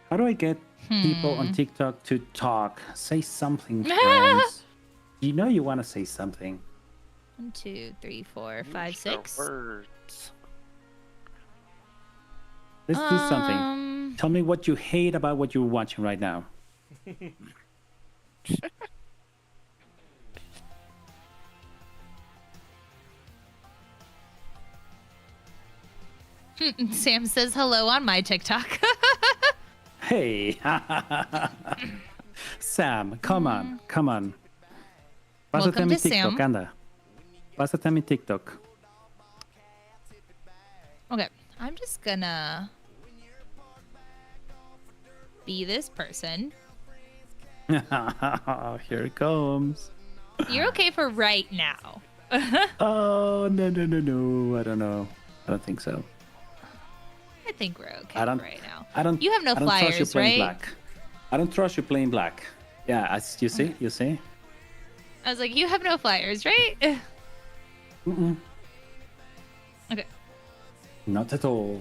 How do I get people on TikTok to talk? Say something, friends. You know you want to say something. 1, 2, 3, 4, 5, Use your 6. words. Let's do something. Tell me what you hate about what you're watching right now. Sam says hello on my TikTok. Hey. Sam, come on. Pásate Welcome a mi to TikTok, Sam. anda. Pásate a mi TikTok. Okay, I'm just gonna be this person. Here it comes. You're okay for right now. Oh, no. I don't know. I don't think so. I think we're okay I don't, for right now. I don't. You have no I don't trust you flyers, playing right? black. I don't trust you playing black. Yeah, as you see, you see. I was like, you have no flyers, right? Mm-mm. Okay. Not at all.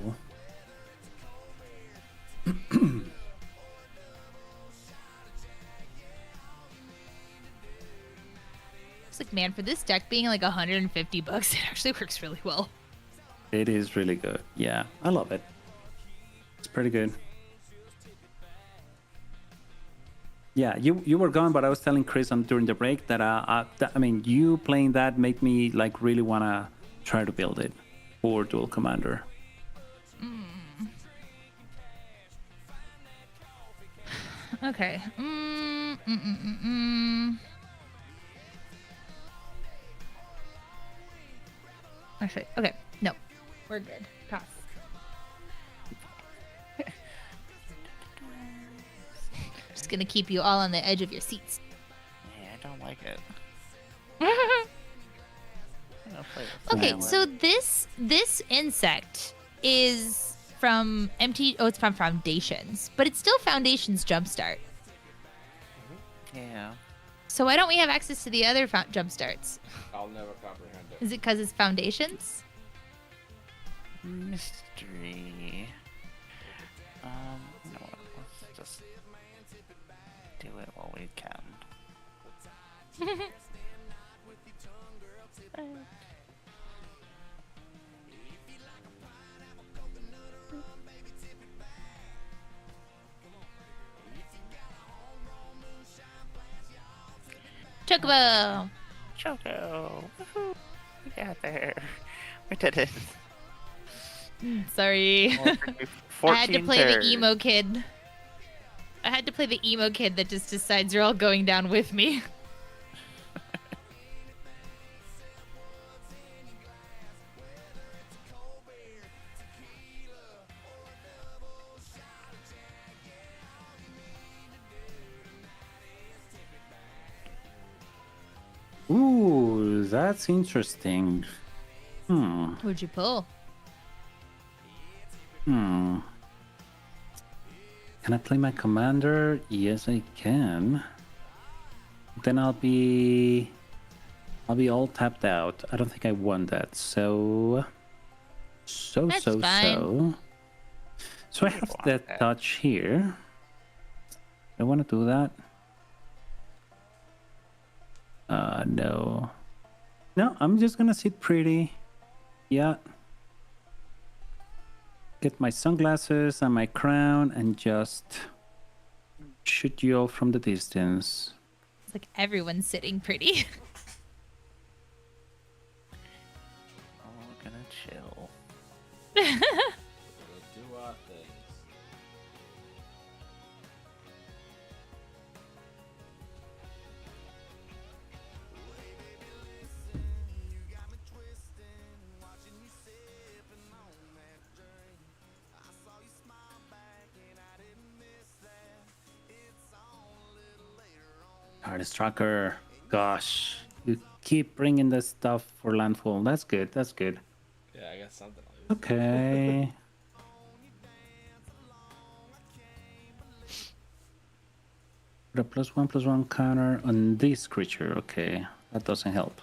It's like, man, for this deck being like $150, it actually works really well. It is really good. Yeah, I love it. It's pretty good. Yeah, you were gone, but I was telling Chris during the break that I mean, you playing that made me like really wanna try to build it for Dual Commander. Okay. Actually, okay. No, we're good. Pass. Just gonna keep you all on the edge of your seats. Yeah, I don't like it. I'm gonna play this Okay, one. so this insect is from it's from Foundations, but it's still Foundations Jumpstart. Yeah. So why don't we have access to the other Jumpstarts? I'll never comprehend it. Is it because it's Foundations? Mystery. You know what? Let's just do it while we can. Chocobo! Choco! Woohoo! We got there. We did it. Sorry. I had to 14 play the turns. emo kid. I had to play the emo kid that just decides you're all going down with me. Ooh, that's interesting. What'd you pull? Can I play my commander? Yes, I can. Then I'll be all tapped out. I don't think I want that. So That's fine. So I have that touch here. I want to do that. No. No, I'm just gonna sit pretty. Yeah. Get my sunglasses and my crown and just shoot you all from the distance. It's like everyone's sitting pretty. Oh, we're gonna chill. We'll do our things. Hardest tracker. Gosh, you keep bringing this stuff for landfall. That's good. That's good. Yeah, I got something. I'll use. Okay. Put a +1/+1 counter on this creature. Okay, that doesn't help.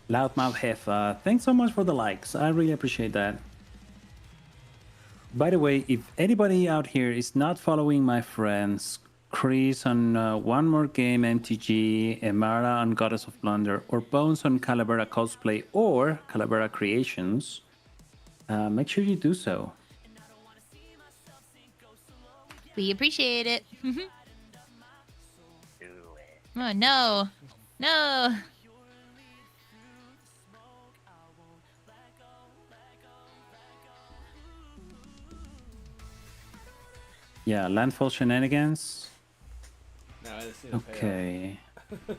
Loudmouth Hefa, thanks so much for the likes. I really appreciate that. By the way, if anybody out here is not following my friends Chris on One More Game MTG, Emara on Goddess of Blunder, or Bones on Calavera Cosplay or Calavera Creations, make sure you do so. We appreciate it. Do it. Oh no. No. Yeah, landfall shenanigans. No, I just need to pay Okay.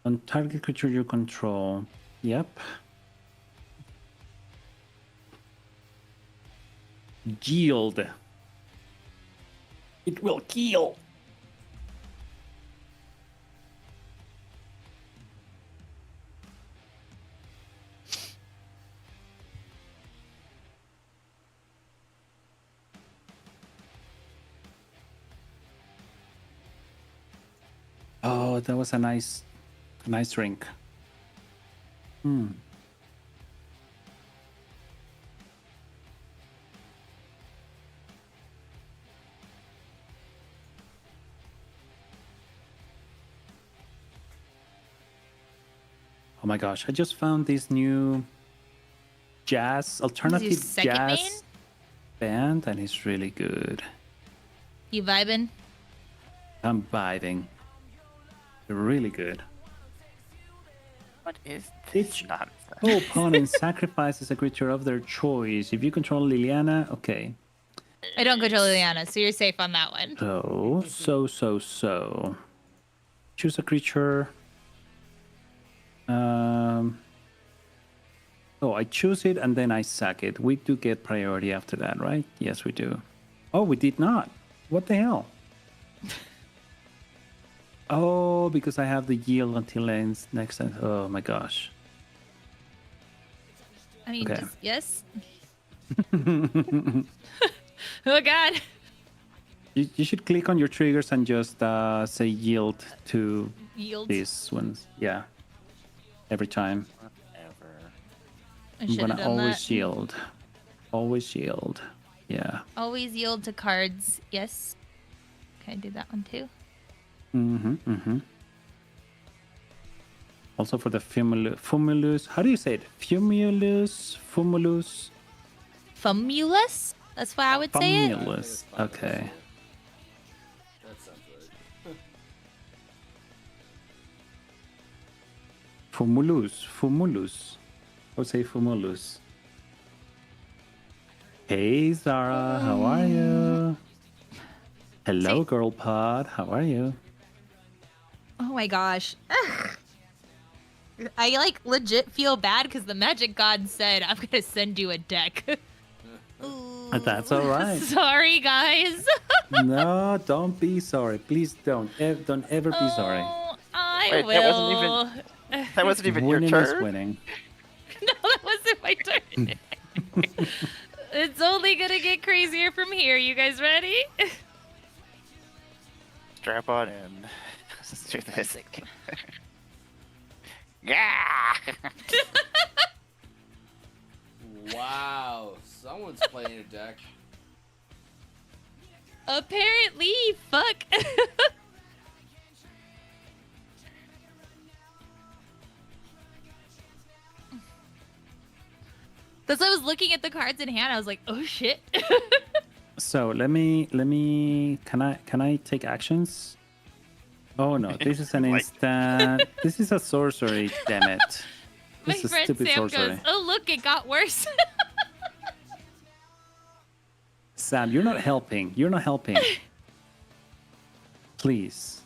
On target creature you control. Yep. Yield. It will kill. Oh, that was a nice drink. Oh my gosh, I just found this new jazz, alternative second jazz main? band, and it's really good. You vibing? I'm vibing. They're really good. What is this Each nonsense? opponent sacrifices a creature of their choice. If you control Liliana, okay. I don't control Liliana, so you're safe on that one. So. Choose a creature. Oh, I choose it and then I sack it. We do get priority after that, right? Yes, we do. Oh, we did not. What the hell? Oh, because I have the yield until ends next time. Oh my gosh. I mean, Okay. just, yes. Oh god. You should click on your triggers and just say yield to Yield. these ones. Yeah. Every time. Ever. I I'm should have gonna done always that. yield. Always yield. Yeah. Always yield to cards. Yes. Can I do that one too? Also for the Fumulus. How do you say it? Fumulus? Fumulus? That's why I would say it. Fumulus. Okay. That sounds right. Fumulus. I would say Fumulus. Hey Zara, how are you? Hello, Say- girl pod. How are you? Oh my gosh. Ugh. I like legit feel bad because the magic god said I'm gonna send you a deck. Ooh. That's all right. Sorry, guys. No, don't be sorry. Please don't. Don't ever be sorry. Oh, I Wait, will. that wasn't even your Winning turn. is winning. No, that wasn't my turn. It's only gonna get crazier from here. You guys ready? Strap on in. Let's do this. Yeah. Wow, someone's playing a deck. Apparently, fuck. That's why I was looking at the cards in hand. I was like, oh shit. So let me. Can I take actions? Oh no, this is an Like- instant. This is a sorcery. Damn it! My This is friend stupid Sam sorcery. goes, oh look, it got worse. Sam, you're not helping. You're not helping. Please.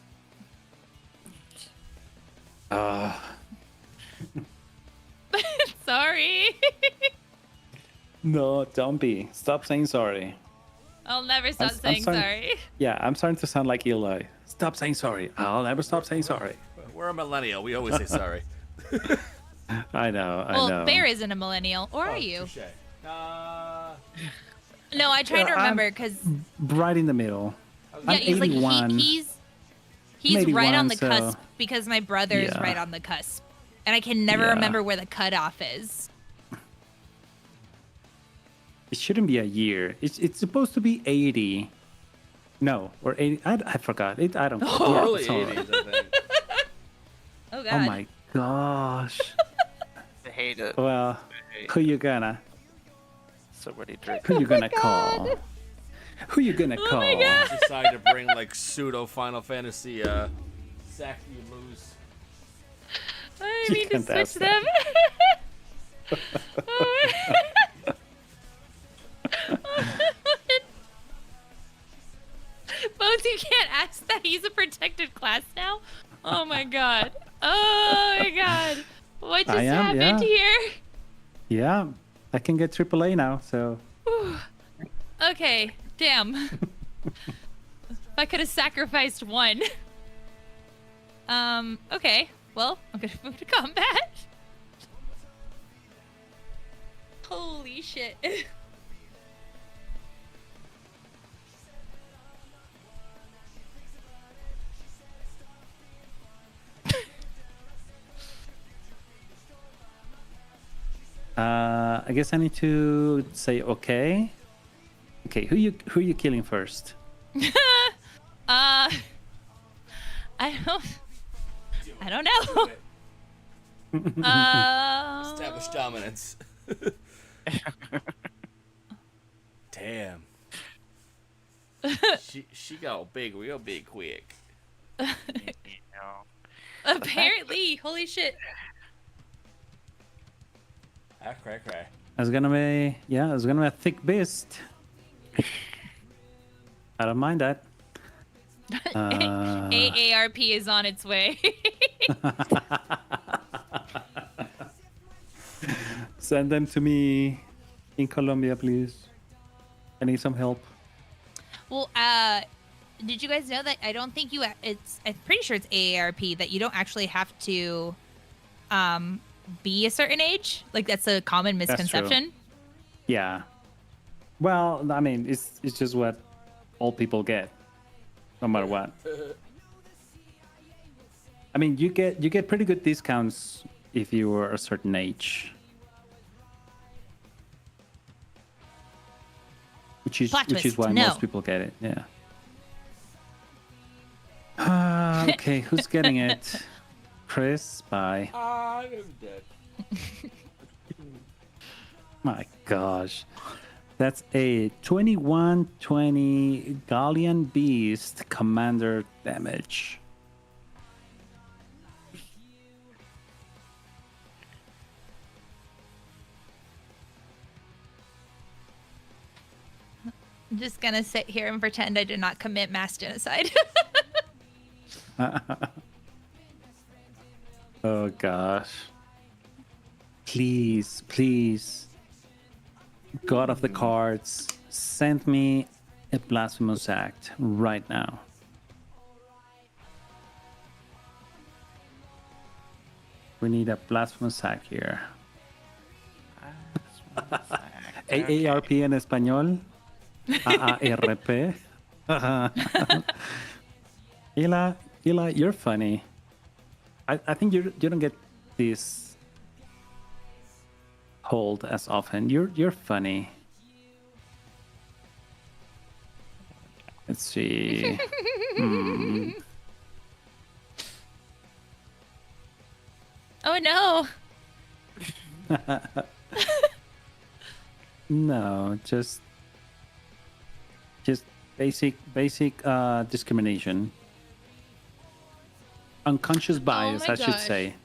Sorry. No, don't be. Stop saying sorry. I'll never stop I'm saying sorry. sorry. Yeah, I'm starting to sound like Eli. Stop saying sorry. I'll never stop saying sorry. We're a millennial. We always say sorry. I know. I Well, know. Bear isn't a millennial, or are you? Touche. No, I try to Yeah, remember because Right in the middle. yeah, I'm he's 81. like he's right on the 81, so- cusp because my brother is Yeah. right on the cusp, and I can never Yeah. remember where the cutoff is. It shouldn't be a year. It's supposed to be 80. No, or 80. I forgot. I don't. Yeah, Early it's all right. 80s, I think. Oh god. Oh my gosh. I hate it. Well, who you gonna? So many drinks. Who you gonna call? Who you gonna call? my God. Decide to bring like pseudo Final Fantasy sack you lose. I You need to can't switch ask them. Bones, you can't ask that. He's a protected class now. Oh my god. Oh my god. What just I am, happened yeah. here? Yeah, I can get AAA now. So Okay, damn. I could have sacrificed one. Okay. Well, I'm gonna move to combat. Holy shit. I guess I need to say okay. Okay, who you killing first? I don't know. Establish dominance. Damn. She got big real big quick. You know. Apparently, holy shit. Cray. It's gonna be a thick beast. I don't mind that. AARP is on its way. Send them to me in Colombia, please. I need some help. Well, did you guys know that I don't think I'm pretty sure it's AARP that you don't actually have to be a certain age. Like that's a common That's true. misconception. Yeah. Well, I mean, it's just what all people get, no matter what. I mean, you get pretty good discounts if you were a certain age. Which is Plot twist, why no. most people get it. Yeah. Okay, who's getting it? Chris, bye. I'm dead. My gosh. That's a 2120 Galleon Beast Commander damage. I'm just gonna sit here and pretend I did not commit mass genocide. Oh gosh. Please, please. God of the cards. send me a blasphemous act right now. We need a blasphemous act here. AARP en español. AARP. Eli, you're funny. I think you don't get this hold as often. You're funny. Let's see. Oh no. No, just basic discrimination. Unconscious bias, my I should gosh. say.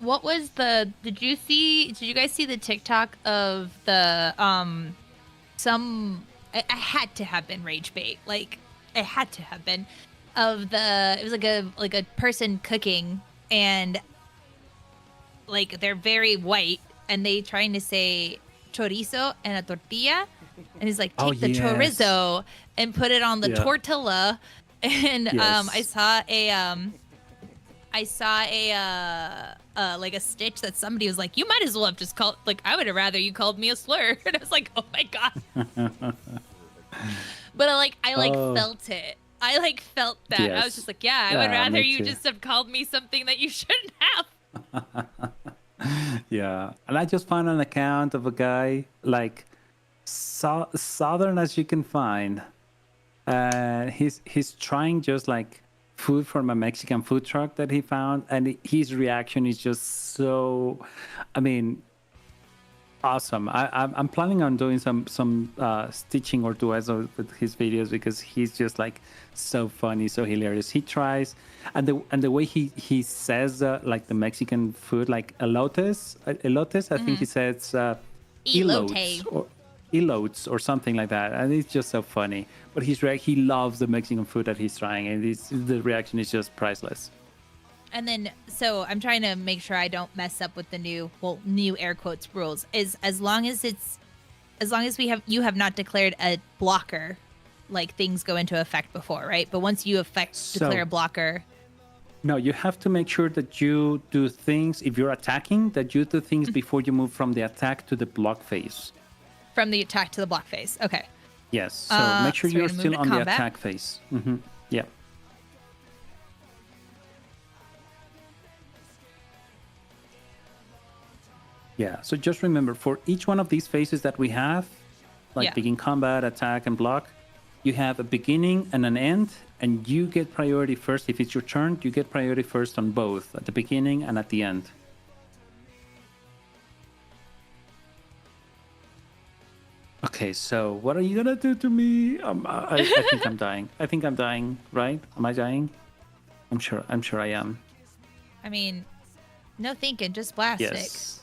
What was the? Did you guys see the TikTok of the some? I had to have been rage bait. Like it had to have been of the. It was like a person cooking and like they're very white and they trying to say chorizo and a tortilla and he's like take the chorizo and put it on the tortilla and I saw a like a stitch that somebody was like, you might as well have just called, like, I would have rather you called me a slur. And I was like, oh my God. But I felt it. I like felt that. Yes. I was just like, yeah, I would rather you too. just have called me something that you shouldn't have. Yeah, and I just found an account of a guy like southern as you can find. He's trying just like food from a Mexican food truck that he found, and his reaction is just so, I mean, awesome. I'm planning on doing some stitching or duets with his videos because he's just like so funny, so hilarious. He tries, and the way he says like the Mexican food, like elotes. I think he says elotes or something like that, and it's just so funny. But he loves the Mexican food that he's trying, and the reaction is just priceless. And then, so I'm trying to make sure I don't mess up with the new air quotes rules. Is as long as you have not declared a blocker, like things go into effect before, right? But once you declare a blocker. No, you have to make sure that you do things, if you're attacking, that you do things before you move from the attack to the block phase. From the attack to the block phase. Okay. Yes. So make sure so we're you're gonna still move on to the combat. attack phase. Mm-hmm. Yeah. Yeah. So just remember, for each one of these phases that we have, like begin combat, attack, and block, you have a beginning and an end, and you get priority first. If it's your turn, you get priority first on both, at the beginning and at the end. Okay, so what are you gonna do to me? I think I'm dying. I think I'm dying, right? Am I dying? I'm sure I am. I mean, no thinking, just blast it. Yes.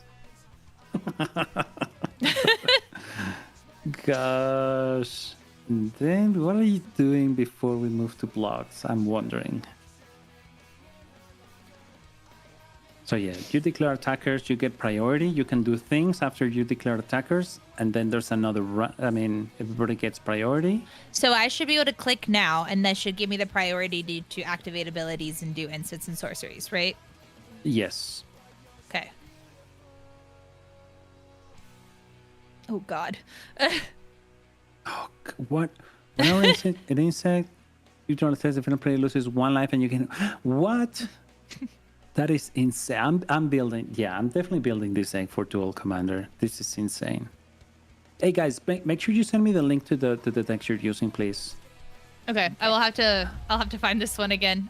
Gosh. And then what are you doing before we move to blocks? I'm wondering. So yeah, you declare attackers, you get priority. You can do things after you declare attackers, and then there's another run. I mean, everybody gets priority. So I should be able to click now, and that should give me the priority to activate abilities and do instants and sorceries, right? Yes. Okay. Oh God. Oh, what? Whenever an insect, you try to test if a player loses one life and you can. What? That is insane. I'm building. Yeah, I'm definitely building this egg for Dual Commander. This is insane. Hey guys, make sure you send me the link to the decks you're using, please. Okay, I'll have to find this one again.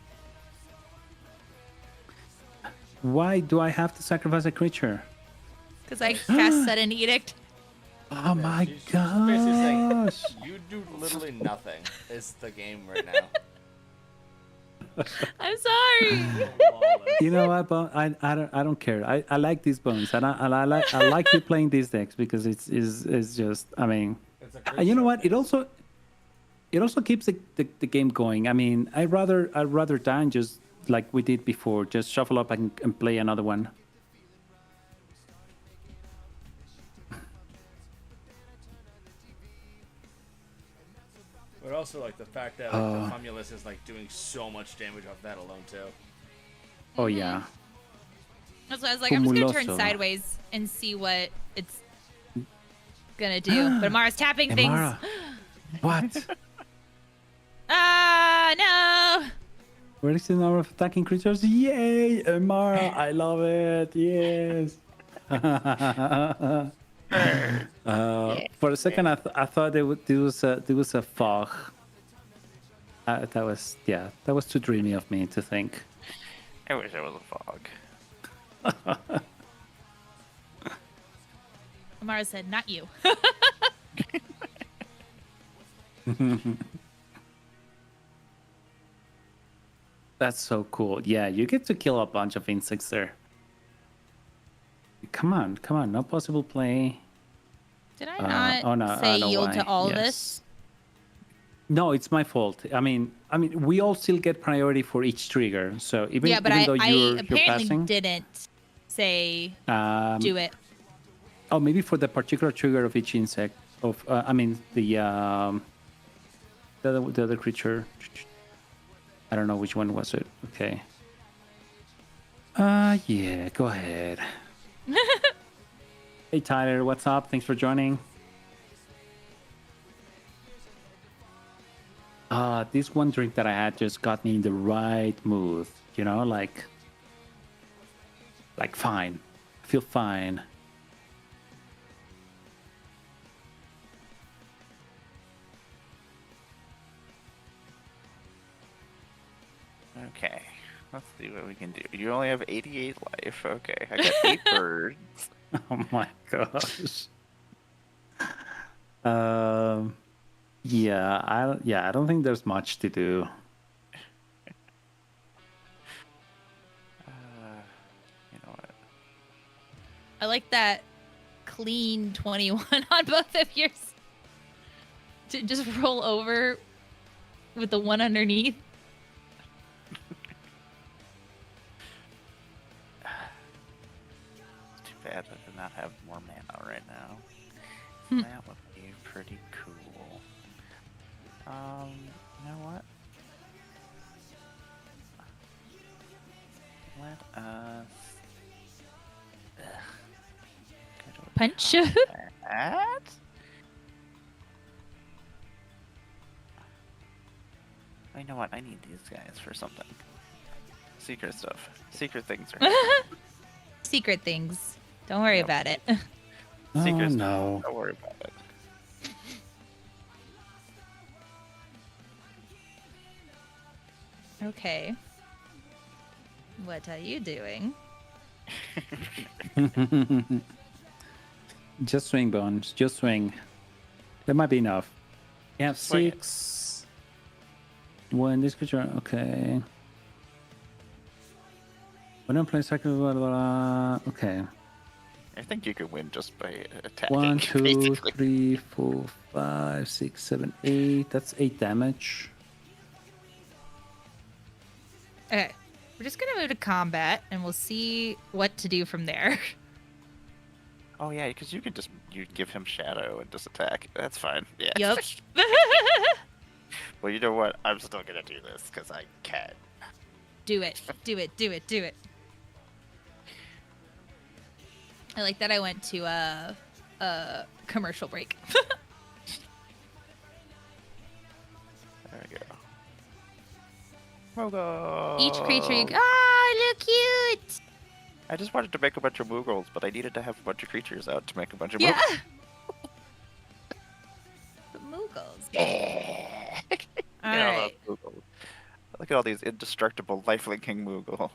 Why do I have to sacrifice a creature? Because I cast Sudden Edict. Oh my She's basically saying, gosh! you do literally nothing. Is the game right now. I'm sorry. You know what, Bone? I don't care. I like these bones, and I like you playing these decks because it's just. I mean, you know what? It also keeps the game going. I mean, I'd rather die and just like we did before, just shuffle up and play another one. also like the fact that like, the Famulus is like doing so much damage off that alone too. Oh yeah. That's why I was like, I'm just gonna turn Cumuloso. sideways and see what it's gonna do. But Amara's tapping things. Amara. What? Ah, no! Where is the number of attacking creatures? Yay, Amara! I love it. Yes. For a second, I thought there was a fog. That was too dreamy of me to think. I wish it was a fog. Amara said, not you. That's so cool. Yeah, you get to kill a bunch of insects there. Come on, no possible play. Did I not say yield to all this? No, it's my fault. I mean, we all still get priority for each trigger. So even Yeah, but even though I you're apparently passing, didn't say do it. oh, maybe for the particular trigger of each insect. Of the other creature. I don't know which one was it. Okay. Yeah, go ahead. Hey Tyler, what's up? Thanks for joining. This one drink that I had just got me in the right mood. You know, like fine. I feel fine. Okay, let's see what we can do. You only have 88 life. Okay, I got 8 birds. Oh my gosh. Yeah, I don't think there's much to do. You know what? I like that clean 21 on both of yours. To just roll over with the one underneath. It's too bad I do not have more mana right now. That would be pretty cool. You know what? Let us go to a Punch. combat. You know what? I need these guys for something. Secret stuff. Secret things are Secret things. Don't worry about it. secret Oh stuff. no. Don't worry about it. Okay. What are you doing? Just swing, Bones. Just swing. That might be enough. You have Swing it. 6. When this creature, okay. When I'm playing second, blah, blah, blah. Okay. I think you could win just by attacking. 1, 2, basically. 3, 4, 5, 6, 7, 8. That's 8 damage. Okay. We're just gonna move to combat and we'll see what to do from there. Oh yeah, because you give him shadow and just attack. That's fine. Yeah. Yup. Well, you know what? I'm still gonna do this because I can. Do it. Do it. Do it. Do it. I like that I went to a commercial break. There we go. Moogle. Each creature you... Ah, look cute! I just wanted to make a bunch of Moogles, but I needed to have a bunch of creatures out to make a bunch of Yeah. Moogles. The Moogles. You know, Alright. Moogles. Look at all these indestructible life-linking Moogles.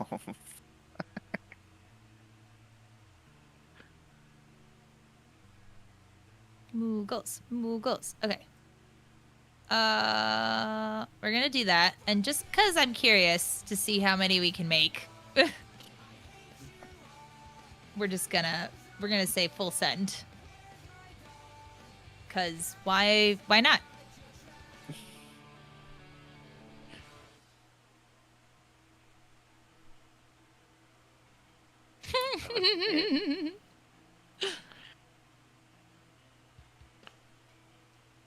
Moogles. Moogles. Okay. We're gonna do that, and just cause I'm curious to see how many we can make, we're gonna say full send. Cause why not?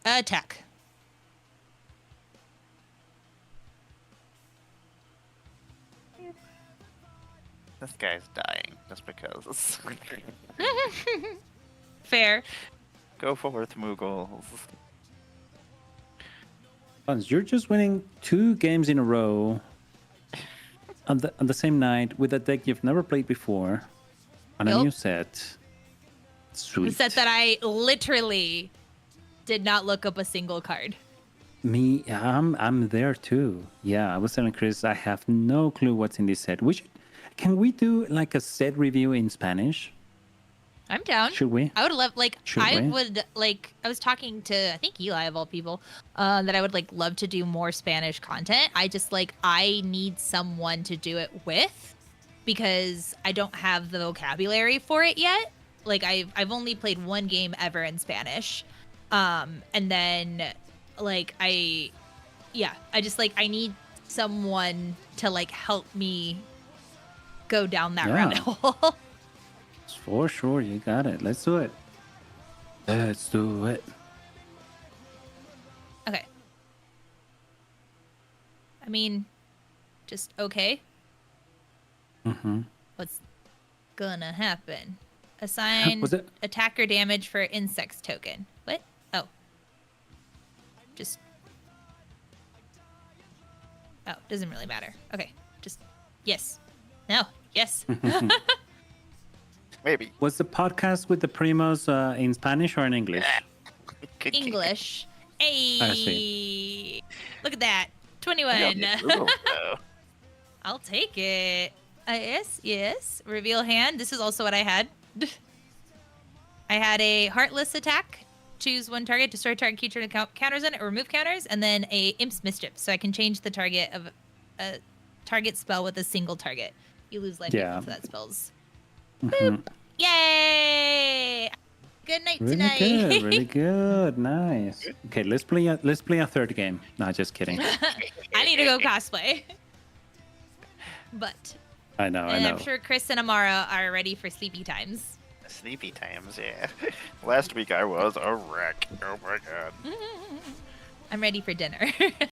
Attack. This guy's dying just because. Fair. Go forth, Moogles. Hans, you're just winning 2 games in a row on the same night with a deck you've never played before on a Yup. new set. Sweet. The set that I literally did not look up a single card. Me, I'm there too. Yeah, I was telling Chris I have no clue what's in this set. Can we do like a set review in Spanish? I'm down. Should we? I would love, like, Should I we? would, like, I was talking to, I think Eli of all people, that I would, like, love to do more Spanish content. I just, like, I need someone to do it with because I don't have the vocabulary for it yet. Like, I've only played 1 game ever in Spanish. And then, like, I just, like, I need someone to, like, help me go down that rabbit hole. For sure, you got it. Let's do it. Let's do it. Okay. I mean, just okay. Mm-hmm. What's gonna happen? Assign Was it- attacker damage for insects token. What? Oh. Just. Oh, doesn't really matter. Okay. Just. Yes. No. Yes. Maybe. Was the podcast with the primos in Spanish or in English? English. I Hey. Look at that. 21. Ooh, I'll take it. Yes. Reveal hand. This is also what I had. I had a Heartless attack. Choose 1 target, destroy target creature and counters on it, or remove counters, and then a Imp's Mischief. So I can change the target of a target spell with a single target. You lose life equal to that spell's. Mhm. Yay! Good night Really tonight. good, really good, nice. Okay, let's play a 3rd game. No, just kidding. I need to go cosplay. But I know. I'm sure Chris and Amara are ready for sleepy times. Sleepy times, yeah. Last week I was a wreck. Oh my god. I'm ready for dinner.